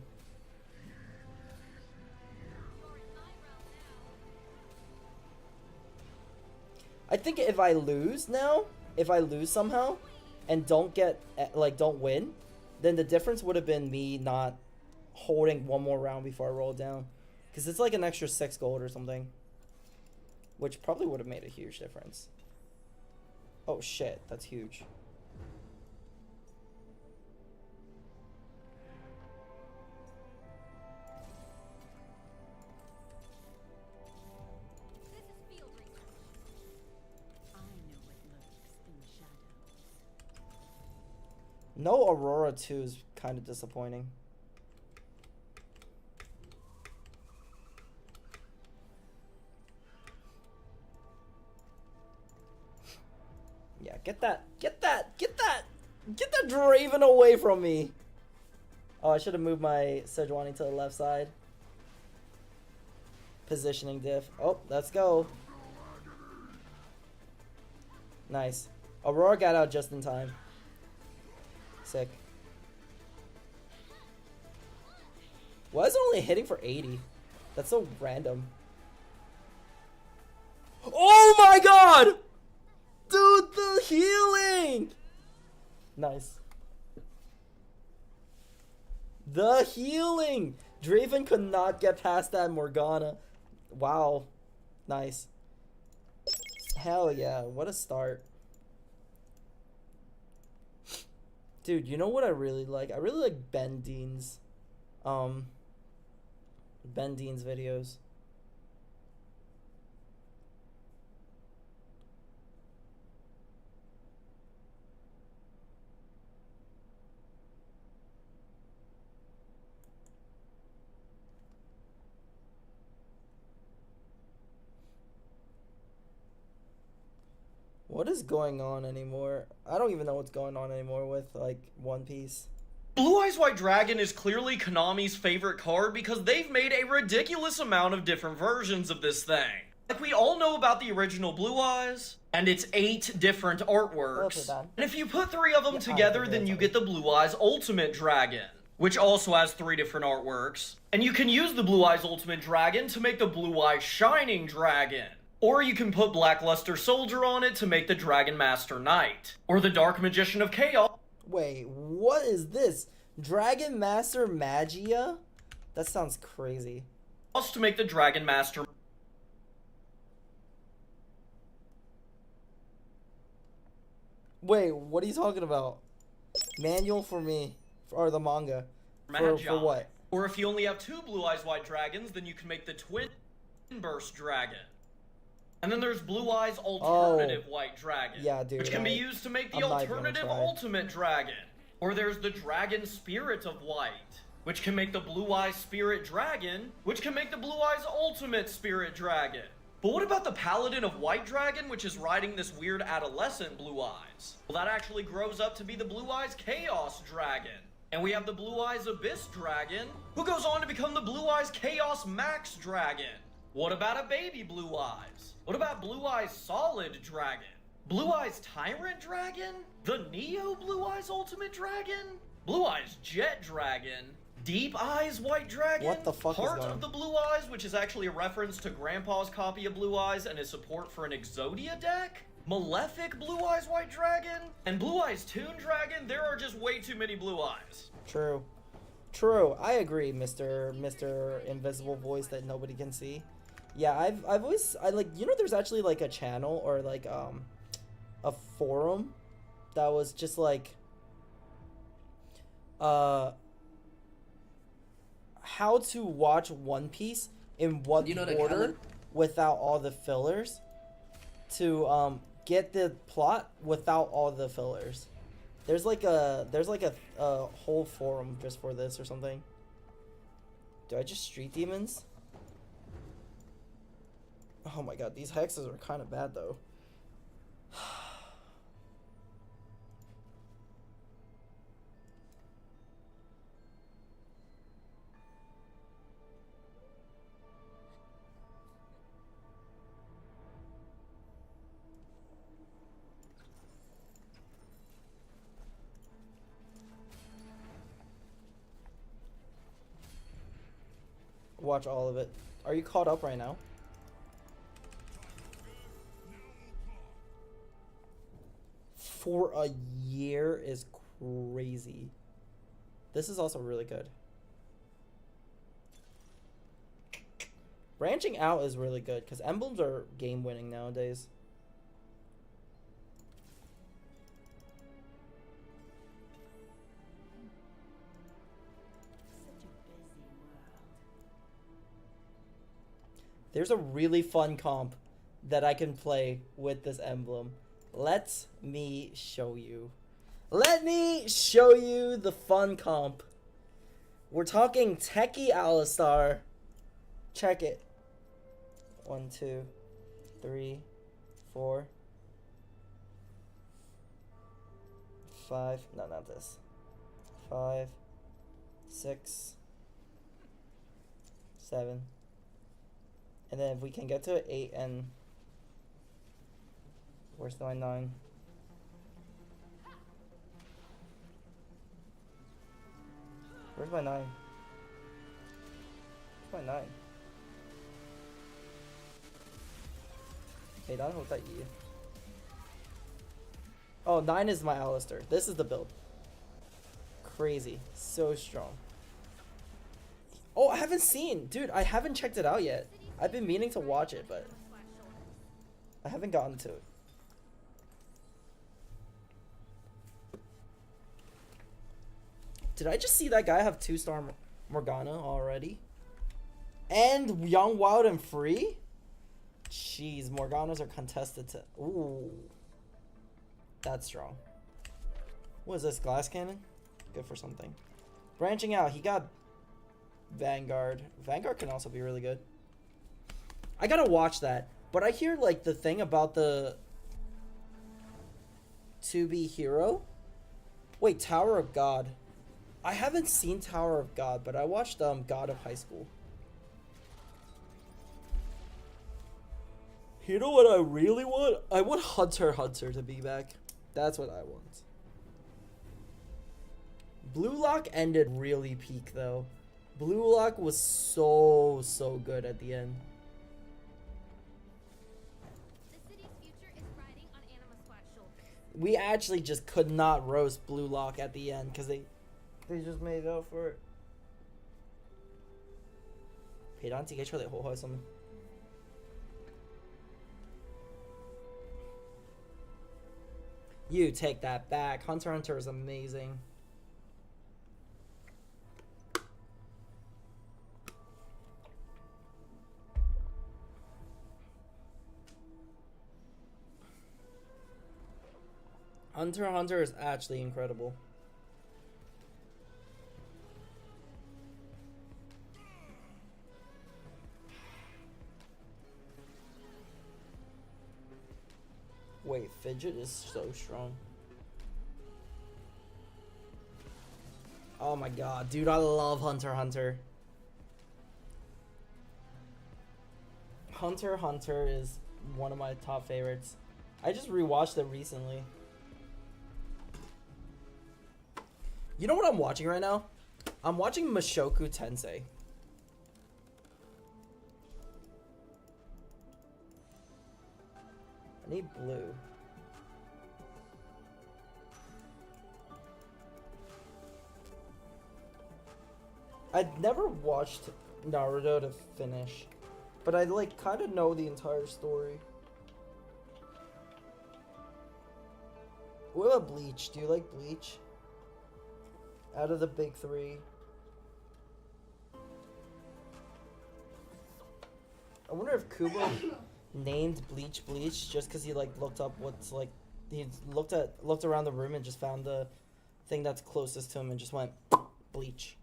S2: think if I lose somehow and don't win, then the difference would have been me not holding one more round before I rolled down. Because it's like an extra 6 gold or something. Which probably would have made a huge difference. Oh shit, that's huge. No Aurora 2 is kind of disappointing. Yeah, get that Draven away from me. Oh, I should have moved my Sejuani to the left side. Positioning diff. Oh, let's go. Nice. Aurora got out just in time. Sick. Why is it only hitting for 80? That's so random. Oh my god! Dude, the healing! Nice. The healing! Draven could not get past that Morgana. Wow. Nice. Hell yeah, what a start. Dude, you know what I really like? I really like Ben Dean's videos. What is going on anymore? I don't even know what's going on anymore with, like, One Piece.
S1: Blue Eyes White Dragon is clearly Konami's favorite card because they've made a ridiculous amount of different versions of this thing. Like, we all know about the original Blue Eyes, and it's 8 different artworks. And if you put 3 of them together, then you get the Blue Eyes Ultimate Dragon. which also has 3 different artworks. And you can use the Blue Eyes Ultimate Dragon to make the Blue Eyes Shining Dragon. Or you can put Blackluster Soldier on it to make the Dragon Master Knight. Or the Dark Magician of Chaos.
S2: Wait, what is this? Dragon Master Magia? That sounds crazy.
S1: To make the Dragon Master.
S2: Wait, what are you talking about? Manual for me. Or the manga. For what?
S1: Or if you only have 2 Blue Eyes White Dragons, then you can make the Twin Burst Dragon. And then there's Blue Eyes Alternative White Dragon.
S2: Yeah, dude.
S1: Which can be used to make the Alternative Ultimate Dragon. Or there's the Dragon Spirit of White, which can make the Blue Eyes Spirit Dragon, which can make the Blue Eyes Ultimate Spirit Dragon. But what about the Paladin of White Dragon, which is riding this weird adolescent Blue Eyes? Well, that actually grows up to be the Blue Eyes Chaos Dragon. And we have the Blue Eyes Abyss Dragon, who goes on to become the Blue Eyes Chaos Max Dragon. What about a baby Blue Eyes? What about Blue Eyes Solid Dragon? Blue Eyes Tyrant Dragon? The Neo Blue Eyes Ultimate Dragon? Blue Eyes Jet Dragon? Deep Eyes White Dragon?
S2: What the fuck
S1: Heart
S2: is
S1: of the Blue Eyes, which is actually a reference to Grandpa's copy of Blue Eyes and his support for an Exodia deck? Malefic Blue Eyes White Dragon? And Blue Eyes Toon Dragon? There are just way too many Blue Eyes.
S2: True. True. I agree, Mr. Invisible Voice that nobody can see. Yeah, I've always, there's actually like a channel or like a forum that was just like how to watch One Piece in one order without all the fillers to get the plot without all the fillers. There's like a whole forum just for this or something. Do I just street demons? Oh my god, these hexes are kind of bad though. Watch all of it. Are you caught up right now? For a year is crazy. This is also really good. Branching out is really good because emblems are game winning nowadays. There's a really fun comp that I can play with this emblem. Let me show you. Let me show you the fun comp. We're talking Techie Alistar. Check it. 1, 2, 3, 4, 5. No, not this. 5, 6, 7. And then if we can get to 8 and... Where's my 9? Where's my 9? Where's my 9? Hey, don't hold that you. Oh, 9 is my Alistair. This is the build. Crazy. So strong. Oh, I haven't seen. Dude, I haven't checked it out yet. I've been meaning to watch it, but I haven't gotten to it. Did I just see that guy have 2-star Morgana already? And Young, Wild, and Free? Jeez, Morganas are contested to... Ooh. That's strong. What is this, Glass Cannon? Good for something. Branching out, he got Vanguard. Vanguard can also be really good. I gotta watch that. But I hear, like, the thing about the... To be hero? Wait, Tower of God. I haven't seen Tower of God, but I watched God of High School. You know what I really want? I want Hunter to be back. That's what I want. Blue Lock ended really peak though. Blue Lock was so good at the end. We actually just could not roast Blue Lock at the end because they just made it up for it. 皮蛋自己出嚟好開心。You take that back. Hunter x Hunter is amazing. Hunter x Hunter is actually incredible. Wait, Fidget is so strong. Oh my god, dude, I love Hunter x Hunter. Hunter x Hunter is one of my top favorites. I just rewatched it recently. You know what I'm watching right now? I'm watching Mushoku Tensei. I need blue. I'd never watched Naruto to finish, but I like kind of know the entire story. What about Bleach? Do you like Bleach? Out of the big three. I wonder if Kubo named Bleach just because he like looked up what's like he looked around the room and just found the thing that's closest to him and just went Bleach.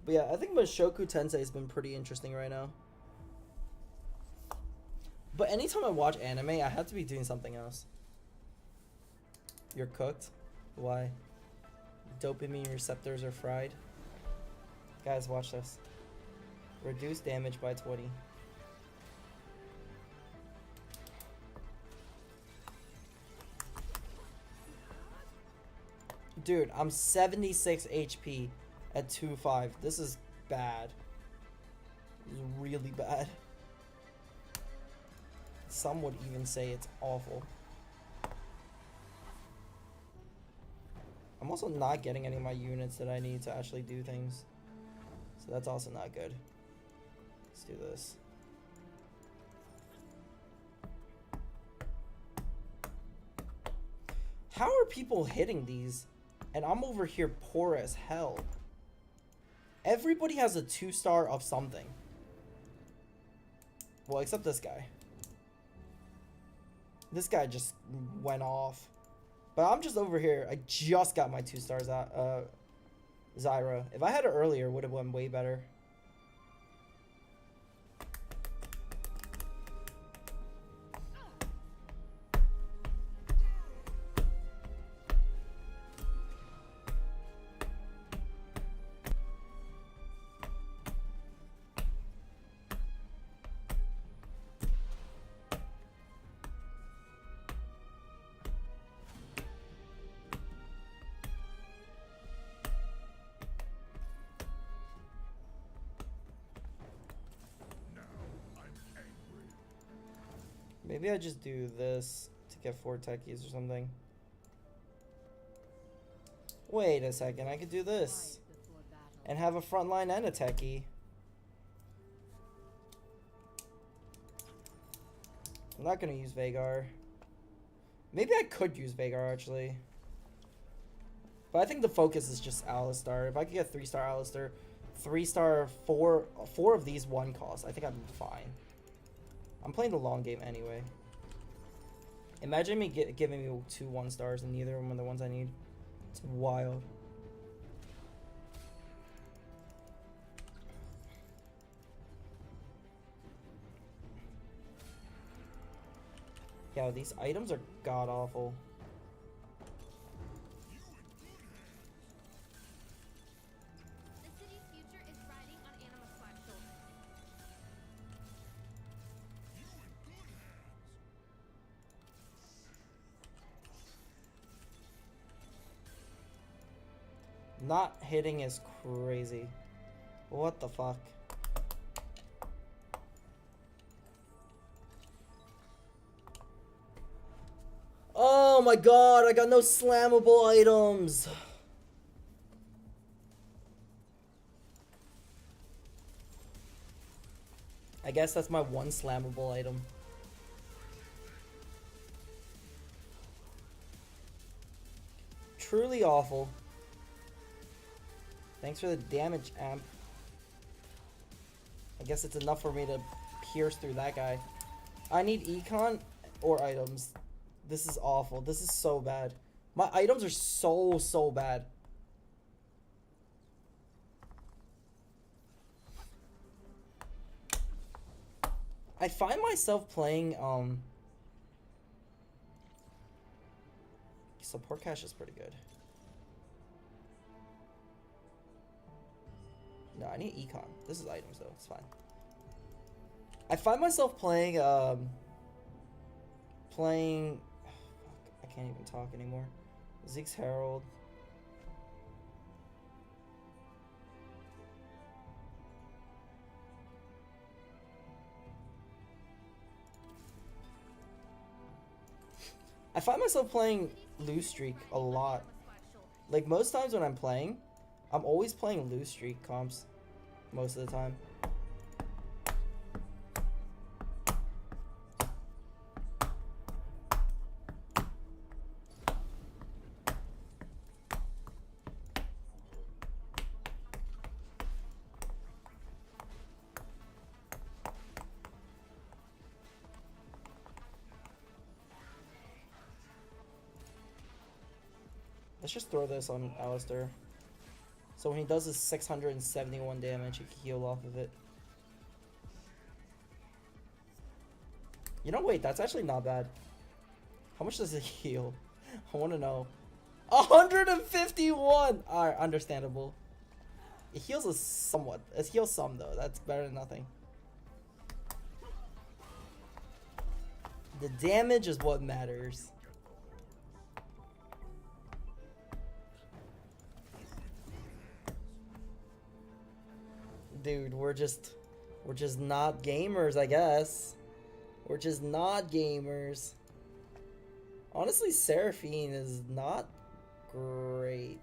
S2: But yeah, I think Mushoku Tensei has been pretty interesting right now. But anytime I watch anime, I have to be doing something else. You're cooked? Why? Dopamine receptors are fried? Guys, watch this. Reduce damage by 20. Dude, I'm 76 HP at 2.5. This is bad. This is really bad. Some would even say it's awful. I'm also not getting any of my units that I need to actually do things. So that's also not good. Let's do this. How are people hitting these? And I'm over here poor as hell. Everybody has a 2-star of something. Well, except this guy. This guy just went off. But I'm just over here. I just got my 2 stars Zyra. If I had it earlier, it would have went way better. Maybe I just do this to get 4 techies or something. Wait a second, I could do this. And have a front line and a techie. I'm not gonna use Vagar. Maybe I could use Vagar actually. But I think the focus is just Alistar. If I could get 3-star Alistar, 3-star, 4 of these 1 cost, I think I'd be fine. I'm playing the long game anyway. Imagine me giving me 2 1-stars and neither of them are the ones I need. It's wild. Yeah, these items are god awful. Not hitting is crazy. What the fuck? Oh my god, I got no slammable items. I guess that's my one slammable item. Truly awful. Thanks for the damage, amp. I guess it's enough for me to pierce through that guy. I need econ or items. This is awful. This is so bad. My items are so bad. I find myself playing, support cache is pretty good. No, I need econ. This is items though, it's fine. I find myself playing, I can't even talk anymore. Zeke's Herald. I find myself playing Lose Streak a lot. Like, most times when I'm playing, I'm always playing Lose Streak comps. Most of the time. Let's just throw this on Alistair. So when he does his 671 damage, he can heal off of it. You know, wait, that's actually not bad. How much does it heal? I want to know. 151! Alright, understandable. It heals us somewhat. It heals some, though. That's better than nothing. The damage is what matters. Dude, we're just not gamers, I guess. We're just not gamers. Honestly, Seraphine is not great.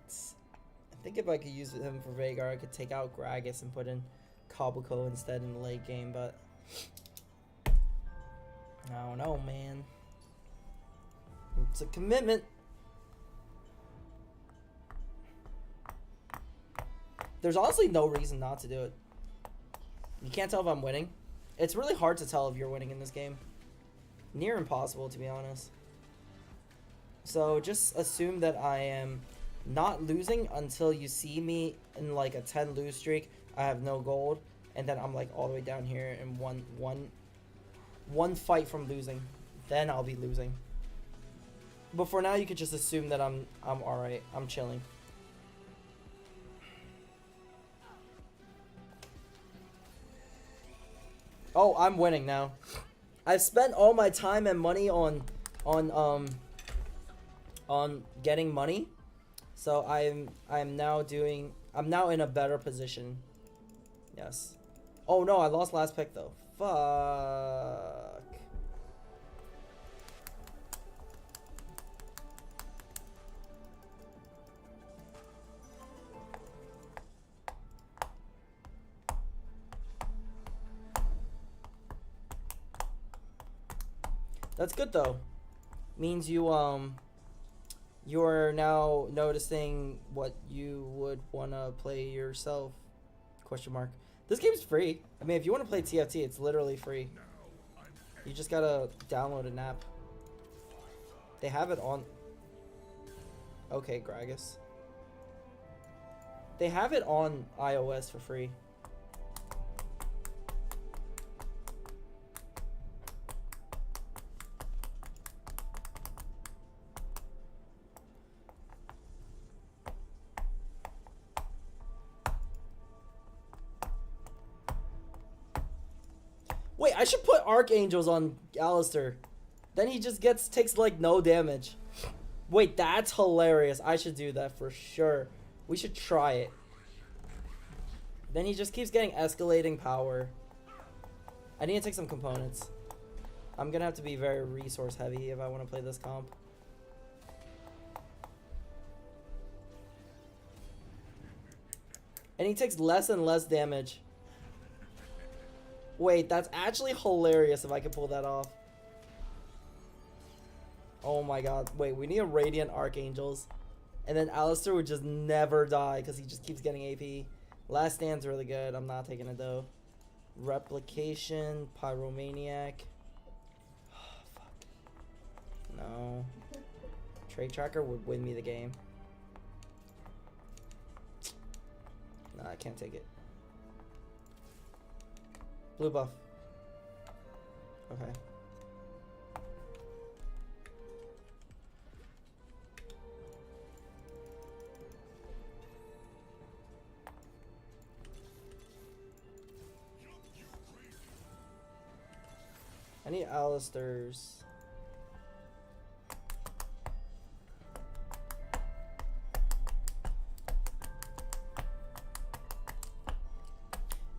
S2: I think if I could use him for Veigar, I could take out Gragas and put in Kabuko instead in the late game, but I don't know, man. It's a commitment. There's honestly no reason not to do it. You can't tell if I'm winning. It's really hard to tell if you're winning in this game. Near impossible, to be honest. So just assume that I am not losing until you see me in like a 10 lose streak. I have no gold, and then I'm like all the way down here and one fight from losing. Then I'll be losing. But for now, you could just assume that I'm alright. I'm chilling. Oh, I'm winning now. I've spent all my time and money on getting money. So I'm now in a better position. Yes. Oh no, I lost last pick though. Fuck. That's good though. Means you're now noticing what you would wanna play yourself. Question mark. This game's free. I mean, if you want to play TFT, it's literally free. You just gotta download an app. They have it on. Okay, Gragas. They have it on iOS for free. Wait, I should put Archangels on Alistair. Then he just takes like no damage. Wait, that's hilarious. I should do that for sure. We should try it. Then he just keeps getting escalating power. I need to take some components. I'm gonna have to be very resource heavy if I want to play this comp. And he takes less and less damage. Wait, that's actually hilarious if I could pull that off. Oh my god. Wait, we need a Radiant Archangels. And then Alistair would just never die because he just keeps getting AP. Last Stand's really good. I'm not taking it though. Replication, Pyromaniac. Fuck. No. Trade Tracker would win me the game. Nah, I can't take it. Blue buff. Okay. I need Alistairs.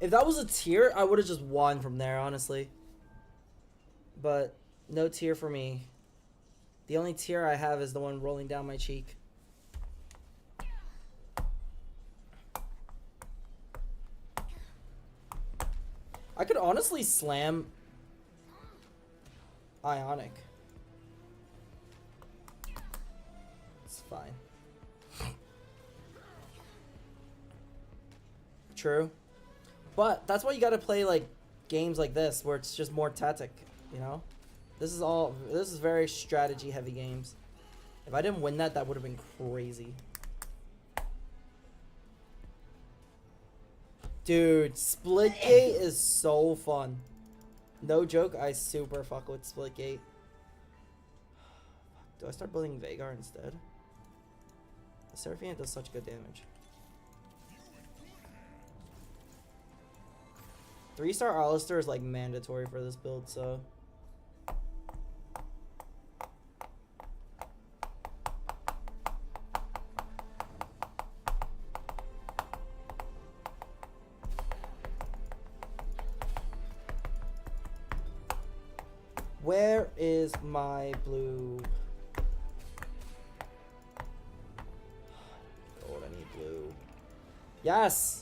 S2: If that was a tier, I would have just won from there, honestly. But no tier for me. The only tier I have is the one rolling down my cheek. I could honestly slam Ionic. It's fine. True. But that's why you gotta play like games like this where it's just more tactic, you know? This is very strategy heavy games. If I didn't win that, that would have been crazy. Dude, Splitgate is so fun. No joke, I super fuck with Splitgate. Do I start building Vagar instead? The Seraphine does such good damage. 3-star Alistair is like mandatory for this build, so. Where is my blue? Gold, I need blue. Yes!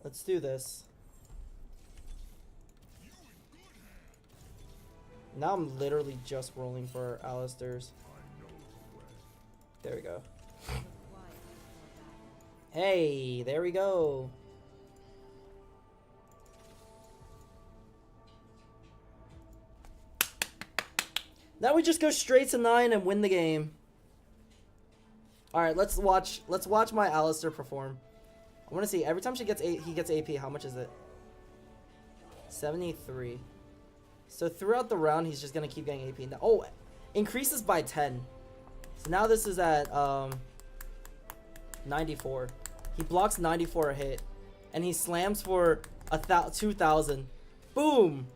S2: Let's do this. Now I'm literally just rolling for Alistairs. There we go. Hey, there we go. Now we just go straight to 9 and win the game. Alright, let's watch my Alistair perform. I want to see every time he gets AP, how much is it? 73. So throughout the round, he's just gonna keep getting AP. Now, oh, increases by 10. So now this is at 94. He blocks 94 a hit, and he slams for 2,000. Boom!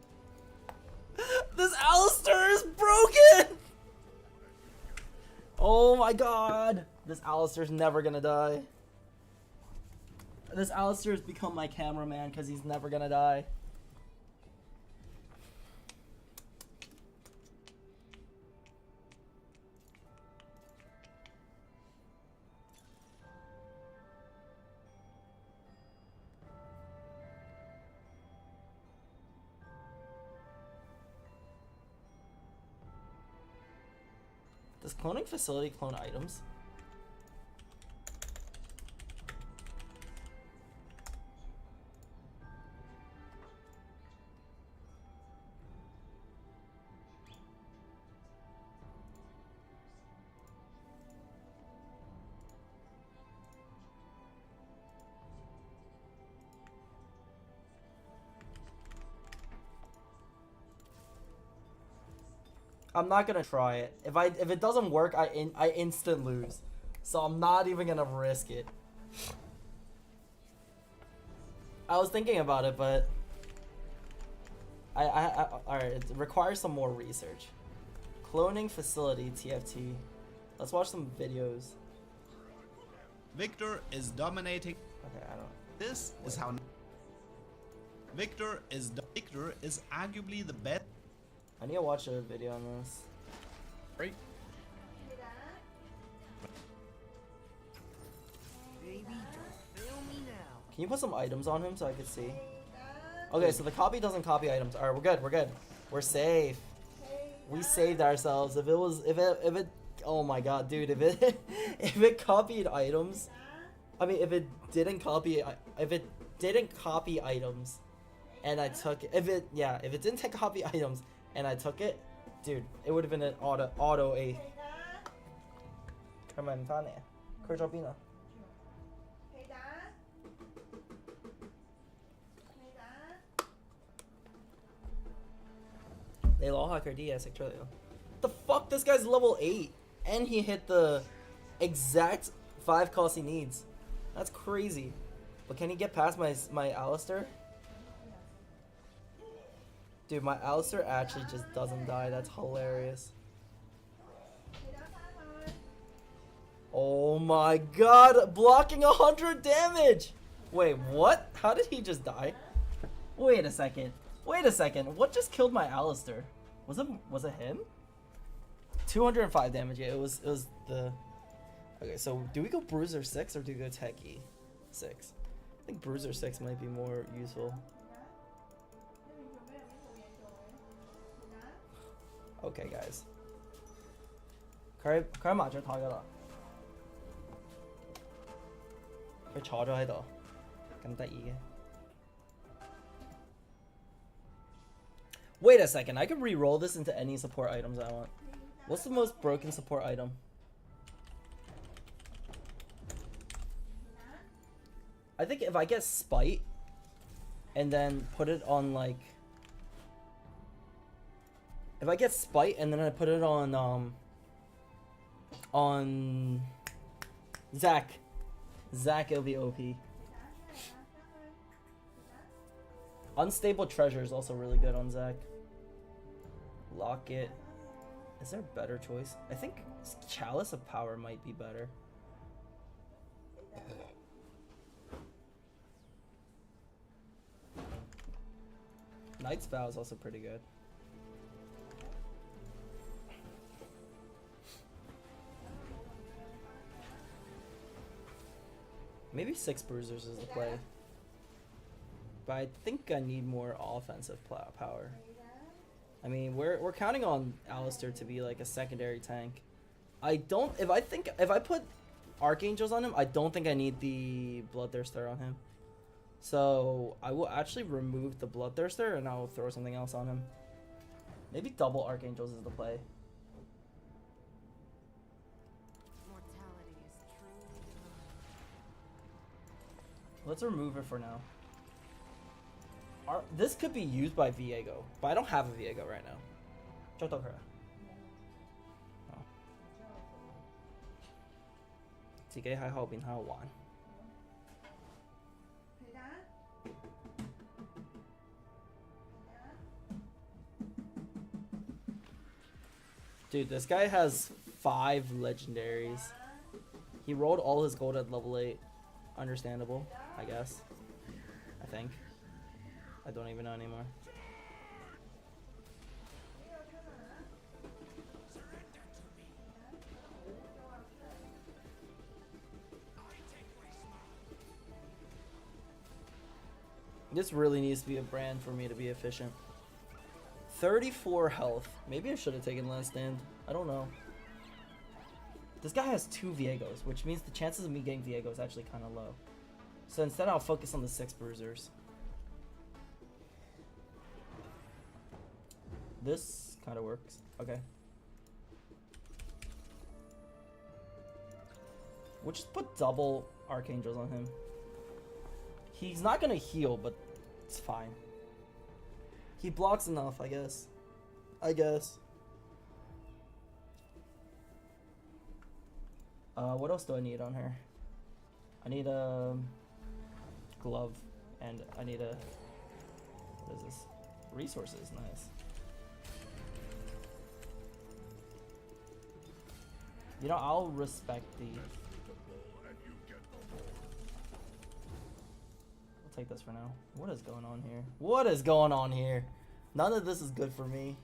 S2: This Alistair is broken. Oh my god! This Alistair's never gonna die. This Alistair's become my cameraman because he's never gonna die. Does cloning facility clone items? I'm not gonna try it. If it doesn't work, I instant lose. So I'm not even gonna risk it. I was thinking about it, but Alright, it requires some more research. Cloning facility, TFT. Let's watch some videos.
S4: Victor is dominating.
S2: Okay, I don't.
S4: This is how. Victor is arguably the best.
S2: I need to watch a video on this.
S16: Right.
S2: Can you put some items on him so I could see? Okay, so the copy doesn't copy items. Alright, we're good, we're good. We're safe. We saved ourselves. If it oh my god, dude, if it copied items, I mean if it didn't copy items and I took it, if it didn't take copy items and I took it, dude, it would have been an auto A. Come on, Kurjobina. 你攞下佢啲嘢食出嚟咯。The fuck? This guy's level 8 and he hit the exact 5 cost he needs. That's crazy. But can he get past my Alistair? Dude, my Alistair actually just doesn't die. That's hilarious. Oh my god, blocking 100 damage! Wait, what? How did he just die? Wait a second. Wait a second. What just killed my Alistair? Was it him? 205 damage. Yeah, it was the. Okay, so do we go Bruiser 6 or do we go Techie 6? I think Bruiser 6 might be more useful. Okay, guys. 佢喺麻雀台㗎啦。佢坐咗喺度，咁得意嘅。Wait a second, I can re-roll this into any support items I want. What's the most broken support item? I think if I get Spite and then put it on like, if I get Spite and then I put it on Zac, it'll be OP. Unstable Treasure is also really good on Zac. Locket. Is there a better choice? I think Chalice of Power might be better. Knight's Vow is also pretty good. Maybe 6 Bruisers is the play. But I think I need more offensive power. I mean, we're counting on Alistair to be like a secondary tank. I don't. If I put Archangels on him, I don't think I need the Bloodthirster on him. So I will actually remove the Bloodthirster and I'll throw something else on him. Maybe double Archangels is the play. Let's remove it for now. This could be used by Viego, but I don't have a Viego right now. 捉到佢啦。自己喺後邊喺度玩。Dude, this guy has 5 legendaries. He rolled all his gold at level 8. Understandable, I guess. I think. I don't even know anymore. This really needs to be a brand for me to be efficient. 34 health. Maybe I should have taken Last Stand. I don't know. This guy has 2 Viegos, which means the chances of me getting Viego is actually kind of low. So instead I'll focus on the 6 Bruisers. This kind of works. Okay. We'll just put double Archangels on him. He's not gonna heal, but it's fine. He blocks enough, I guess. What else do I need on her? I need a glove, and I need a, what is this? resources, nice. You know, I'll respect the... I'll take this for now. What is going on here? What is going on here? None of this is good for me.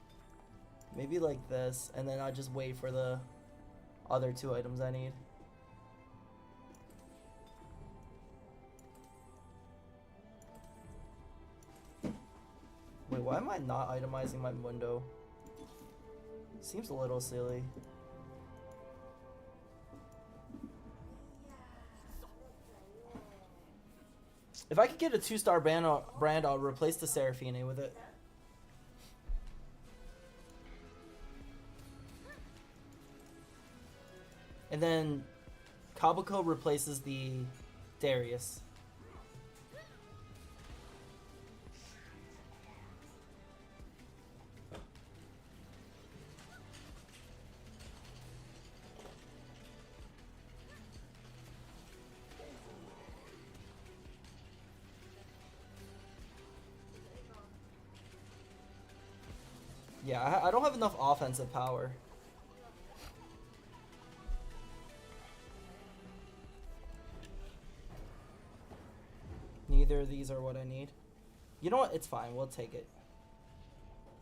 S2: Maybe like this, and then I just wait for the other 2 items I need. Wait, why am I not itemizing my window? Seems a little silly. If I could get a 2-star brand, I'll replace the Seraphine with it. And then Kabuko replaces the Darius. Yeah, I don't have enough offensive power. Neither of these are what I need. You know what? It's fine. We'll take it.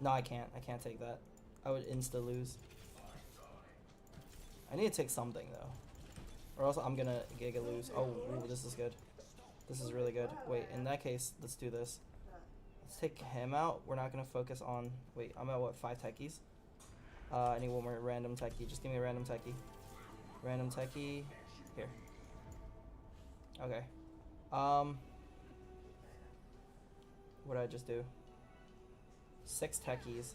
S2: No, I can't. I can't take that. I would insta lose. I need to take something though, or else I'm gonna giga lose. Oh, ooh, this is good. This is really good. Wait, in that case, let's do this. Let's take him out. We're not gonna focus on. Wait, I'm at what, 5 techies? I need one more random techie. Just give me a random techie. Random techie. Here. Okay. What did I just do? 6 techies.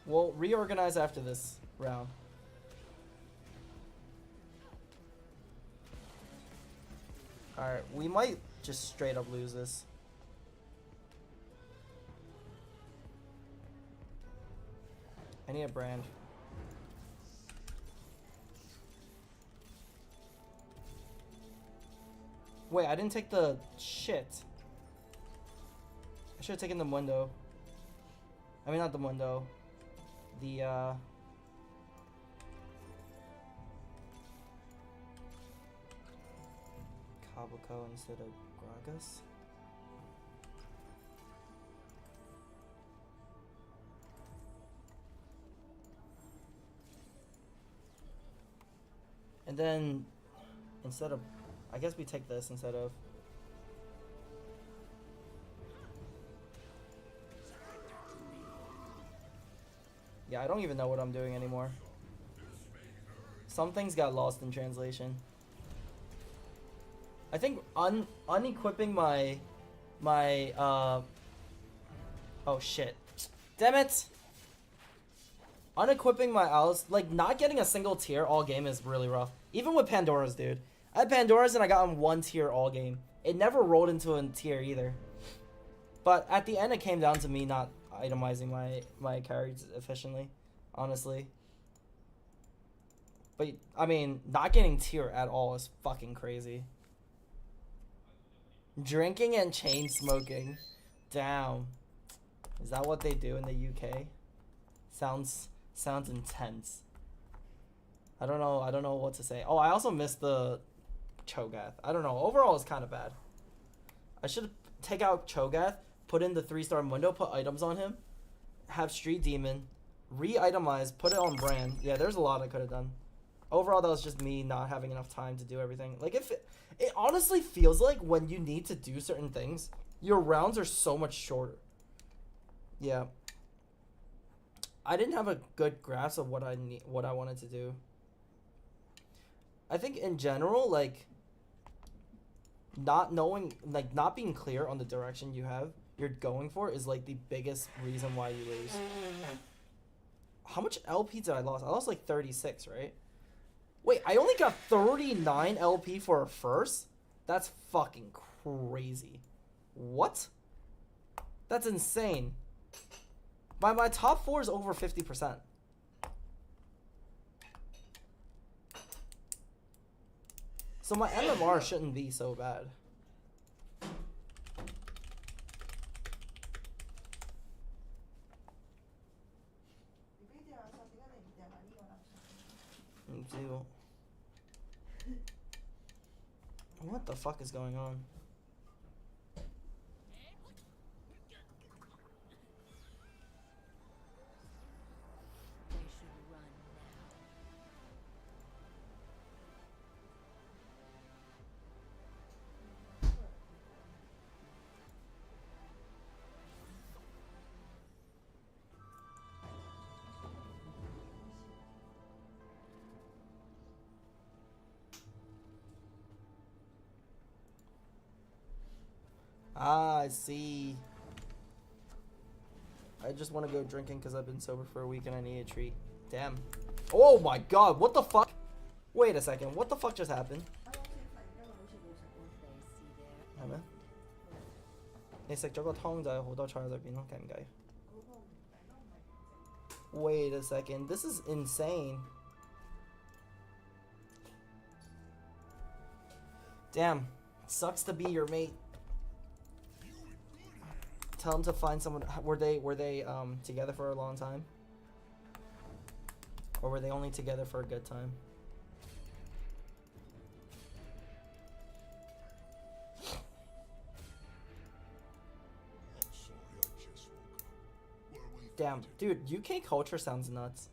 S2: We'll reorganize after this round. Alright, we might just straight up lose this. I need a brand. Wait, I didn't take the shit. I should have taken the window. I mean, not the window. The, Kabuko instead of Gragas. And then, instead of, I guess we take this instead of. Yeah, I don't even know what I'm doing anymore. Some things got lost in translation. I think unequipping my oh shit. Damn it! Unequipping my Alice, like not getting a single tier all game is really rough. Even with Pandora's, dude. I had Pandora's and I got on 1 tier all game. It never rolled into a tier either. But at the end it came down to me not itemizing my carries efficiently, honestly. But I mean, not getting tier at all is fucking crazy. Drinking and chain smoking. Damn. Is that what they do in the UK? Sounds intense. I don't know what to say. Oh, I also missed the Cho'Gath. I don't know. Overall it's kind of bad. I should take out Cho'Gath, put in the 3-star window, put items on him, have Street Demon, re-itemize, put it on brand. Yeah, there's a lot I could have done. Overall, that was just me not having enough time to do everything. Like, if it honestly feels like when you need to do certain things, your rounds are so much shorter. Yeah. I didn't have a good grasp of what I wanted to do. I think in general, like, not knowing, like, not being clear on the direction you're going for is like the biggest reason why you lose. How much LP did I lose? I lost like 36, right? Wait, I only got 39 LP for a first? That's fucking crazy. What? That's insane. My top 4 is over 50%. So my MMR shouldn't be so bad. What the fuck is going on? Ah, I see. I just want to go drinking because I've been sober for a week and I need a treat. Damn. Oh my god, what the fuck? Wait a second, what the fuck just happened?係咩？你食咗個湯就有好多菜喺裏邊咯，計唔計？ Wait a second, this is insane. Damn, sucks to be your mate. Tell them to find someone. Were they together for a long time? Or were they only together for a good time? Damn, dude, UK culture sounds nuts.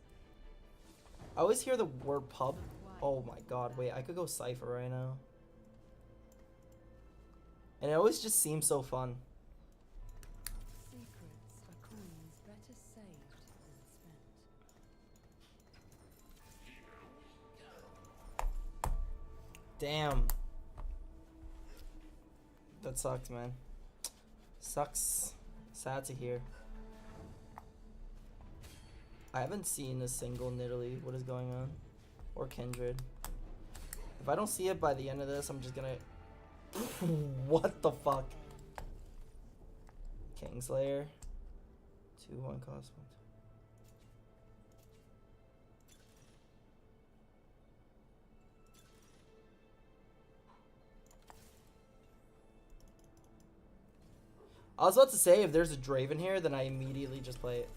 S2: I always hear the word pub. Oh my god, wait, I could go Cypher right now. And it always just seems so fun. Damn. That sucks, man. Sucks. Sad to hear. I haven't seen a single Nidalee. What is going on? Or Kindred. If I don't see it by the end of this, I'm just gonna... What the fuck? Kingslayer. 2-1 cost 1. I was about to say, if there's a Draven here, then I immediately just play it.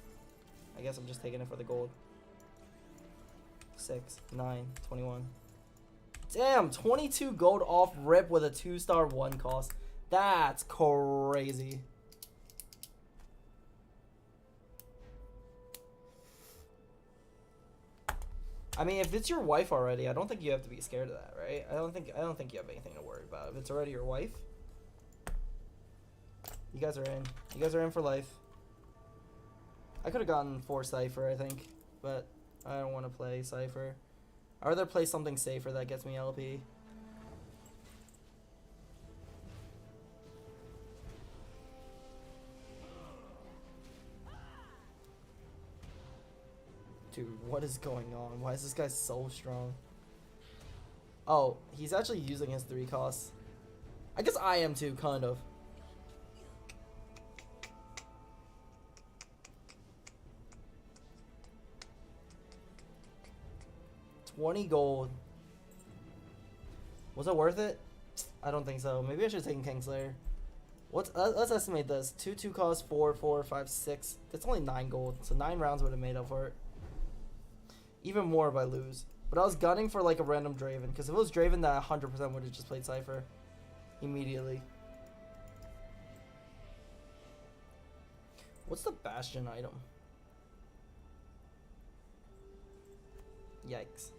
S2: I guess I'm just taking it for the gold. 6, 9, 21. Damn, 22 gold off rip with a 2-star 1 cost. That's crazy. I mean, if it's your wife already, I don't think you have to be scared of that, right? I don't think you have anything to worry about. If it's already your wife, you guys are in. You guys are in for life. I could have gotten 4 Cypher, I think, but I don't want to play Cypher. I'd rather play something safer that gets me LP. Dude, what is going on? Why is this guy so strong? Oh, he's actually using his 3 costs. I guess I am too, kind of. $20 gold. Was it worth it? I don't think so. Maybe I should have taken Kingslayer. Let's estimate this. 2 cost, 4, 4, 5, 6. That's only 9 gold. So 9 rounds would have made up for it. Even more if I lose. But I was gunning for like a random Draven. Because if it was Draven, that 100% would have just played Cypher. Immediately. What's the Bastion item? Yikes.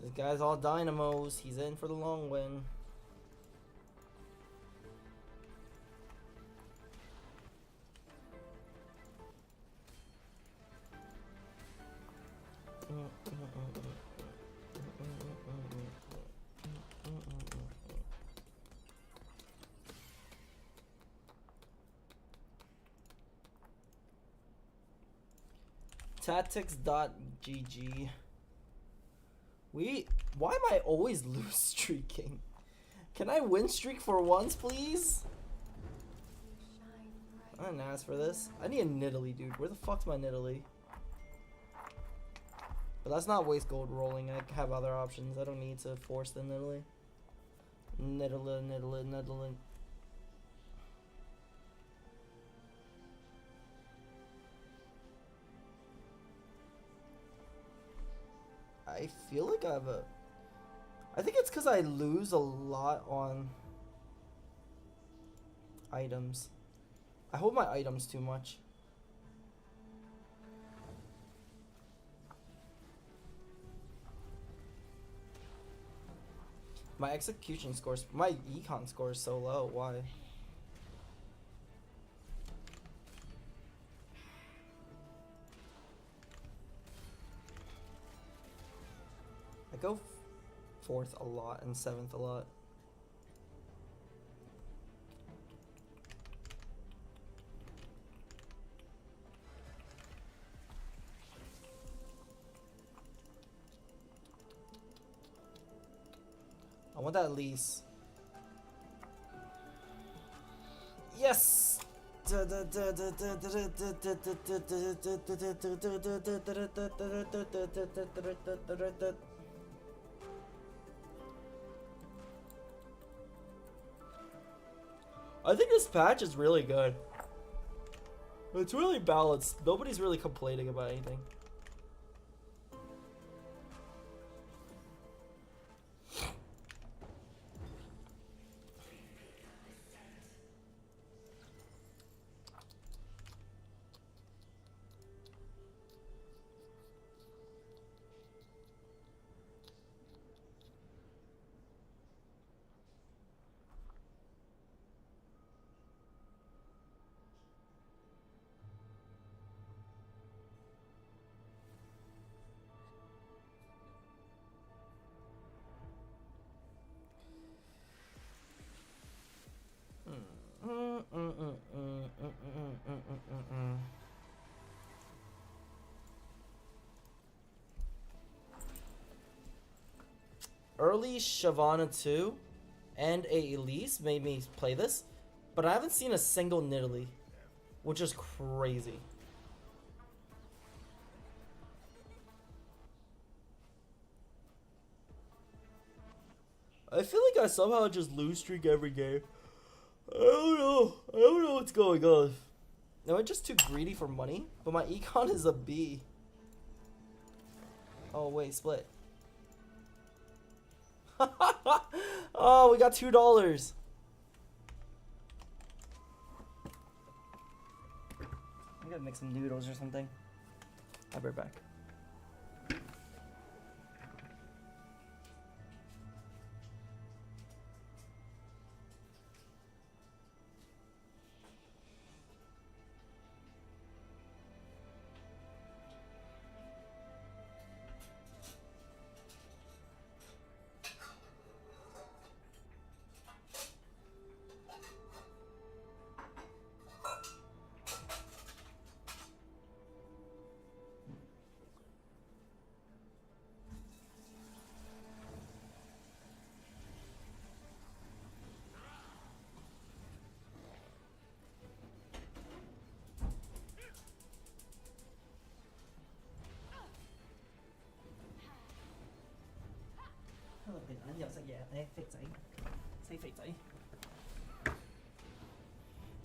S2: This guy's all dynamos. He's in for the long win. Tactics.gg. Why am I always lose streaking? Can I win streak for once, please? I didn't ask for this. I need a Nidalee, dude. Where the fuck's my Nidalee? But that's not waste gold rolling. I have other options. I don't need to force the Nidalee. Nidalee. I feel like I have a... I think it's because I lose a lot on items. I hold my items too much. My execution scores, my econ score is so low. Why? I go 4th a lot and 7th a lot. I want that lease. Yes! I think this patch is really good. It's really balanced. Nobody's really complaining about anything. Early Shyvana 2 and a Elise made me play this, but I haven't seen a single Nidalee, which is crazy. I feel like I somehow just lose streak every game. I don't know what's going on. Am I just too greedy for money? But my econ is a B. Oh wait, split. Oh, we got $2. I gotta make some noodles or something. I'll be right back.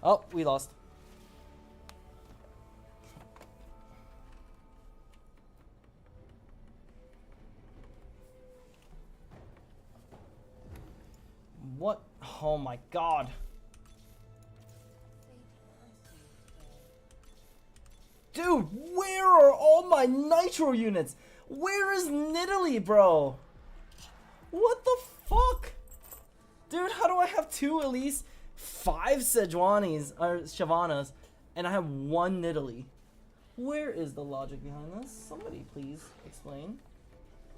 S2: Oh, we lost. What? Oh my god. Dude, where are all my nitro units? Where is Nidalee, bro? What the fuck? Dude, how do I have 2 at least 5 Sejuanis or Shyvanas and I have 1 Nidalee? Where is the logic behind this? Somebody please explain.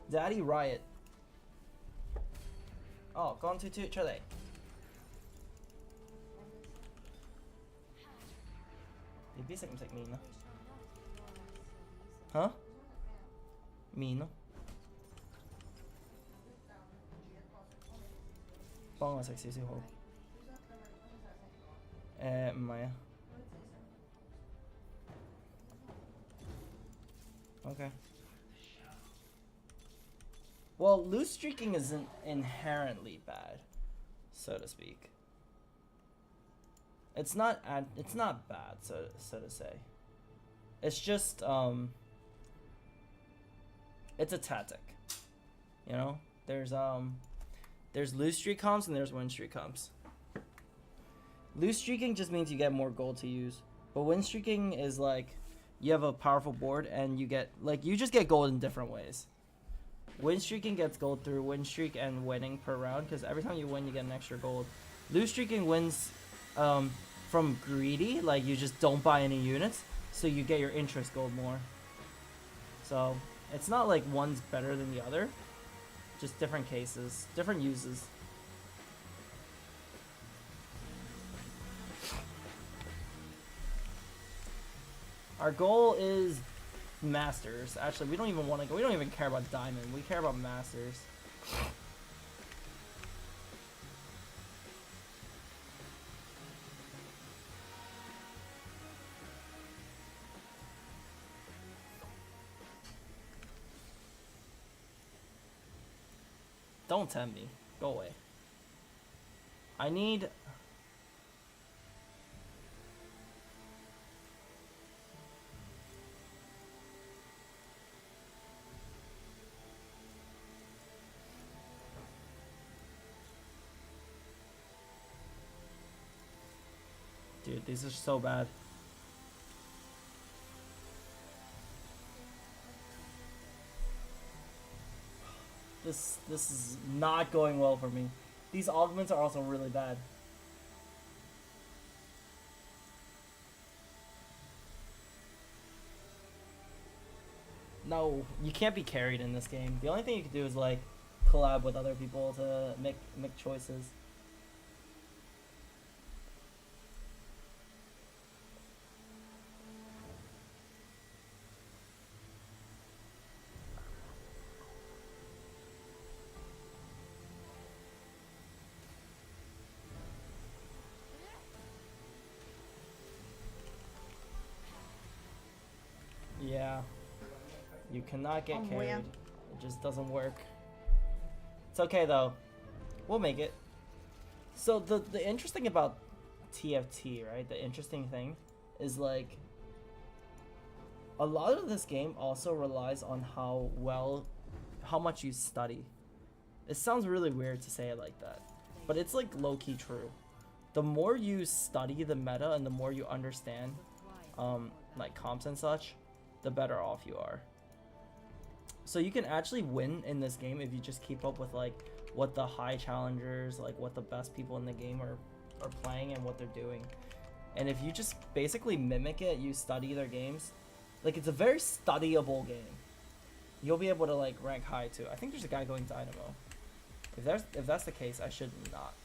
S2: Daddy Riot. Oh, gone to Chile. Det blir säkert mina. Huh? Mino. 幫我食少少好。唔係啊。Okay. Well, loose streaking isn't inherently bad, so to speak. It's not bad, so to say. It's just it's a tactic. You know? There's loose streak comps and there's win streak comps. Loose streaking just means you get more gold to use. But win streaking is like you have a powerful board and you get you just get gold in different ways. Win streaking gets gold through win streak and winning per round, because every time you win you get an extra gold. Loose streaking wins from greedy, like you just don't buy any units, so you get your interest gold more. So it's not like one's better than the other, just different cases, different uses. Our goal is Masters. Actually, we don't even want to go. We don't even care about Diamond. We care about Masters. Don't tempt me. Go away. I need... Dude, these are so bad. This is not going well for me. These augments are also really bad. No, you can't be carried in this game. The only thing you can do is like collab with other people to make choices. Yeah, you cannot get carried. It just doesn't work. It's okay though. We'll make it. So the interesting about TFT, right? The interesting thing is like a lot of this game also relies on how much you study. It sounds really weird to say it like that, but it's like low-key true. The more you study the meta and the more you understand like comps and such, the better off you are. So you can actually win in this game if you just keep up with like what the high challengers, like what the best people in the game are playing and what they're doing. And if you just basically mimic it, you study their games, like it's a very studyable game. You'll be able to like rank high too. I think there's a guy going Dynamo. If that's the case, I should not.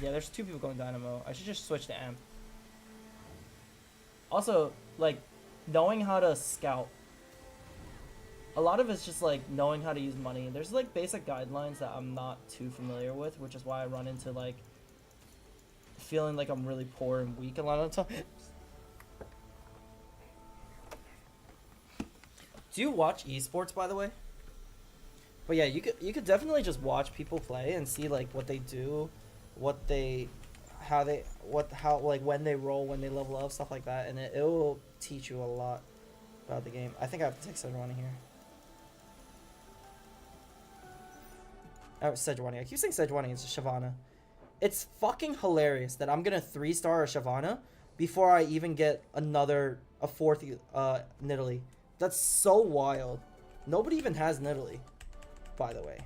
S2: Yeah, there's 2 people going Dynamo. I should just switch to Amp. Also, like, knowing how to scout. A lot of it's just like knowing how to use money. There's like basic guidelines that I'm not too familiar with, which is why I run into like feeling like I'm really poor and weak a lot of the time. Do you watch esports, by the way? But yeah, you could definitely just watch people play and see like what they do, how like when they roll, when they level up, stuff like that, and it will teach you a lot about the game. I think I have to take Sejuani here. Oh, Sejuani. I keep saying Sejuani. It's Shyvana. It's fucking hilarious that I'm gonna 3-star a Shyvana before I even get a 4th Nidalee. That's so wild. Nobody even has Nidalee, by the way.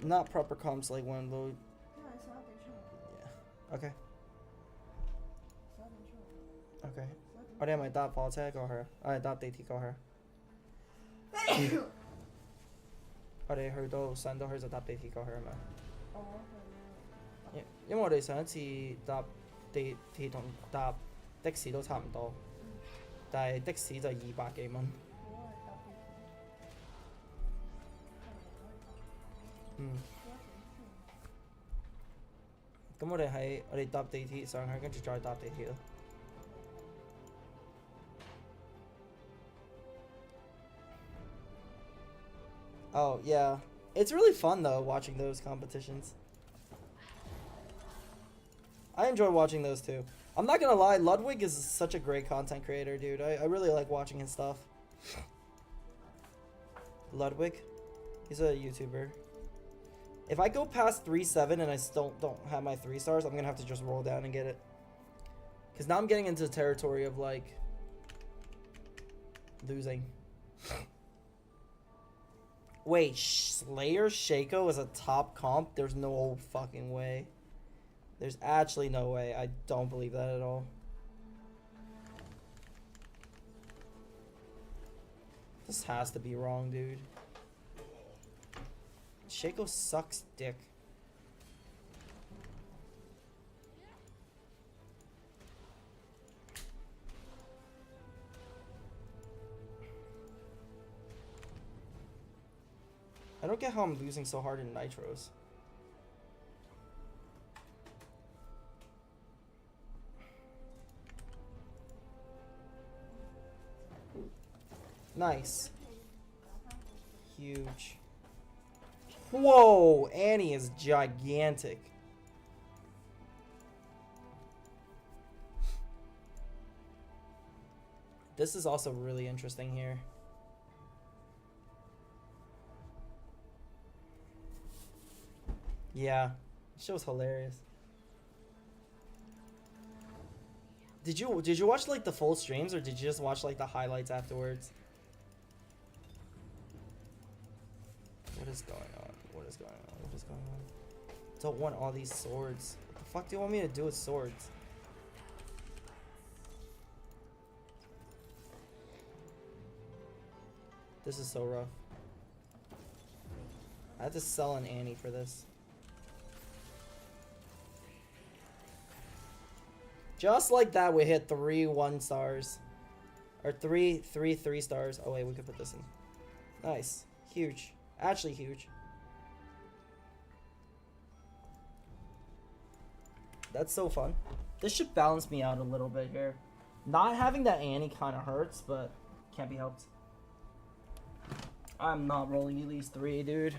S2: Not proper comps like when load. Yeah. Okay. Okay. 我哋係咪搭火車過去？我哋搭地鐵過去。我哋去到上到去就搭地鐵過去係咪？因為我哋上一次搭地鐵同搭的士都差唔多，但係的士就200幾蚊。嗯。咁我哋搭地鐵上去，跟住再搭地鐵咯。Oh yeah, it's really fun though watching those competitions. I enjoy watching those too. I'm not gonna lie, Ludwig is such a great content creator, dude. I really like watching his stuff. Ludwig, he's a YouTuber. If I go past 3-7 and I still don't have my 3 stars, I'm gonna have to just roll down and get it. Cause now I'm getting into the territory of like losing. Wait, Slayer Shaco is a top comp? There's no fucking way. There's actually no way. I don't believe that at all. This has to be wrong, dude. Shaco sucks dick. I don't get how I'm losing so hard in Nitros. Nice. Huge. Whoa! Annie is gigantic. This is also really interesting here. Yeah, show's hilarious. Did you watch like the full streams or did you just watch like the highlights afterwards? What is going on? What is going on? What is going on? Don't want all these swords. What the fuck do you want me to do with swords? This is so rough. I had to sell an Annie for this. Just like that, we hit 3 1-stars. Or 3 3-stars. Oh wait, we could put this in. Nice. Huge. Actually huge. That's so fun. This should balance me out a little bit here. Not having that Annie kind of hurts, but can't be helped. I'm not rolling Elise 3, dude.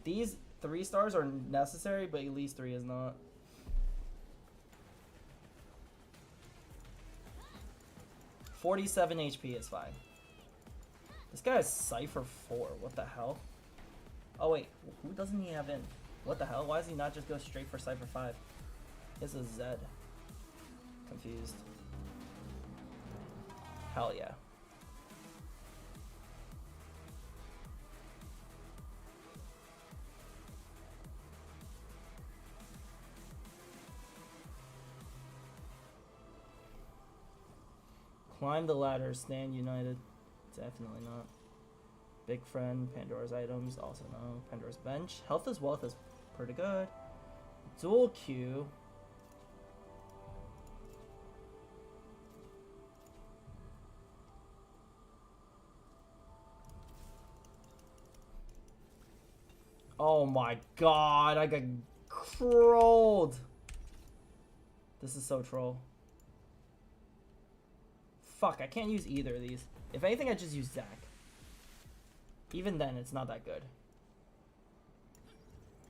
S2: These 3 stars are necessary, but Elise 3 is not. $47 HP is fine. This guy has Cypher 4. What the hell? Oh wait, who doesn't he have in? What the hell? Why does he not just go straight for Cypher 5? He has a Z. Confused. Hell yeah. Climb the ladder, stand united. Definitely not. Big friend, Pandora's items, also no. Pandora's bench. Health as wealth is pretty good. Dual Q. Oh my god, I got trolled. This is so troll. Fuck, I can't use either of these. If anything, I just use Zac. Even then, it's not that good.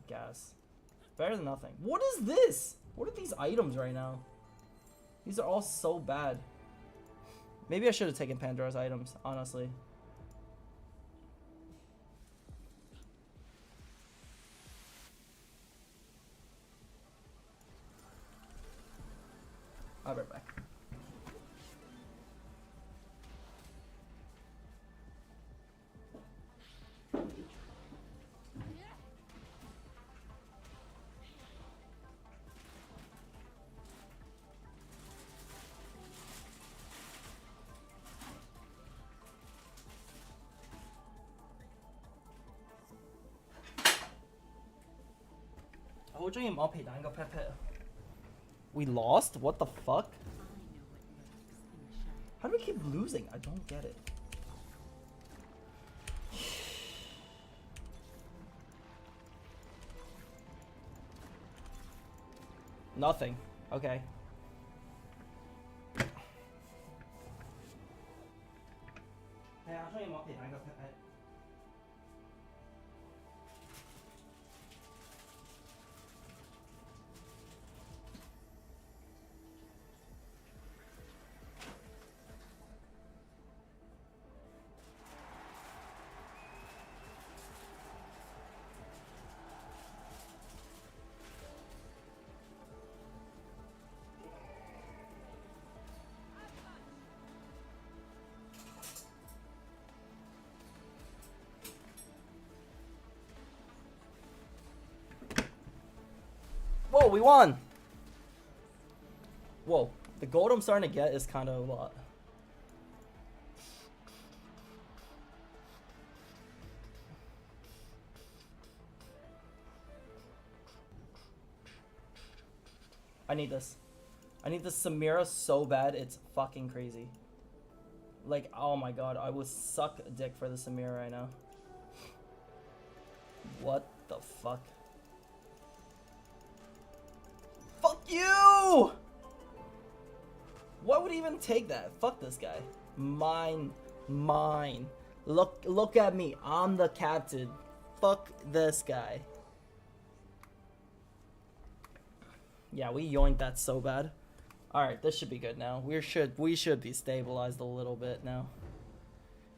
S2: Guess. Better than nothing. What is this? What are these items right now? These are all so bad. Maybe I should have taken Pandora's items, honestly. I'll be right back. We lost? What the fuck? How do we keep losing? I don't get it. Nothing. Okay. Hey, I'll show you multi. I got pet. Whoa, we won! Whoa, the gold I'm starting to get is kind of a lot. I need this. I need this Samira so bad, it's fucking crazy. Like, oh my god, I would suck a dick for the Samira right now. What the fuck? Fuck you! What would even take that? Fuck this guy. Mine. Look at me. I'm the captain. Fuck this guy. Yeah, we yoinked that so bad. Alright, this should be good now. We should be stabilized a little bit now.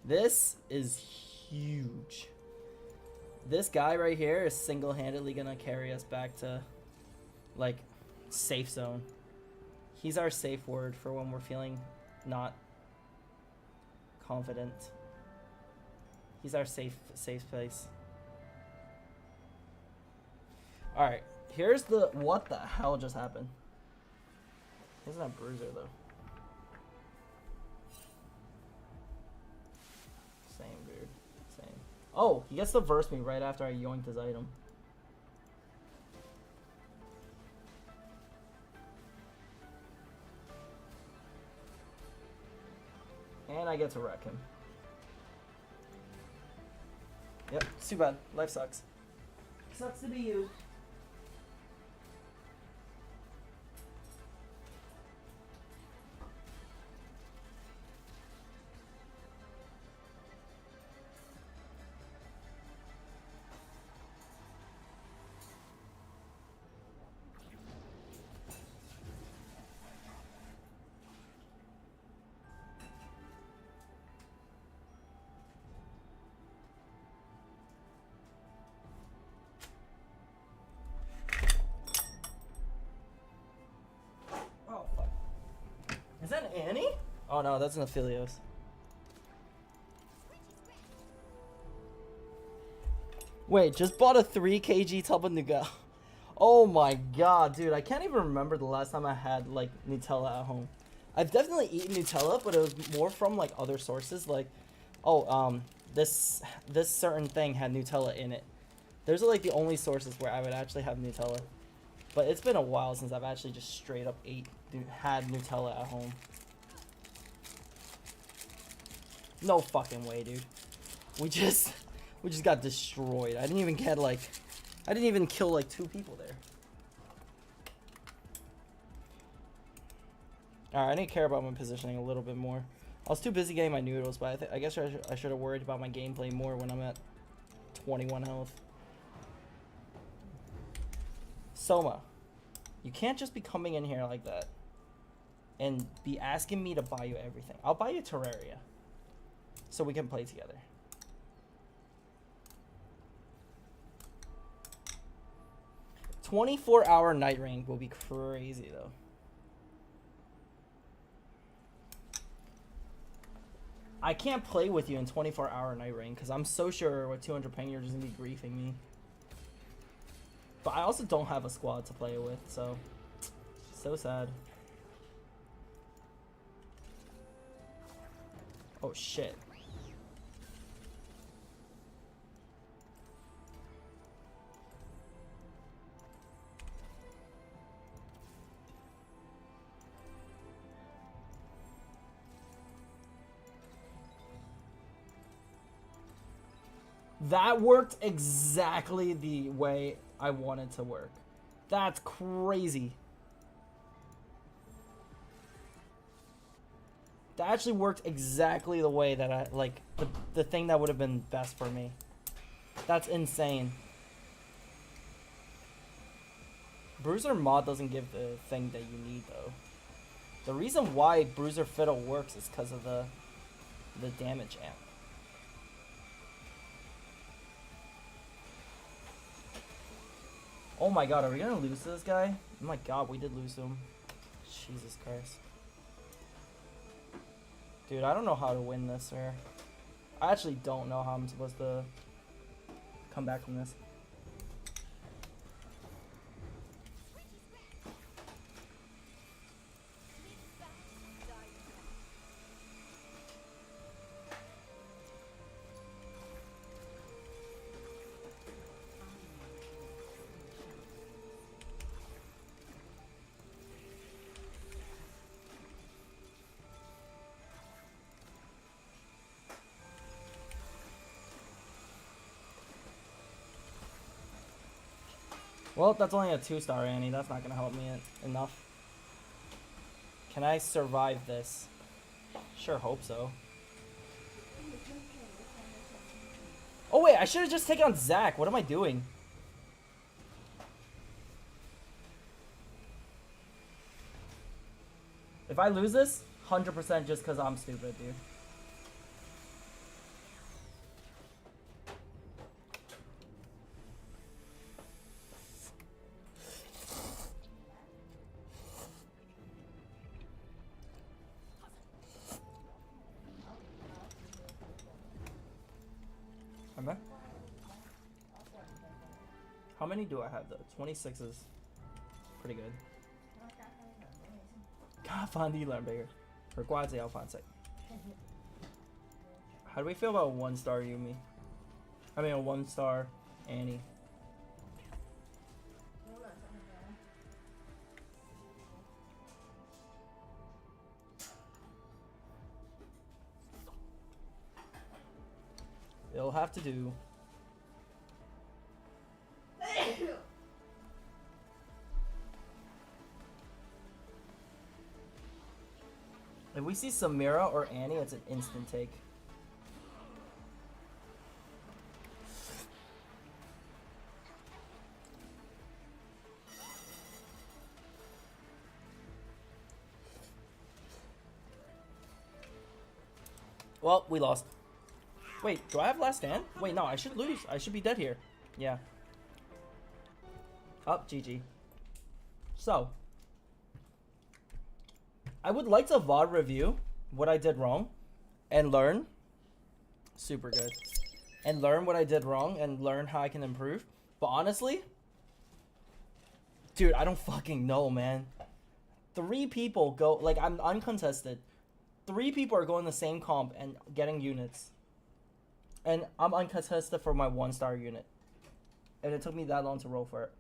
S2: This is huge. This guy right here is single-handedly gonna carry us back to, like, safe zone. He's our safe word for when we're feeling not confident. He's our safe place. Alright, here's the... What the hell just happened? Isn't that bruiser though? Same, dude. Same. Oh, he gets to verse me right after I yoinked his item. And I get to wreck him. Yep, it's too bad. Life sucks. Sucks to be you. Is that an Annie? Oh no, that's an Aphelios. Wait, just bought a 3 kg tub of nougat. Oh my god, dude, I can't even remember the last time I had like Nutella at home. I've definitely eaten Nutella, but it was more from like other sources, like, oh, this certain thing had Nutella in it. Those are like the only sources where I would actually have Nutella. But it's been a while since I've actually just straight up had Nutella at home. No fucking way, dude. We just got destroyed. I didn't even get like, I didn't even kill like 2 people there. Alright, I need to care about my positioning a little bit more. I was too busy getting my noodles, but I guess I should have worried about my gameplay more when I'm at 21 health. Soma, you can't just be coming in here like that and be asking me to buy you everything. I'll buy you Terraria so we can play together. "24-hour night ring" will be crazy though. I can't play with you in 24-hour night ring because I'm so sure with 200 ping you're just gonna be griefing me. But I also don't have a squad to play with, so sad. Oh shit. That worked exactly the way I wanted to work. That's crazy. That actually worked exactly the way that I, like, the thing that would have been best for me. That's insane. Bruiser mod doesn't give the thing that you need, though. The reason why Bruiser Fiddle works is because of the damage amp. Oh my god, are we gonna lose to this guy? Oh my god, we did lose to him. Jesus Christ. Dude, I don't know how to win this, sir. I actually don't know how I'm supposed to come back from this. Well, that's only a 2-star, Annie. That's not gonna help me enough. Can I survive this? Sure hope so. Oh wait, I should have just taken on Zach. What am I doing? If I lose this, 100% just because I'm stupid, dude. How many do I have though? 26 is pretty good. 加翻啲兩比佢乖仔有飯食。How do we feel about a 1-star Yumi? I mean a 1-star Annie. It'll have to do. If we see Samira or Annie, it's an instant take. Well, we lost. Wait, do I have last stand? Wait, no, I should lose. I should be dead here. Yeah. Up, GG. So, I would like to VOD review what I did wrong and learn. Super good. And learn what I did wrong and learn how I can improve. But honestly, dude, I don't fucking know, man. 3 people go, like, I'm uncontested. 3 people are going the same comp and getting units. And I'm uncontested for my 1-star unit. And it took me that long to roll for it.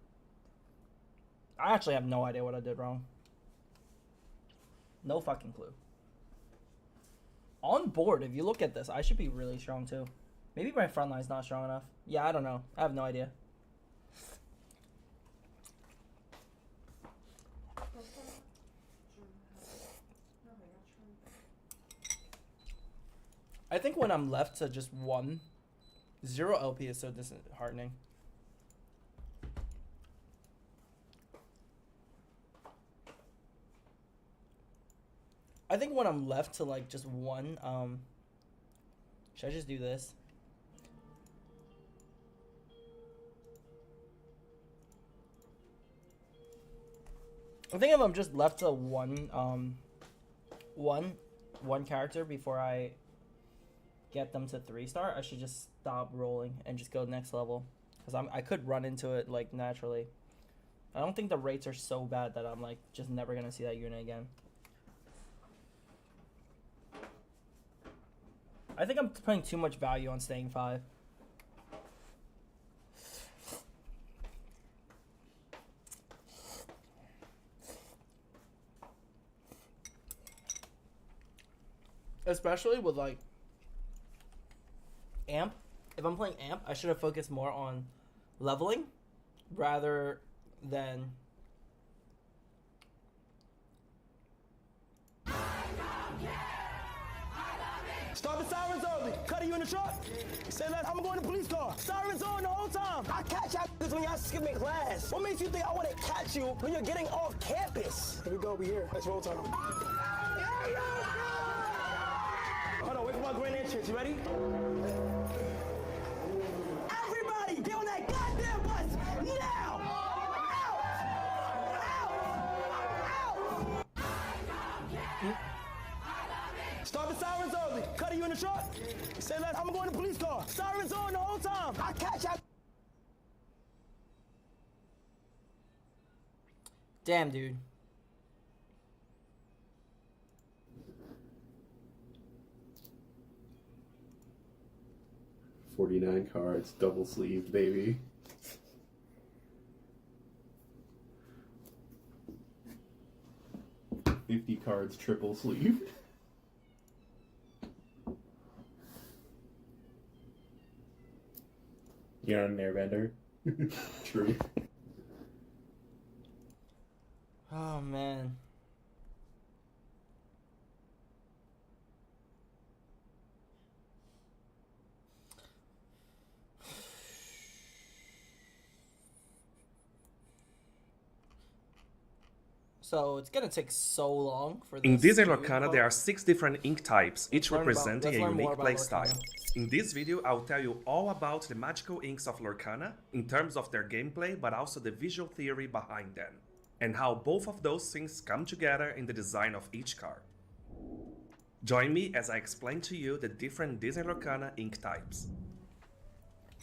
S2: I actually have no idea what I did wrong. No fucking clue. On board, if you look at this, I should be really strong too. Maybe my front line's not strong enough. Yeah, I don't know. I have no idea. I think when I'm left to just 0 LP is so disheartening. I think when I'm left to like just 1, should I just do this? I think if I'm just left to one character before I get them to 3-star, I should just stop rolling and just go next level, because I could run into it like naturally. I don't think the rates are so bad that I'm like just never gonna see that unit again. I think I'm putting too much value on staying 5. Especially with like Amp if I'm playing Amp, I should have focused more on leveling rather than...
S5: Start the sirens early. Cutting you in the truck. Say that I'm going to police car. Sirens on the whole time. I catch y'all when y'all skipping class. What makes you think I want to catch you when you're getting off campus? Here we go, we here. Let's roll time. Hold on, wait for my grand entrance. You ready? Everybody, get on that goddamn bus now! Start the sirens early. Cutting you in the truck. Say that I'm going to police car. Sirens on the whole time. I catch y'all.
S2: Damn, dude.
S6: $49 cards, double sleeved, baby. $50 cards, triple sleeved. You're not an airbender. True.
S2: Oh, man. So it's gonna take so long for this.
S23: In Desert Lorcana, there are 6 different ink types, each representing a unique playstyle. In this video, I'll tell you all about the magical inks of Lorcana, in terms of their gameplay, but also the visual theory behind them, and how both of those things come together in the design of each card. Join me as I explain to you the different Desert Lorcana ink types.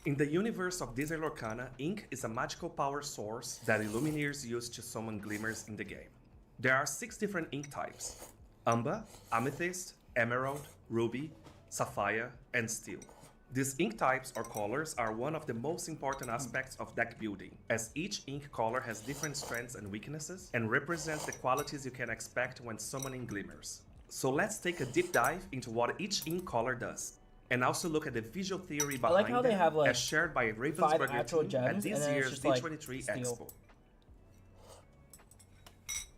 S23: In the universe of Desert Lorcana, ink is a magical power source that Illumineers use to summon glimmers in the game. There are 6 different ink types: Umber, Amethyst, Emerald, Ruby, Sapphire, and Steel. These ink types or colors are one of the most important aspects of deck building, as each ink color has different strengths and weaknesses and represents the qualities you can expect when summoning glimmers. So let's take a deep dive into what each ink color does, and also look at the visual theory behind
S2: like how they have, like,
S23: as shared by
S2: 5
S23: Ravensburger
S2: actual
S23: team
S2: gems,
S23: at this
S2: and then it's
S23: year's
S2: just, like,
S23: D23
S2: steel.
S23: Expo.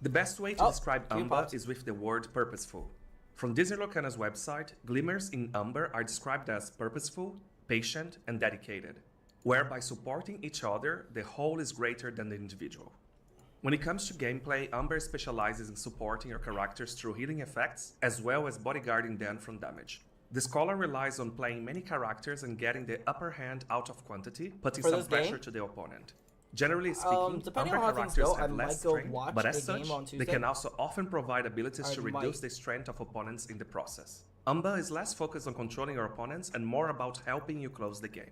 S23: The best way to describe Umber is with the word purposeful. From Desert Lorcana's website, glimmers in Umber are described as purposeful, patient, and dedicated, where by supporting each other, the whole is greater than the individual. When it comes to gameplay, Umber specializes in supporting your characters through healing effects, as well as bodyguarding them from damage. This color relies on playing many characters and getting the upper hand out of quantity, putting
S2: For
S23: some
S2: this
S23: pressure
S2: game?
S23: to the opponent. Generally speaking,
S2: depending
S23: Umber
S2: on how things
S23: characters
S2: go, I
S23: have
S2: might
S23: less
S2: go
S23: strength,
S2: watch
S23: but
S2: a
S23: as such,
S2: game on
S23: they
S2: Tuesday.
S23: can also often provide abilities to
S2: I
S23: reduce
S2: might.
S23: the strength of opponents in the process. Umber is less focused on controlling your opponents and more about helping you close the game.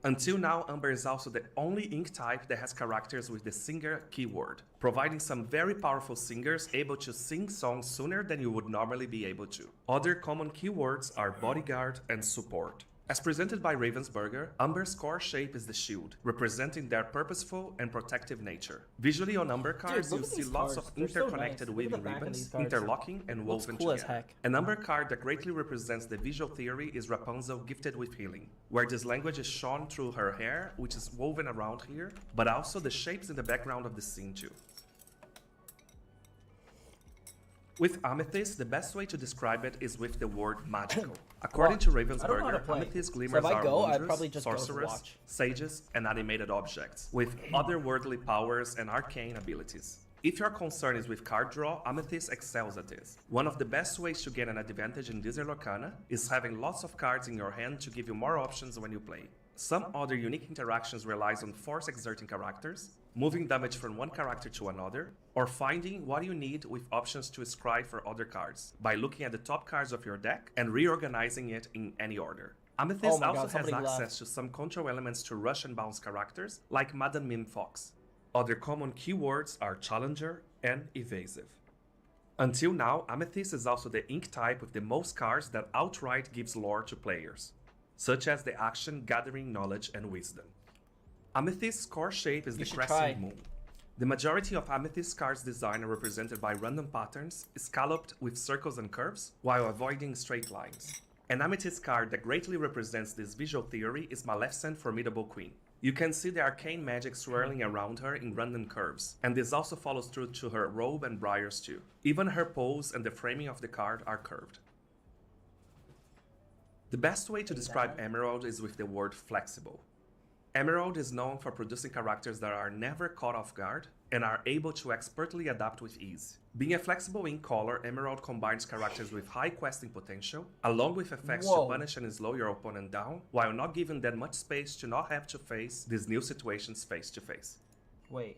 S23: Until now, Umber is also the only ink type that has characters with the singer keyword, providing some very powerful singers able to sing songs sooner than you would normally be able to. Other common keywords are bodyguard and support. As presented by Ravensburger, Umber's core shape is the shield, representing their purposeful and protective nature. Visually on Umber cards,
S2: look
S23: you
S2: at
S23: see
S2: these
S23: lots
S2: cards.
S23: of
S2: They're so
S23: interconnected
S2: nice. Look at the
S23: weaving
S2: back of
S23: ribbons,
S2: these cards.
S23: interlocking and
S2: Looks
S23: woven
S2: cool as
S23: together.
S2: heck.
S23: An Umber card that greatly represents the visual theory is Rapunzel gifted with healing, where this language is shown through her hair, which is woven around here, but also the shapes in the background of the scene too. With Amethyst, the best way to describe it is with the word magical. According to
S2: I don't know how to
S23: Ravensburger,
S2: play.
S23: Amethyst
S2: So
S23: glimmers
S2: if I
S23: are
S2: go, I'd
S23: wondrous,
S2: probably just go to
S23: sorcerers,
S2: watch.
S23: sages, and animated objects, with otherworldly powers and arcane abilities. If your concern is with card draw, Amethyst excels at this. One of the best ways to get an advantage in Desert Lorcana is having lots of cards in your hand to give you more options when you play. Some other unique interactions relies on force exerting characters, moving damage from one character to another, or finding what you need with options to scry for other cards, by looking at the top cards of your deck and reorganizing it in any order. Amethyst
S2: Oh my God,
S23: also has
S2: somebody
S23: access
S2: left.
S23: to some control elements to rush and bounce characters, like Madame Mim Fox. Other common keywords are Challenger and Evasive. Until now, Amethyst is also the ink type with the most cards that outright gives lore to players, such as the action Gathering Knowledge and Wisdom. Amethyst's core shape is the
S2: should
S23: crescent
S2: try.
S23: moon. The majority of Amethyst cards' design are represented by random patterns, scalloped with circles and curves, while avoiding straight lines. An amethyst card that greatly represents this visual theory is Maleficent's Formidable Queen. You can see the arcane magic swirling around her in random curves, and this also follows through to her robe and briars too. Even her pose and the framing of the card are curved. The best way to describe Emerald is with the word flexible. Emerald is known for producing characters that are never caught off guard and are able to expertly adapt with ease. Being a flexible in color, Emerald combines characters with high questing potential, along with effects to punish and slow your opponent down, while not giving them much space to not have to face these new situations face to face.
S2: Wait.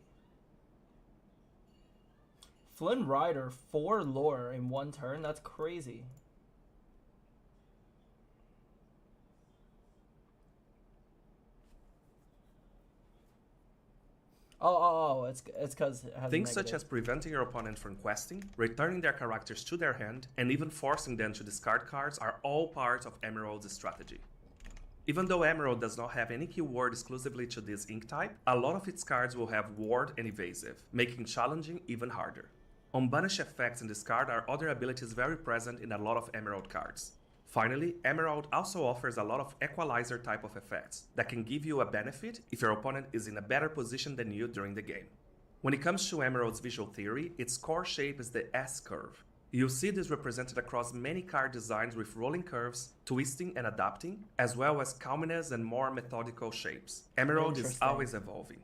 S2: Flynn Rider, 4 lore in 1 turn? That's crazy. It's because it has
S23: Things such as preventing your opponent from questing, returning their characters to their hand, and even forcing them to discard cards are all part of Emerald's strategy. Even though Emerald does not have any keyword exclusively to this ink type, a lot of its cards will have ward and evasive, making challenging even harder. Unbanish effects and discard are other abilities very present in a lot of Emerald cards. Finally, Emerald also offers a lot of equalizer type of effects that can give you a benefit if your opponent is in a better position than you during the game. When it comes to Emerald's visual theory, its core shape is the S-curve. You'll see this represented across many card designs with rolling curves, twisting and adapting, as well as calmness and more methodical shapes. Emerald is always evolving.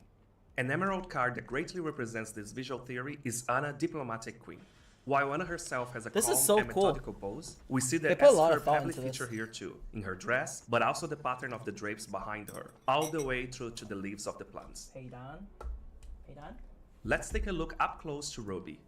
S23: An Emerald card that greatly represents this visual theory is Anna, Diplomatic Queen. While Anna herself has a calm and methodical pose, we see the S-curve heavily featured here too, in her dress, but also the pattern of the drapes behind her, all the way through to the leaves of the plants.
S2: Hey Don.
S23: Let's take a look up close to Ruby.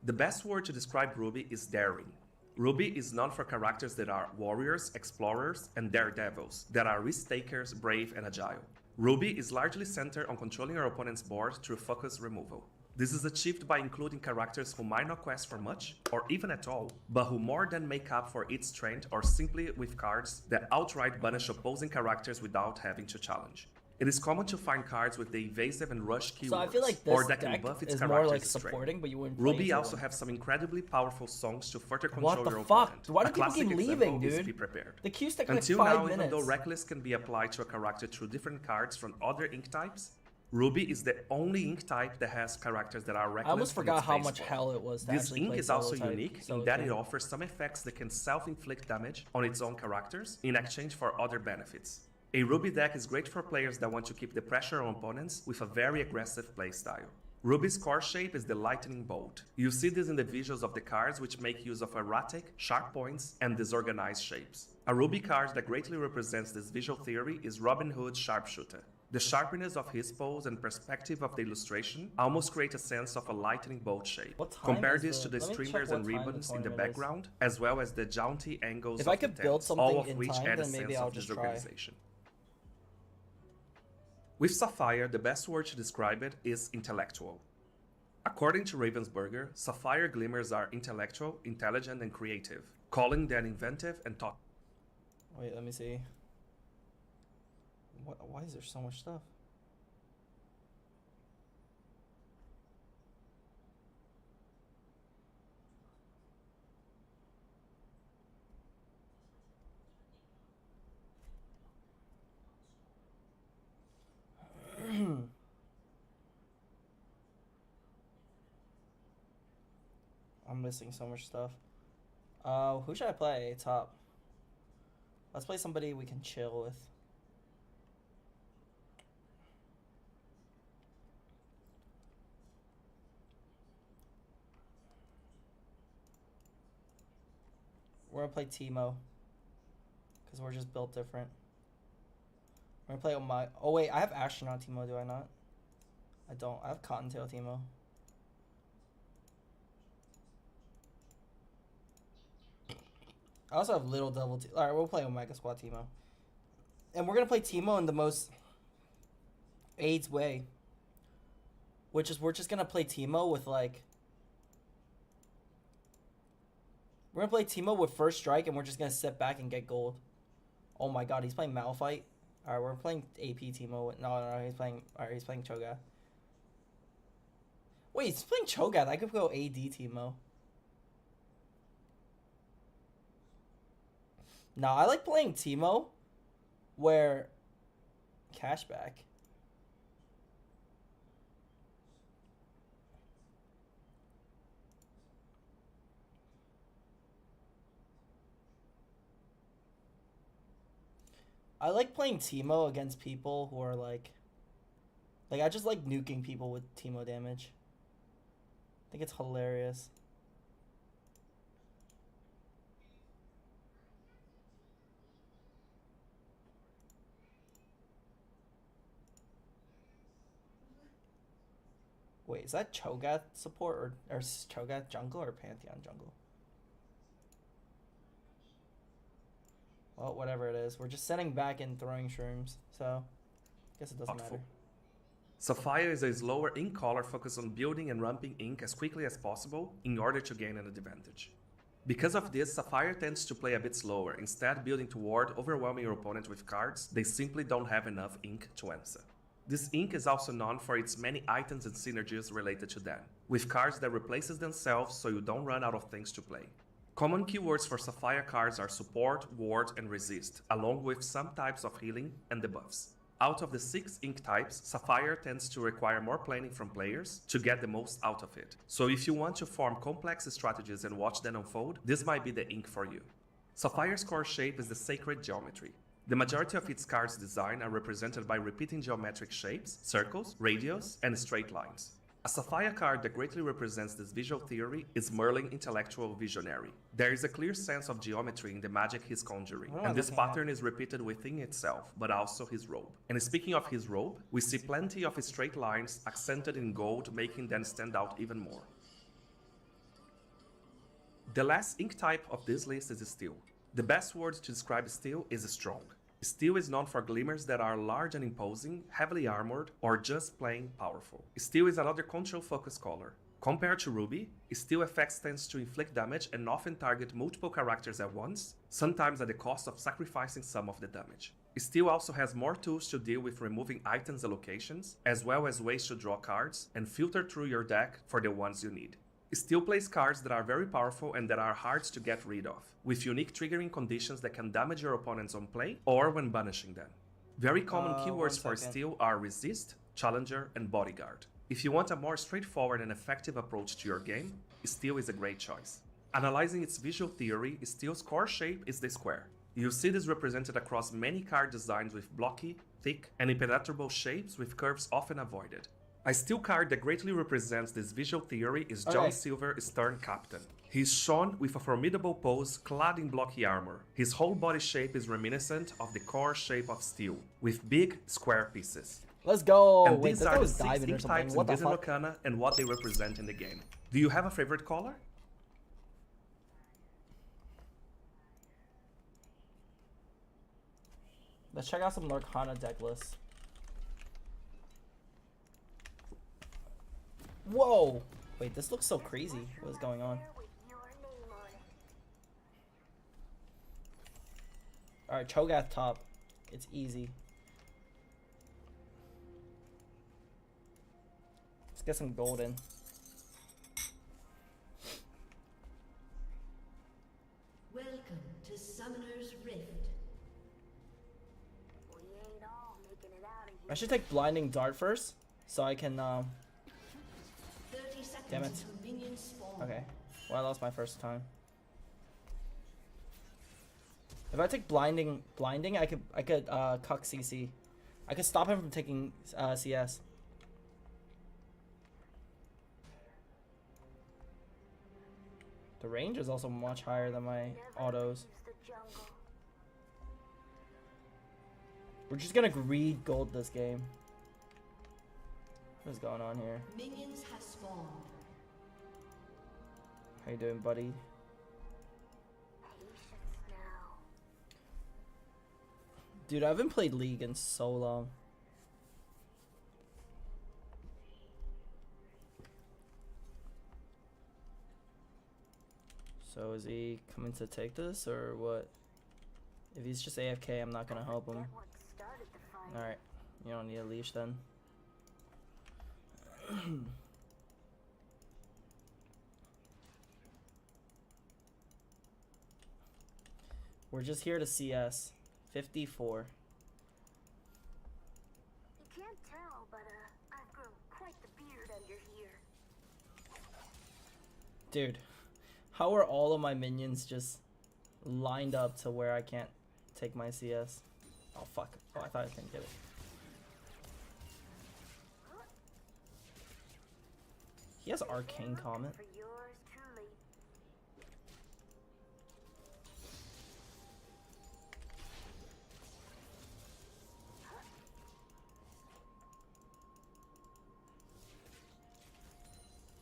S23: The best word to describe Ruby is daring. Ruby is known for characters that are warriors, explorers, and daredevils, that are risk-takers, brave, and agile. Ruby is largely centered on controlling your opponent's board through focus removal. This is achieved by including characters who might not quest for much, or even at all, but who more than make up for its strength, or simply with cards that outright banish opposing characters without having to challenge. It is common to find cards with the evasive and rush keywords,
S2: So I feel like this
S23: or that can
S2: deck
S23: buff its
S2: is
S23: character's
S2: more like
S23: strength.
S2: supporting, but you wouldn't play
S23: Ruby
S2: into
S23: also
S2: one.
S23: have some incredibly powerful songs to further control
S2: What the
S23: your
S2: fuck?
S23: opponent.
S2: Why do
S23: A
S2: people
S23: classic
S2: keep
S23: example
S2: leaving,
S23: is
S2: dude?
S23: Be Prepared.
S2: The Q's take like
S23: Until
S2: 5
S23: now,
S2: minutes.
S23: even though Reckless can be applied to a character through different cards from other ink types, Ruby is the only ink type that has characters that are reckless.
S2: I almost
S23: from
S2: forgot
S23: its
S2: how
S23: base
S2: much
S23: form.
S2: hell it was to
S23: This
S2: actually
S23: ink
S2: play
S23: is also
S2: solo type,
S23: unique in
S2: solo
S23: that
S2: type.
S23: it offers some effects that can self-inflict damage on its own characters in exchange for other benefits. A Ruby deck is great for players that want to keep the pressure on opponents with a very aggressive playstyle. Ruby's core shape is the lightning bolt. You see this in the visuals of the cards, which make use of erratic, sharp points, and disorganized shapes. A Ruby card that greatly represents this visual theory is Robin Hood's Sharpshooter. The sharpness of his pose and perspective of the illustration almost create a sense of a lightning bolt shape. Compare
S2: is
S23: this
S2: the-
S23: to the
S2: let me check
S23: streamers
S2: what
S23: and
S2: time the
S23: ribbons in the
S2: tournament is.
S23: background, as well as the jaunty angles
S2: If
S23: of
S2: I
S23: the
S2: could build
S23: tents,
S2: something
S23: all of
S2: in
S23: which
S2: time,
S23: add a
S2: then maybe
S23: sense
S2: I'll
S23: of
S2: just try.
S23: disorganization. With Sapphire, the best word to describe it is intellectual. According to Ravensburger, Sapphire glimmers are intellectual, intelligent, and creative, calling them inventive and thought.
S2: Wait, let me see. Why is there so much stuff? I'm missing so much stuff. Who should I play? Top. Let's play somebody we can chill with. We're gonna play Teemo. Because we're just built different. We're gonna play my. Oh wait, I have Astronaut Teemo, do I not? I don't. I have Cottontail Teemo. I also have Little Devil. Alright, we'll play Omega Squad Teemo. And we're gonna play Teemo in the most AIDS way. Which is we're just gonna play Teemo with like. We're gonna play Teemo with First Strike and we're just gonna sit back and get gold. Oh my god, he's playing Malphite. Alright, we're playing AP Teemo. No, he's playing. Alright, he's playing Cho'Gath. Wait, he's playing Cho'Gath. I could go AD Teemo. No, I like playing Teemo, where cashback. I like playing Teemo against people who are like I just like nuking people with Teemo damage. I think it's hilarious. Wait, is that Cho'Gath support or Cho'Gath jungle or Pantheon jungle? Well, whatever it is, we're just sitting back and throwing shrooms, so I guess it doesn't matter.
S23: Sapphire is a slower ink color focused on building and ramping ink as quickly as possible in order to gain an advantage. Because of this, Sapphire tends to play a bit slower, instead building toward overwhelming your opponent with cards they simply don't have enough ink to answer. This ink is also known for its many items and synergies related to them, with cards that replaces themselves so you don't run out of things to play. Common keywords for Sapphire cards are support, ward, and resist, along with some types of healing and debuffs. Out of the 6 ink types, Sapphire tends to require more planning from players to get the most out of it. So if you want to form complex strategies and watch them unfold, this might be the ink for you. Sapphire's core shape is the sacred geometry. The majority of its cards' design are represented by repeating geometric shapes, circles, radios, and straight lines. A Sapphire card that greatly represents this visual theory is Merlin Intellectual Visionary. There is a clear sense of geometry in the magic he's conjuring, and this pattern is repeated within itself, but also his robe. And speaking of his robe, we see plenty of straight lines accented in gold, making them stand out even more. The last ink type of this list is Steel. The best word to describe Steel is strong. Steel is known for glimmers that are large and imposing, heavily armored, or just plain powerful. Steel is another control-focused color. Compared to Ruby, Steel effects tends to inflict damage and often target multiple characters at once, sometimes at the cost of sacrificing some of the damage. Steel also has more tools to deal with removing items and locations, as well as ways to draw cards and filter through your deck for the ones you need. Steel plays cards that are very powerful and that are hard to get rid of, with unique triggering conditions that can damage your opponents on play or when banishing them. Very common keywords for Steel are Resist, Challenger, and Bodyguard. If you want a more straightforward and effective approach to your game, Steel is a great choice. Analyzing its visual theory, Steel's core shape is the square. You'll see this represented across many card designs with blocky, thick, and impenetrable shapes with curves often avoided. A Steel card that greatly represents this visual theory is John Silver Stern Captain. He is shown with a formidable pose clad in blocky armor. His whole body shape is reminiscent of the core shape of Steel, with big, square pieces.
S2: Let's go!
S23: And
S2: Wait,
S23: these
S2: that
S23: are the
S2: was
S23: 6
S2: diving or
S23: ink
S2: something.
S23: types
S2: What
S23: in
S2: the
S23: Disney
S2: fuck?
S23: Lorcana and what they represent in the game. Do you have a favorite color?
S2: Let's check out some Lorcana deck lists. Whoa! Wait, this looks so crazy. What is going on? Alright, Cho'Gath top. It's easy. Let's get some golden.
S10: Welcome to Summoner's Rift.
S2: I should take Blinding Dart first, so I can,
S10: 30 seconds
S2: damn it.
S10: until minions spawn.
S2: Okay. Well, I lost my first time. If I take blinding, I could cuck CC. I could stop him from taking CS. The range is also much higher than my autos. We're just gonna greed gold this game. What is going on here?
S10: Minions have spawned.
S2: How you doing, buddy? Dude, I haven't played League in so long. So is he coming to take this or what? If he's just AFK, I'm not gonna help him. Alright, you don't need a leash then. We're just here to CS. 54.
S3: You can't tell, but I've grown quite the beard under here.
S2: Dude, how are all of my minions just lined up to where I can't take my CS? Oh fuck. Oh, I thought I couldn't get it. He has arcane comment.
S3: For yours truly.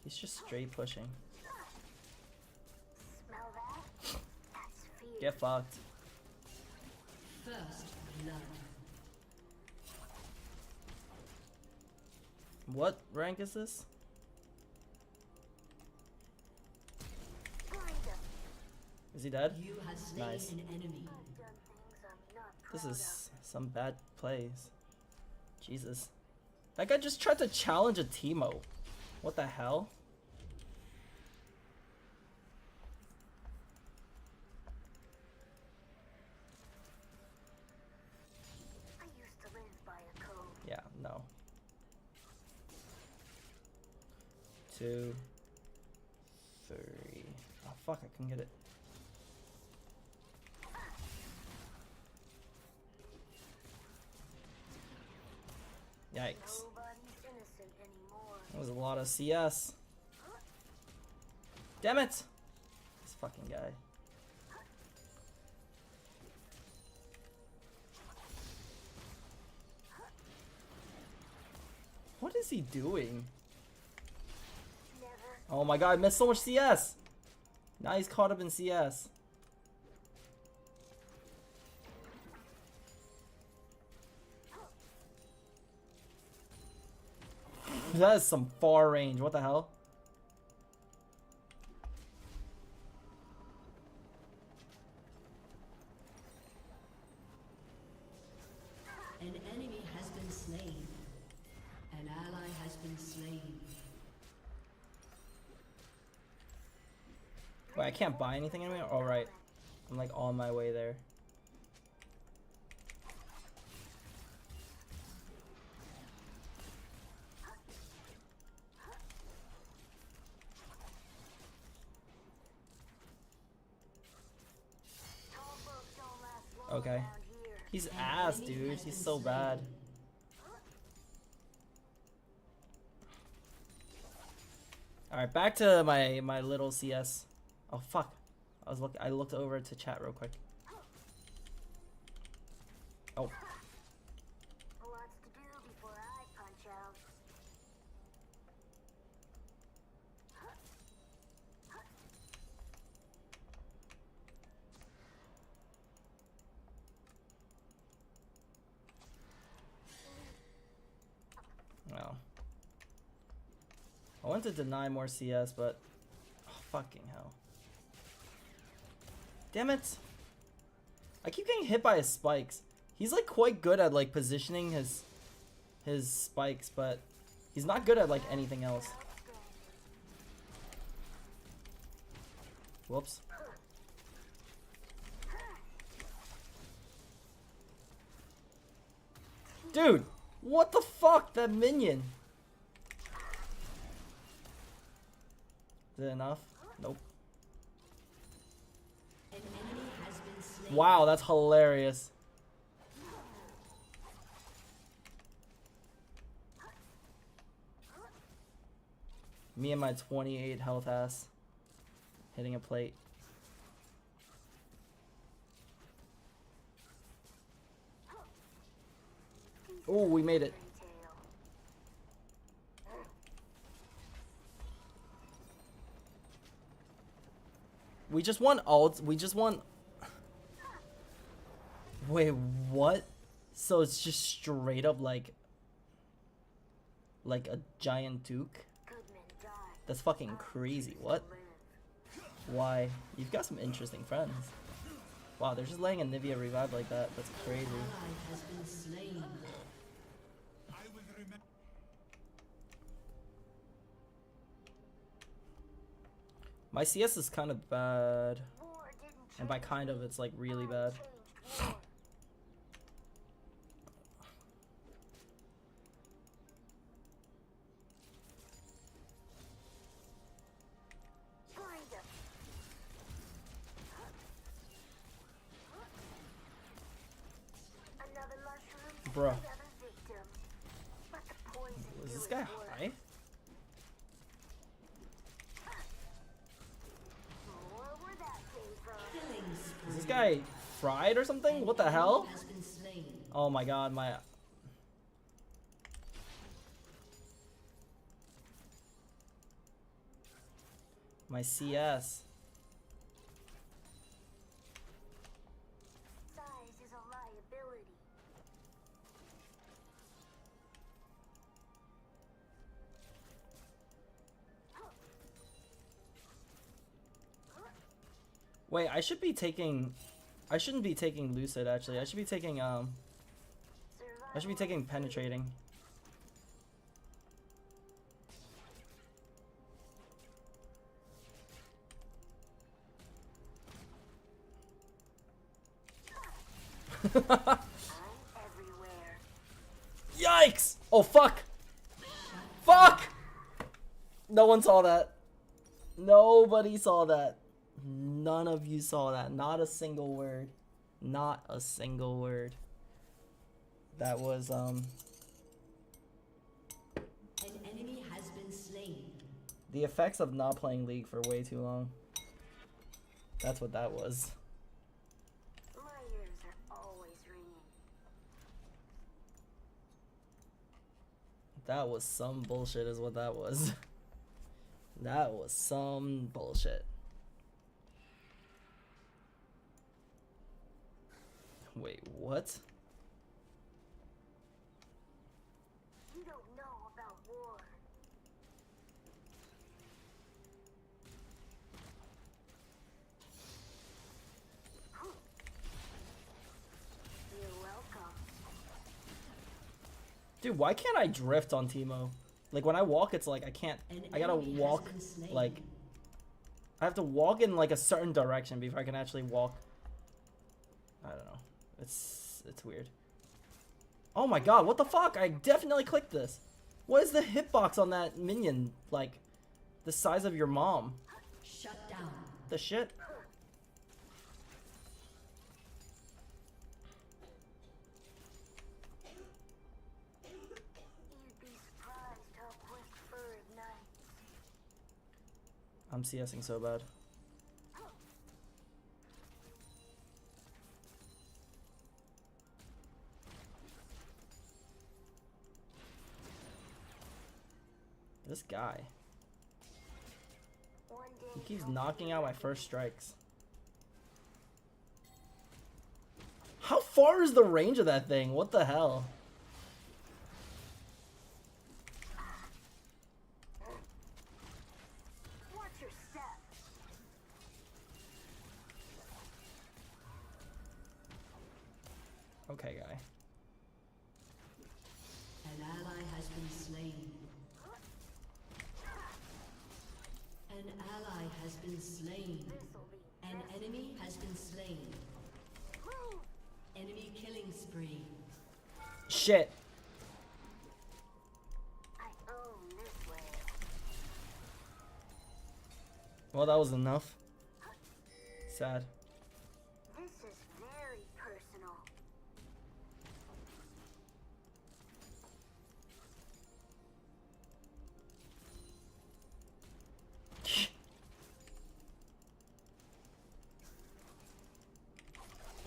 S2: He's just straight pushing.
S3: Smell that? That's fear.
S2: Get fucked.
S10: First blood.
S2: What rank is this? Is he dead?
S10: You have slain
S2: Nice.
S10: an enemy.
S2: This is some bad plays. Jesus. That guy just tried to challenge a Teemo. What the hell?
S3: I used to live by a code.
S2: Yeah, no. 2, 3. Oh fuck, I couldn't get it. Yikes.
S3: Nobody's innocent anymore.
S2: That was a lot of CS. Damn it! This fucking guy. What is he doing? Oh my god, I missed so much CS! Now he's caught up in CS. That is some far range. What the hell?
S10: An enemy has been slain. An ally has been slain.
S2: Wait, I can't buy anything anymore? Alright. I'm like on my way there. Okay. He's ass, dude. He's so bad. Alright, back to my little CS. Oh fuck. I looked over to chat real quick. Oh.
S3: Lots to do before I punch out.
S2: Well. I want to deny more CS, but oh, fucking hell. Damn it. I keep getting hit by his spikes. He's like quite good at like positioning his spikes, but he's not good at like anything else. Whoops. Dude, what the fuck? That minion. Is it enough? Nope.
S10: An enemy has been slain.
S2: Wow, that's hilarious. Me and my 28 health ass hitting a plate. Oh, we made it. We just won ult. We just won. Wait, what? So it's just straight up like a giant duke? That's fucking crazy. What? Why? You've got some interesting friends. Wow, they're just letting a Nivea revive like that. That's crazy.
S10: Ally has been slain.
S2: My CS is kind of bad.
S3: War didn't
S2: And by kind of, it's like really bad. Bro. Is this guy high? Is this guy fried or something? What the hell? Oh my god, my CS. Wait, I shouldn't be taking Lucid actually. I should be taking penetrating. Yikes! Oh fuck! Fuck! No one saw that. Nobody saw that. None of you saw that. Not a single word. Not a single word. That was
S10: An enemy has been slain.
S2: the effects of not playing League for way too long. That's what that was.
S3: My ears are always ringing.
S2: That was some bullshit is what that was. That was some bullshit. Wait, what?
S3: You don't know about war. You're welcome.
S2: Dude, why can't I drift on Teemo? Like when I walk, it's like I can't. I gotta walk like. I have to walk in like a certain direction before I can actually walk. I don't know. It's weird. Oh my god, what the fuck? I definitely clicked this. What is the hitbox on that minion? Like, the size of your mom.
S10: Shut down.
S2: The shit?
S3: You'd be surprised how quick fur ignites.
S2: I'm CSing so bad. This guy. He keeps knocking out my first strikes. How far is the range of that thing? What the hell?
S3: Watch your step.
S2: Okay, guy.
S10: An ally has been slain. An ally has been slain. An enemy has been slain. Enemy killing spree.
S2: Shit.
S3: I own this way.
S2: Well, that was enough. Sad.
S3: This is very personal.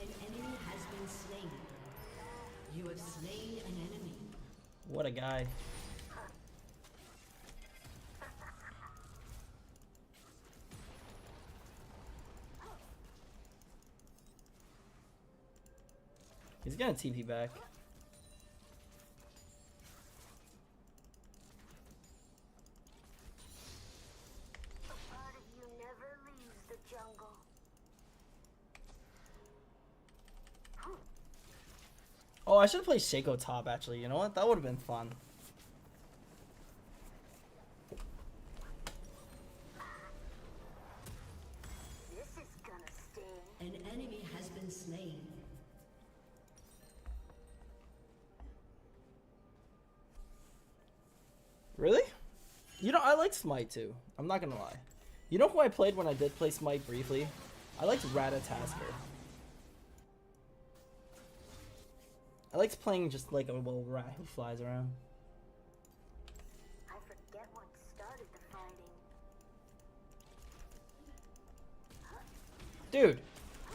S10: An enemy has been slain. You have slain an enemy.
S2: What a guy. He's gonna TP back.
S3: A part of you never leaves the jungle.
S2: Oh, I should have played Shaco top actually. You know what? That would have been fun.
S3: This is gonna sting.
S10: An
S2: Really? You know, I like Smite too. I'm not gonna lie. You know who I played when I did play Smite briefly? I liked Ratatasker. I liked playing just like a little rat who flies around.
S3: I forget what started the fighting.
S2: Dude,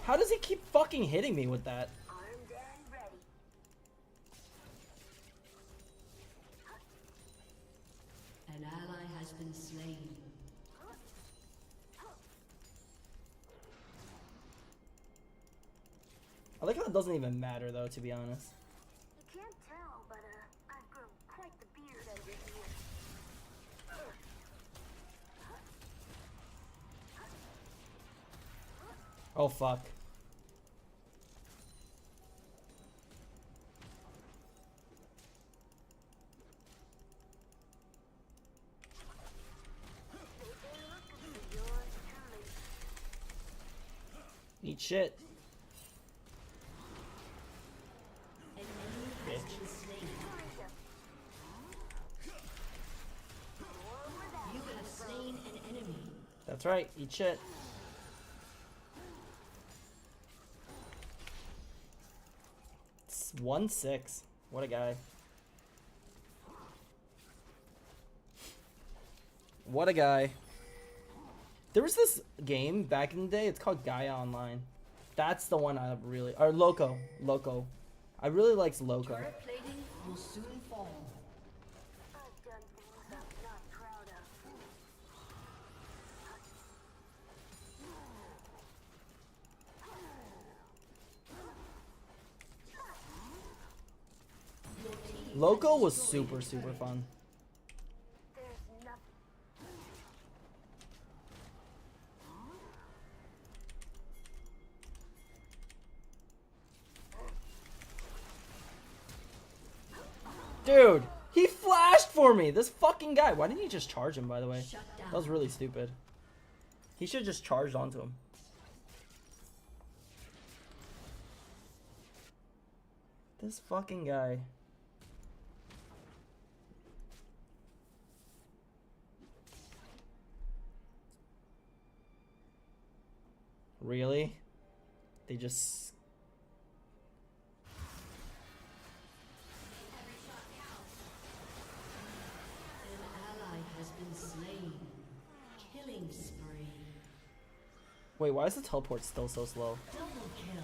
S2: how does he keep fucking hitting me with that?
S3: Armed and ready.
S10: An ally has been slain.
S2: I like how it doesn't even matter though, to be honest.
S3: You can't tell, but I've grown quite the beard under here.
S2: Oh fuck. Eat shit. Bitch.
S10: You have slain an enemy.
S2: That's right, eat shit. It's 1-6. What a guy. What a guy. There was this game back in the day, it's called Gaia Online. That's the one I really, or Loco. I really liked Loco.
S10: Turret plating will soon fall.
S3: I've done things I'm not proud of.
S2: Loco was super fun.
S3: There's nothing.
S2: Dude, he flashed for me. This fucking guy. Why didn't he just charge him, by the way? That was really stupid. He should have just charged onto him. This fucking guy. Really? They just...
S10: An ally has been slain. Killing spree.
S2: Wait, why is the teleport still so slow?
S10: Double kill.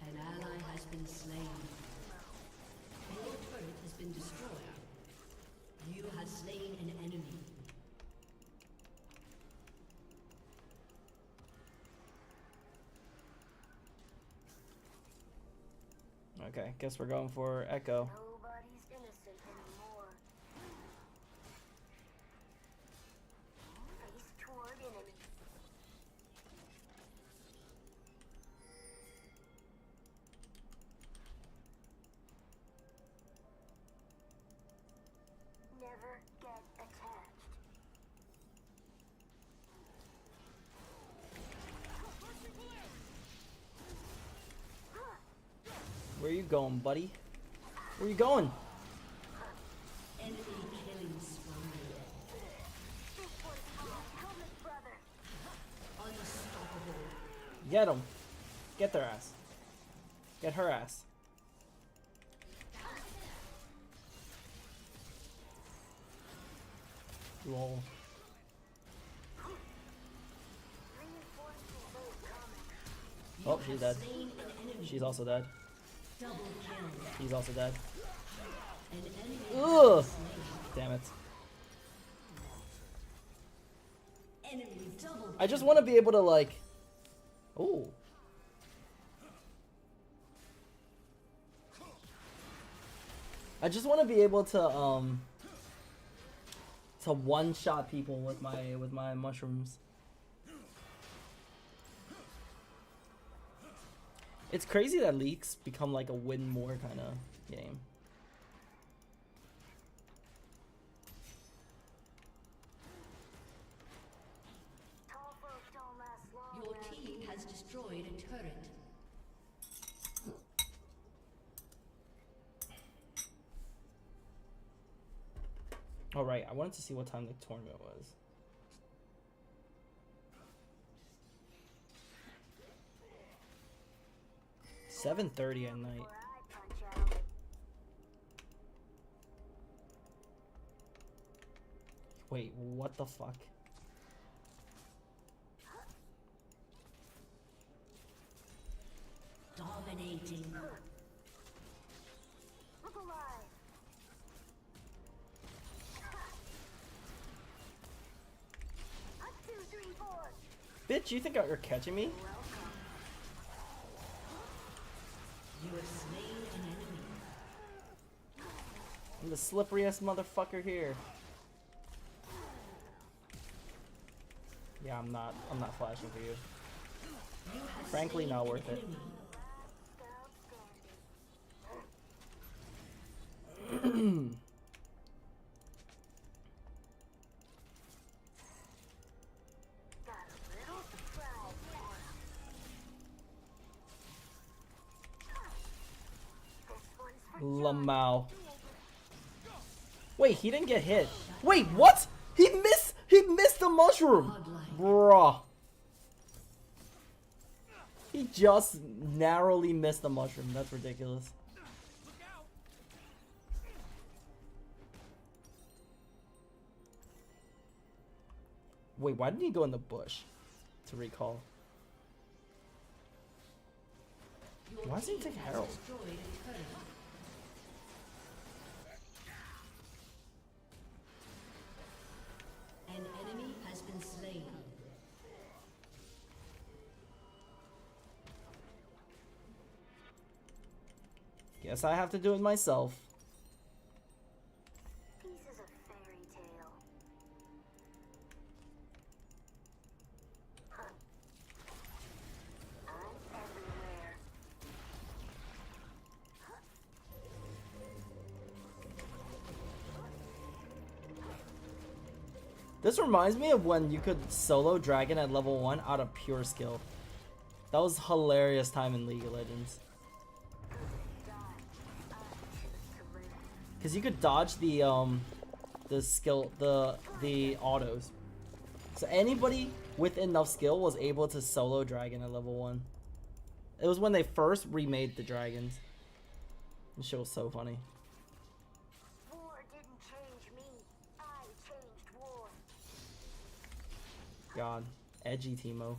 S10: An ally has been slain. Your turret has been destroyed. You have slain an enemy.
S2: Okay, guess we're going for Echo.
S3: Nobody's innocent anymore. Face toward enemy. Never get attached.
S2: Where you going, buddy? Where you going?
S10: Enemy killing spree. Unstoppable.
S2: Get him. Get their ass. Get her ass. Lol. Oh, she's dead. She's also dead.
S10: Double kill.
S2: He's also dead.
S10: An enemy
S2: Ugh! Damn it.
S10: enemy double
S2: I just want to be able to, like... Ooh. I just want to be able to one-shot people with my mushrooms. It's crazy that leaks become like a win more kind of game.
S10: Your team has destroyed a turret.
S2: Oh right, I wanted to see what time the tournament was. $7:30 at night. Wait, what the fuck?
S10: Dominating.
S3: Look alive. Up, 2, 3, 4.
S2: Bitch, you think you're catching me?
S10: You have slain an enemy.
S2: I'm the slipperiest motherfucker here. Yeah, I'm not flashing for you. Frankly, not worth it. Lamau. Wait, he didn't get hit. Wait, what? He missed the mushroom. Bruh. He just narrowly missed the mushroom. That's ridiculous. Wait, why didn't he go in the bush? To recall. Why doesn't he take Herald?
S10: An enemy has been slain.
S2: Guess I have to do it myself.
S3: Pieces of fairy tale. I'm everywhere.
S2: This reminds me of when you could solo dragon at level 1 out of pure skill. That was hilarious time in League of Legends. Cause you could dodge the skill the autos. So anybody with enough skill was able to solo dragon at level 1. It was when they first remade the dragons. This shit was so funny.
S3: War didn't change me. I changed war.
S2: God, edgy Teemo.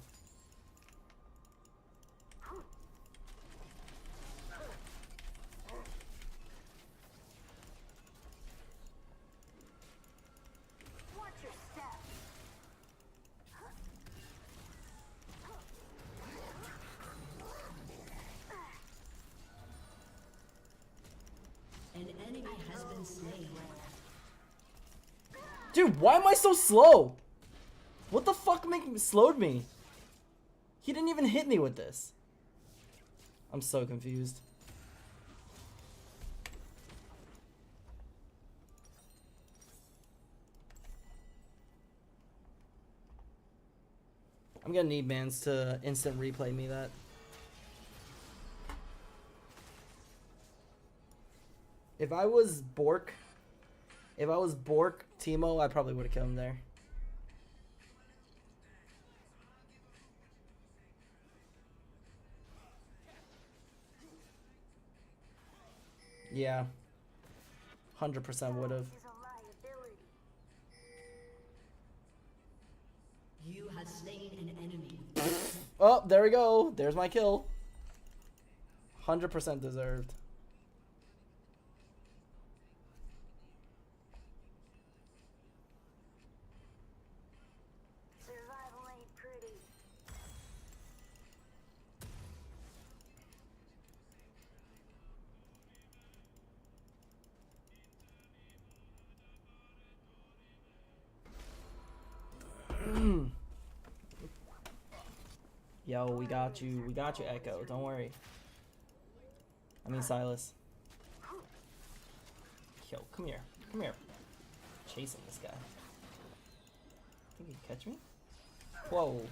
S3: Watch your step.
S10: An enemy has been slain.
S2: Dude, why am I so slow? What the fuck slowed me? He didn't even hit me with this. I'm so confused. I'm gonna need mans to instant replay me that. If I was Bork Teemo, I probably would have killed him there. Yeah. 100% would have.
S10: You have slain an enemy.
S2: Oh, there we go. There's my kill. 100% deserved.
S3: Survival ain't pretty.
S2: Yo, we got you, Echo. Don't worry. I mean, Silas. Yo, come here. Come here. Chasing this guy. Think he can catch me? Whoa.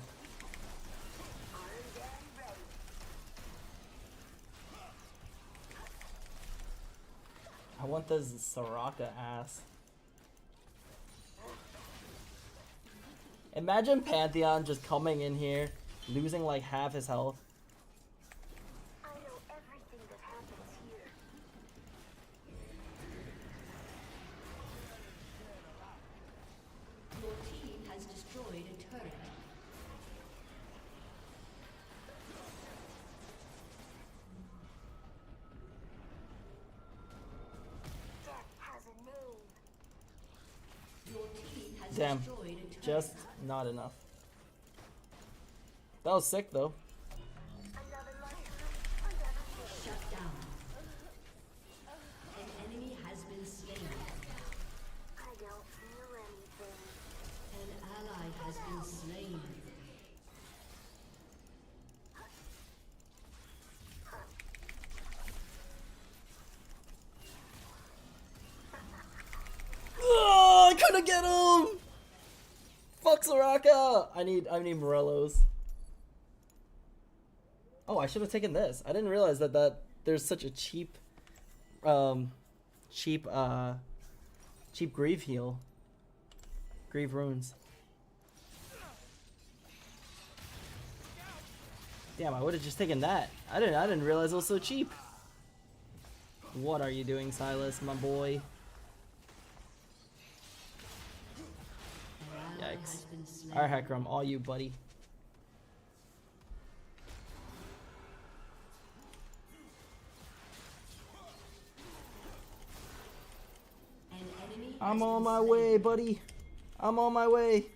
S2: I want this Soraka ass. Imagine Pantheon just coming in here, losing like half his health.
S3: I know everything that happens here.
S10: Your team has destroyed a turret.
S3: Death has a name.
S10: Your team has
S2: Damn,
S10: destroyed a turret.
S2: just not enough. That was sick though.
S10: Shut down. An enemy has been slain.
S3: I don't feel anything.
S10: An ally has been slain.
S2: Oh, I couldn't get him! Fuck Soraka! I need Morellos. Oh, I should have taken this. I didn't realize that there's such a cheap Grieve heal. Grieve runes. Damn, I would have just taken that. I didn't realize it was so cheap. What are you doing, Silas, my boy? Yikes. Alright, Heckram, all you, buddy. I'm on my way, buddy. I'm on my way.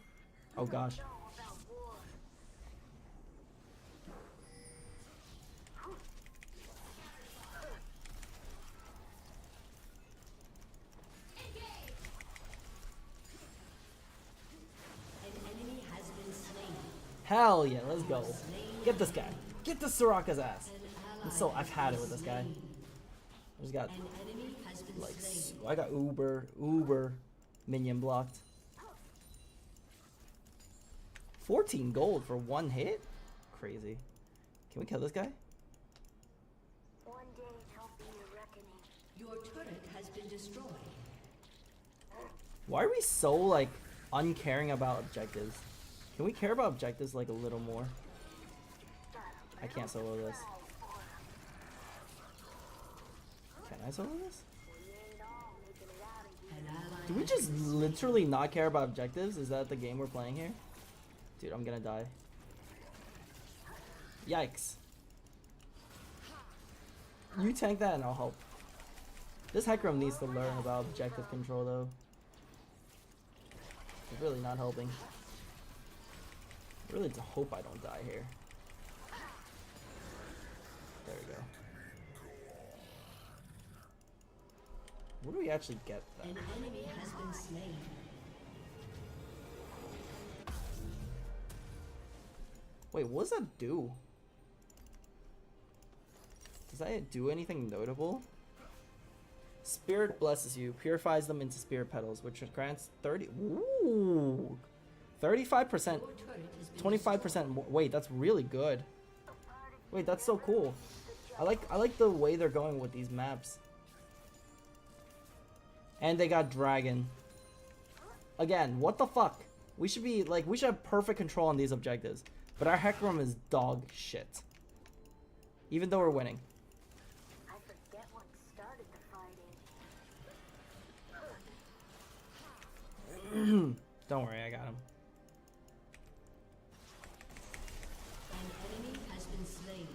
S2: Oh gosh. Hell yeah, let's go. Get this guy. Get this Soraka's ass. I've had it with this guy. I just got like I got uber minion blocked. 14 gold for one hit? Crazy. Can we kill this guy?
S3: One day there'll be a reckoning.
S10: Your turret has been destroyed.
S2: Why are we so like uncaring about objectives? Can we care about objectives like a little more? I can't solo this. Can I solo this? Do we just literally not care about objectives? Is that the game we're playing here? Dude, I'm gonna die. Yikes. You tank that and I'll help. This Heckram needs to learn about objective control though. It's really not helping. I really to hope I don't die here. There we go. Where do we actually get that?
S10: An enemy has been slain.
S2: Wait, what does that do? Does that do anything notable? Spirit blesses you, purifies them into spirit petals, which grants 35%, 25% more. Wait, that's really good. Wait, that's so cool. I like the way they're going with these maps. And they got dragon. Again, what the fuck? We should have perfect control on these objectives. But our Heckram is dog shit. Even though we're winning.
S3: I forget what started the fighting.
S2: Don't worry, I got him.
S10: An enemy has been slain.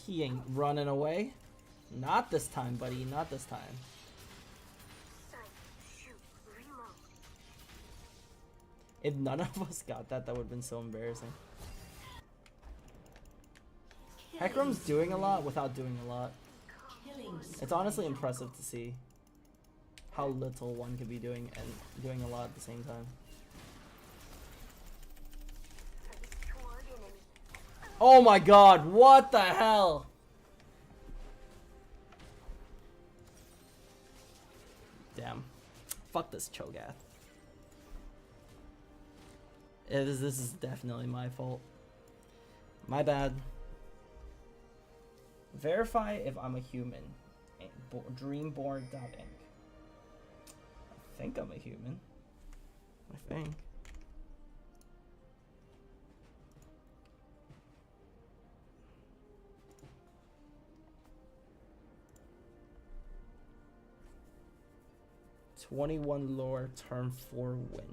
S2: He ain't running away. Not this time, buddy. Not this time. If none of us got that, that would have been so embarrassing. Heckram's doing a lot without doing a lot. It's honestly impressive to see how little one could be doing and doing a lot at the same time. Oh my god, what the hell? Damn. Fuck this Cho'Gath. This is definitely my fault. My bad. Verify if I'm a human. Dreamborn.inc. I think I'm a human. I think. 21 lore, turn 4 win.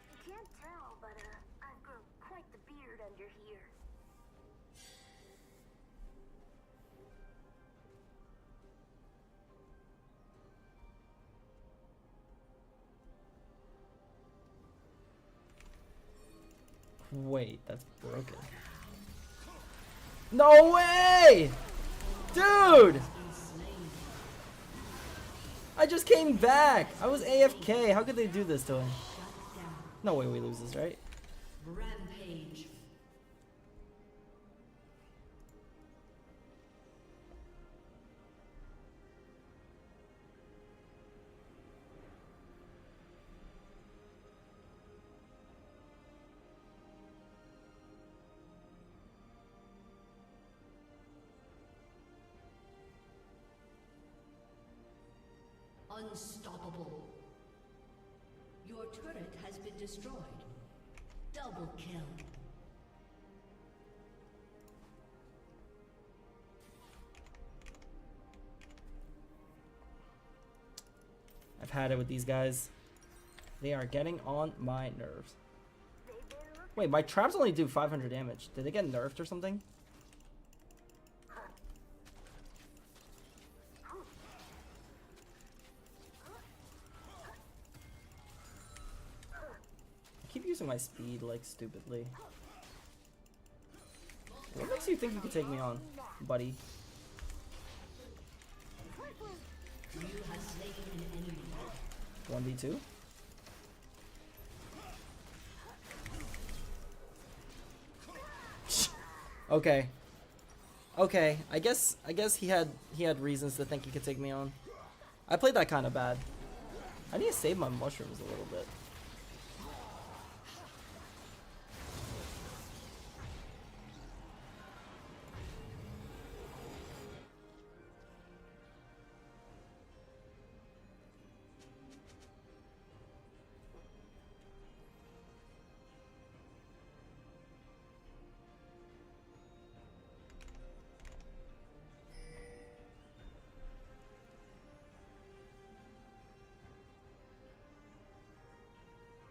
S3: You can't tell, but I've grown quite the beard under here.
S2: Wait, that's broken. No way! Dude! I just came back! I was AFK. How could they do this to him? No way we lose this, right?
S10: Rampage. Unstoppable. Your turret has been destroyed. Double kill.
S2: I've had it with these guys. They are getting on my nerves. Wait, my traps only do 500 damage. Did they get nerfed or something? I keep using my speed like stupidly. What makes you think you can take me on, buddy?
S10: You have slain an enemy.
S2: 1v2? Okay. Okay, I guess he had reasons to think he could take me on. I played that kind of bad. I need to save my mushrooms a little bit.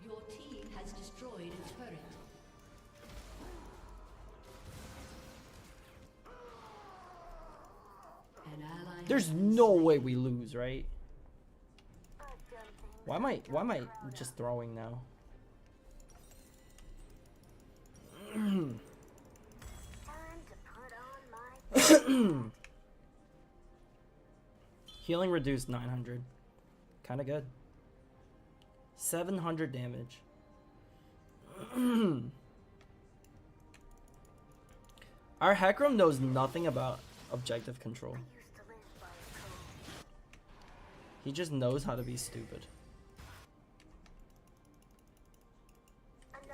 S10: Your team has destroyed a turret. An ally.
S2: There's no way we lose, right? Why am I just throwing now? Healing reduced 900. Kind of good. 700 damage. Our Hecarim knows nothing about objective control. He just knows how to be stupid.
S10: An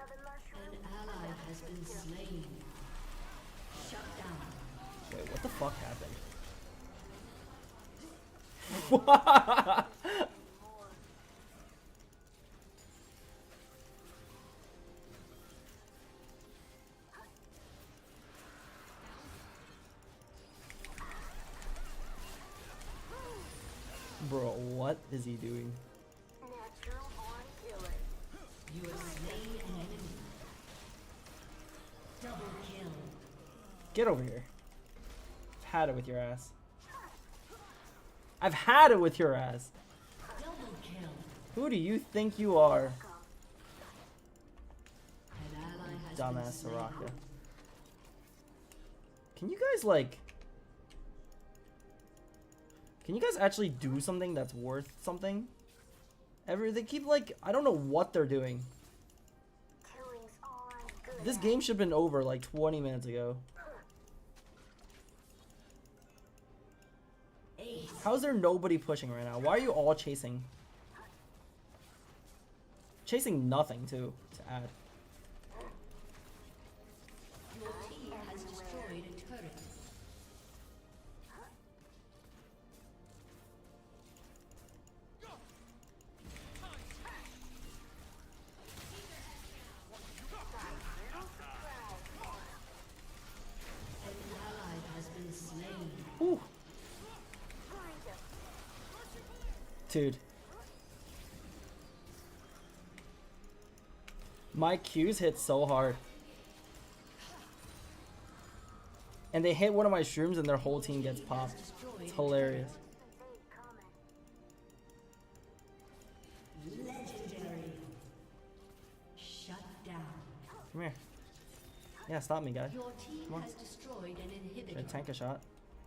S10: ally has been slain. Shut down.
S2: Wait, what the fuck happened? Bro, what is he doing?
S10: You have slain an enemy. Double kill.
S2: Get over here. I've had it with your ass. I've had it with your ass.
S10: Double kill.
S2: Who do you think you are?
S10: An ally has
S2: Dumbass
S10: been slain.
S2: Soraka. Can you guys like... Can you guys actually do something that's worth something? They keep like... I don't know what they're doing. This game should have been over like 20 minutes ago. How is there nobody pushing right now? Why are you all chasing? Chasing nothing too, to add.
S10: Your team has destroyed a turret.
S2: Dude. My Qs hit so hard. And they hit one of my shrooms and their whole team gets popped. It's hilarious.
S10: Legendary. Shut down.
S2: Come here. Yeah, stop me, guys.
S10: Your team
S2: Come on.
S10: has destroyed an
S2: Should I
S10: inhibitor.
S2: tank a shot?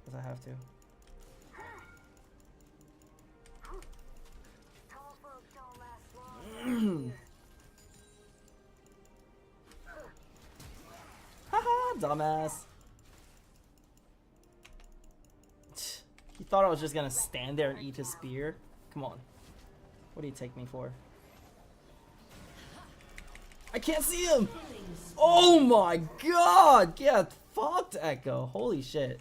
S2: Because I have to. Haha, dumbass. He thought I was just gonna stand there and eat his spear. Come on. What do you take me for? I can't see him! Oh my god! Get fucked, Echo. Holy shit.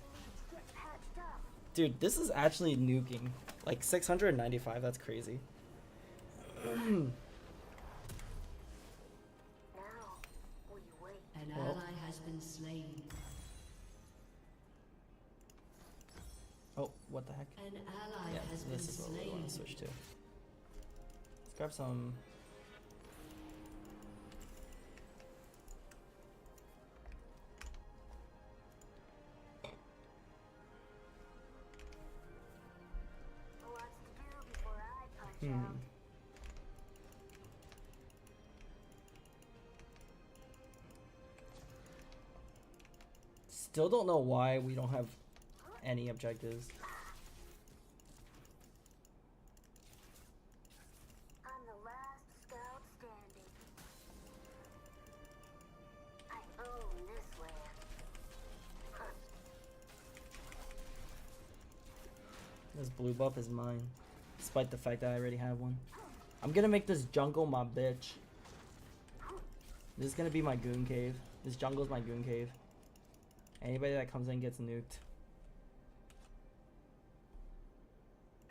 S2: Dude, this is actually nuking. Like 695, that's crazy.
S10: An ally has been slain.
S2: Oh, what the heck?
S10: An ally
S2: Yeah,
S10: has been
S2: this is what we want to
S10: slain.
S2: switch to. Let's grab some. Still don't know why we don't have any objectives.
S3: I'm the last scout standing. I own this land.
S2: This blue buff is mine, despite the fact that I already have one. I'm gonna make this jungle my bitch. This is gonna be my goon cave. This jungle is my goon cave. Anybody that comes in gets nuked.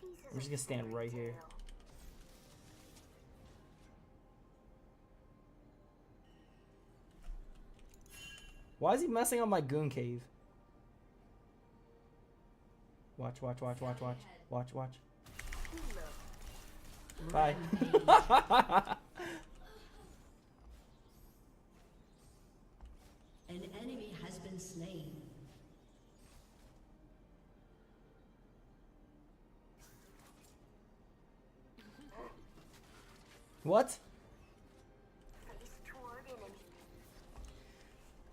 S2: I'm just gonna stand right here. Why is he messing up my goon cave? Watch, watch, watch, watch, watch. Watch, watch. Bye.
S10: An enemy has been slain.
S2: What?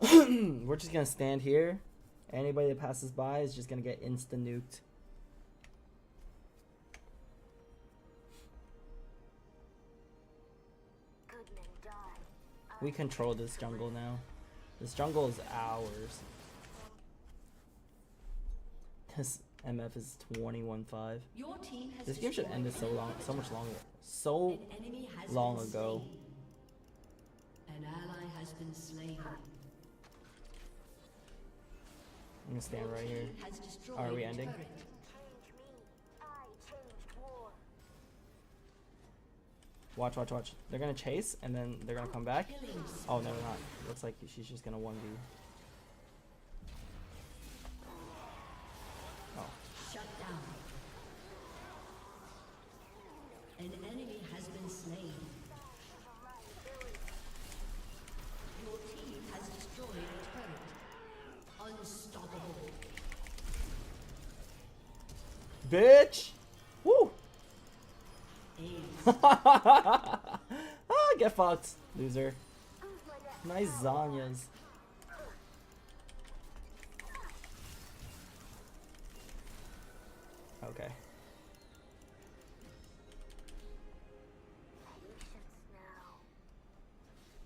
S2: We're just gonna stand here. Anybody that passes by is just gonna get instant nuked. We control this jungle now. This jungle is ours. This MF is 21-5.
S10: Your team has
S2: This game should end it so much longer. So
S10: An enemy has
S2: long
S10: been
S2: ago.
S10: slain. An ally has been slain.
S2: I'm gonna stand right here.
S10: Team has destroyed
S2: Are we
S10: a
S2: ending?
S10: turret.
S2: Watch, watch, watch. They're gonna chase and then they're gonna come back. Oh, no, they're not. Looks like she's just gonna 1v. Oh.
S10: Shut down. An enemy has been slain. Your team has destroyed a turret. Unstoppable.
S2: Bitch! Woo! Ah, get fucked, loser. Nice Zanyas. Okay.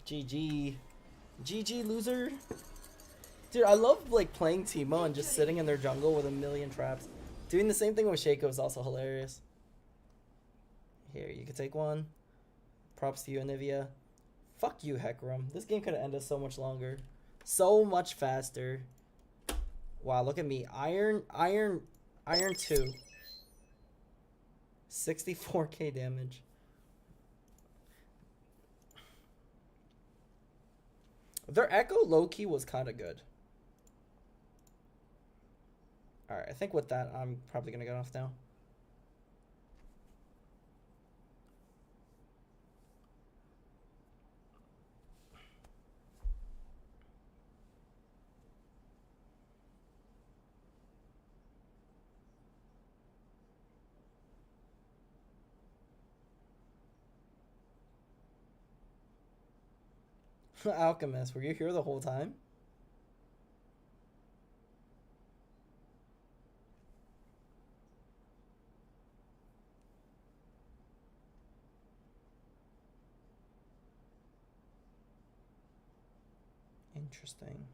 S2: GG. GG, loser. Dude, I love like playing Teemo and just sitting in their jungle with a million traps. Doing the same thing with Shaco is also hilarious. Here, you can take one. Props to you, Anivia. Fuck you, Hecarim. This game could have ended so much longer. So much faster. Wow, look at me. Iron 2. 64k damage. Their Echo low-key was kind of good. Alright, I think with that, I'm probably going to get off now. Alchemist, were you here the whole time? Interesting.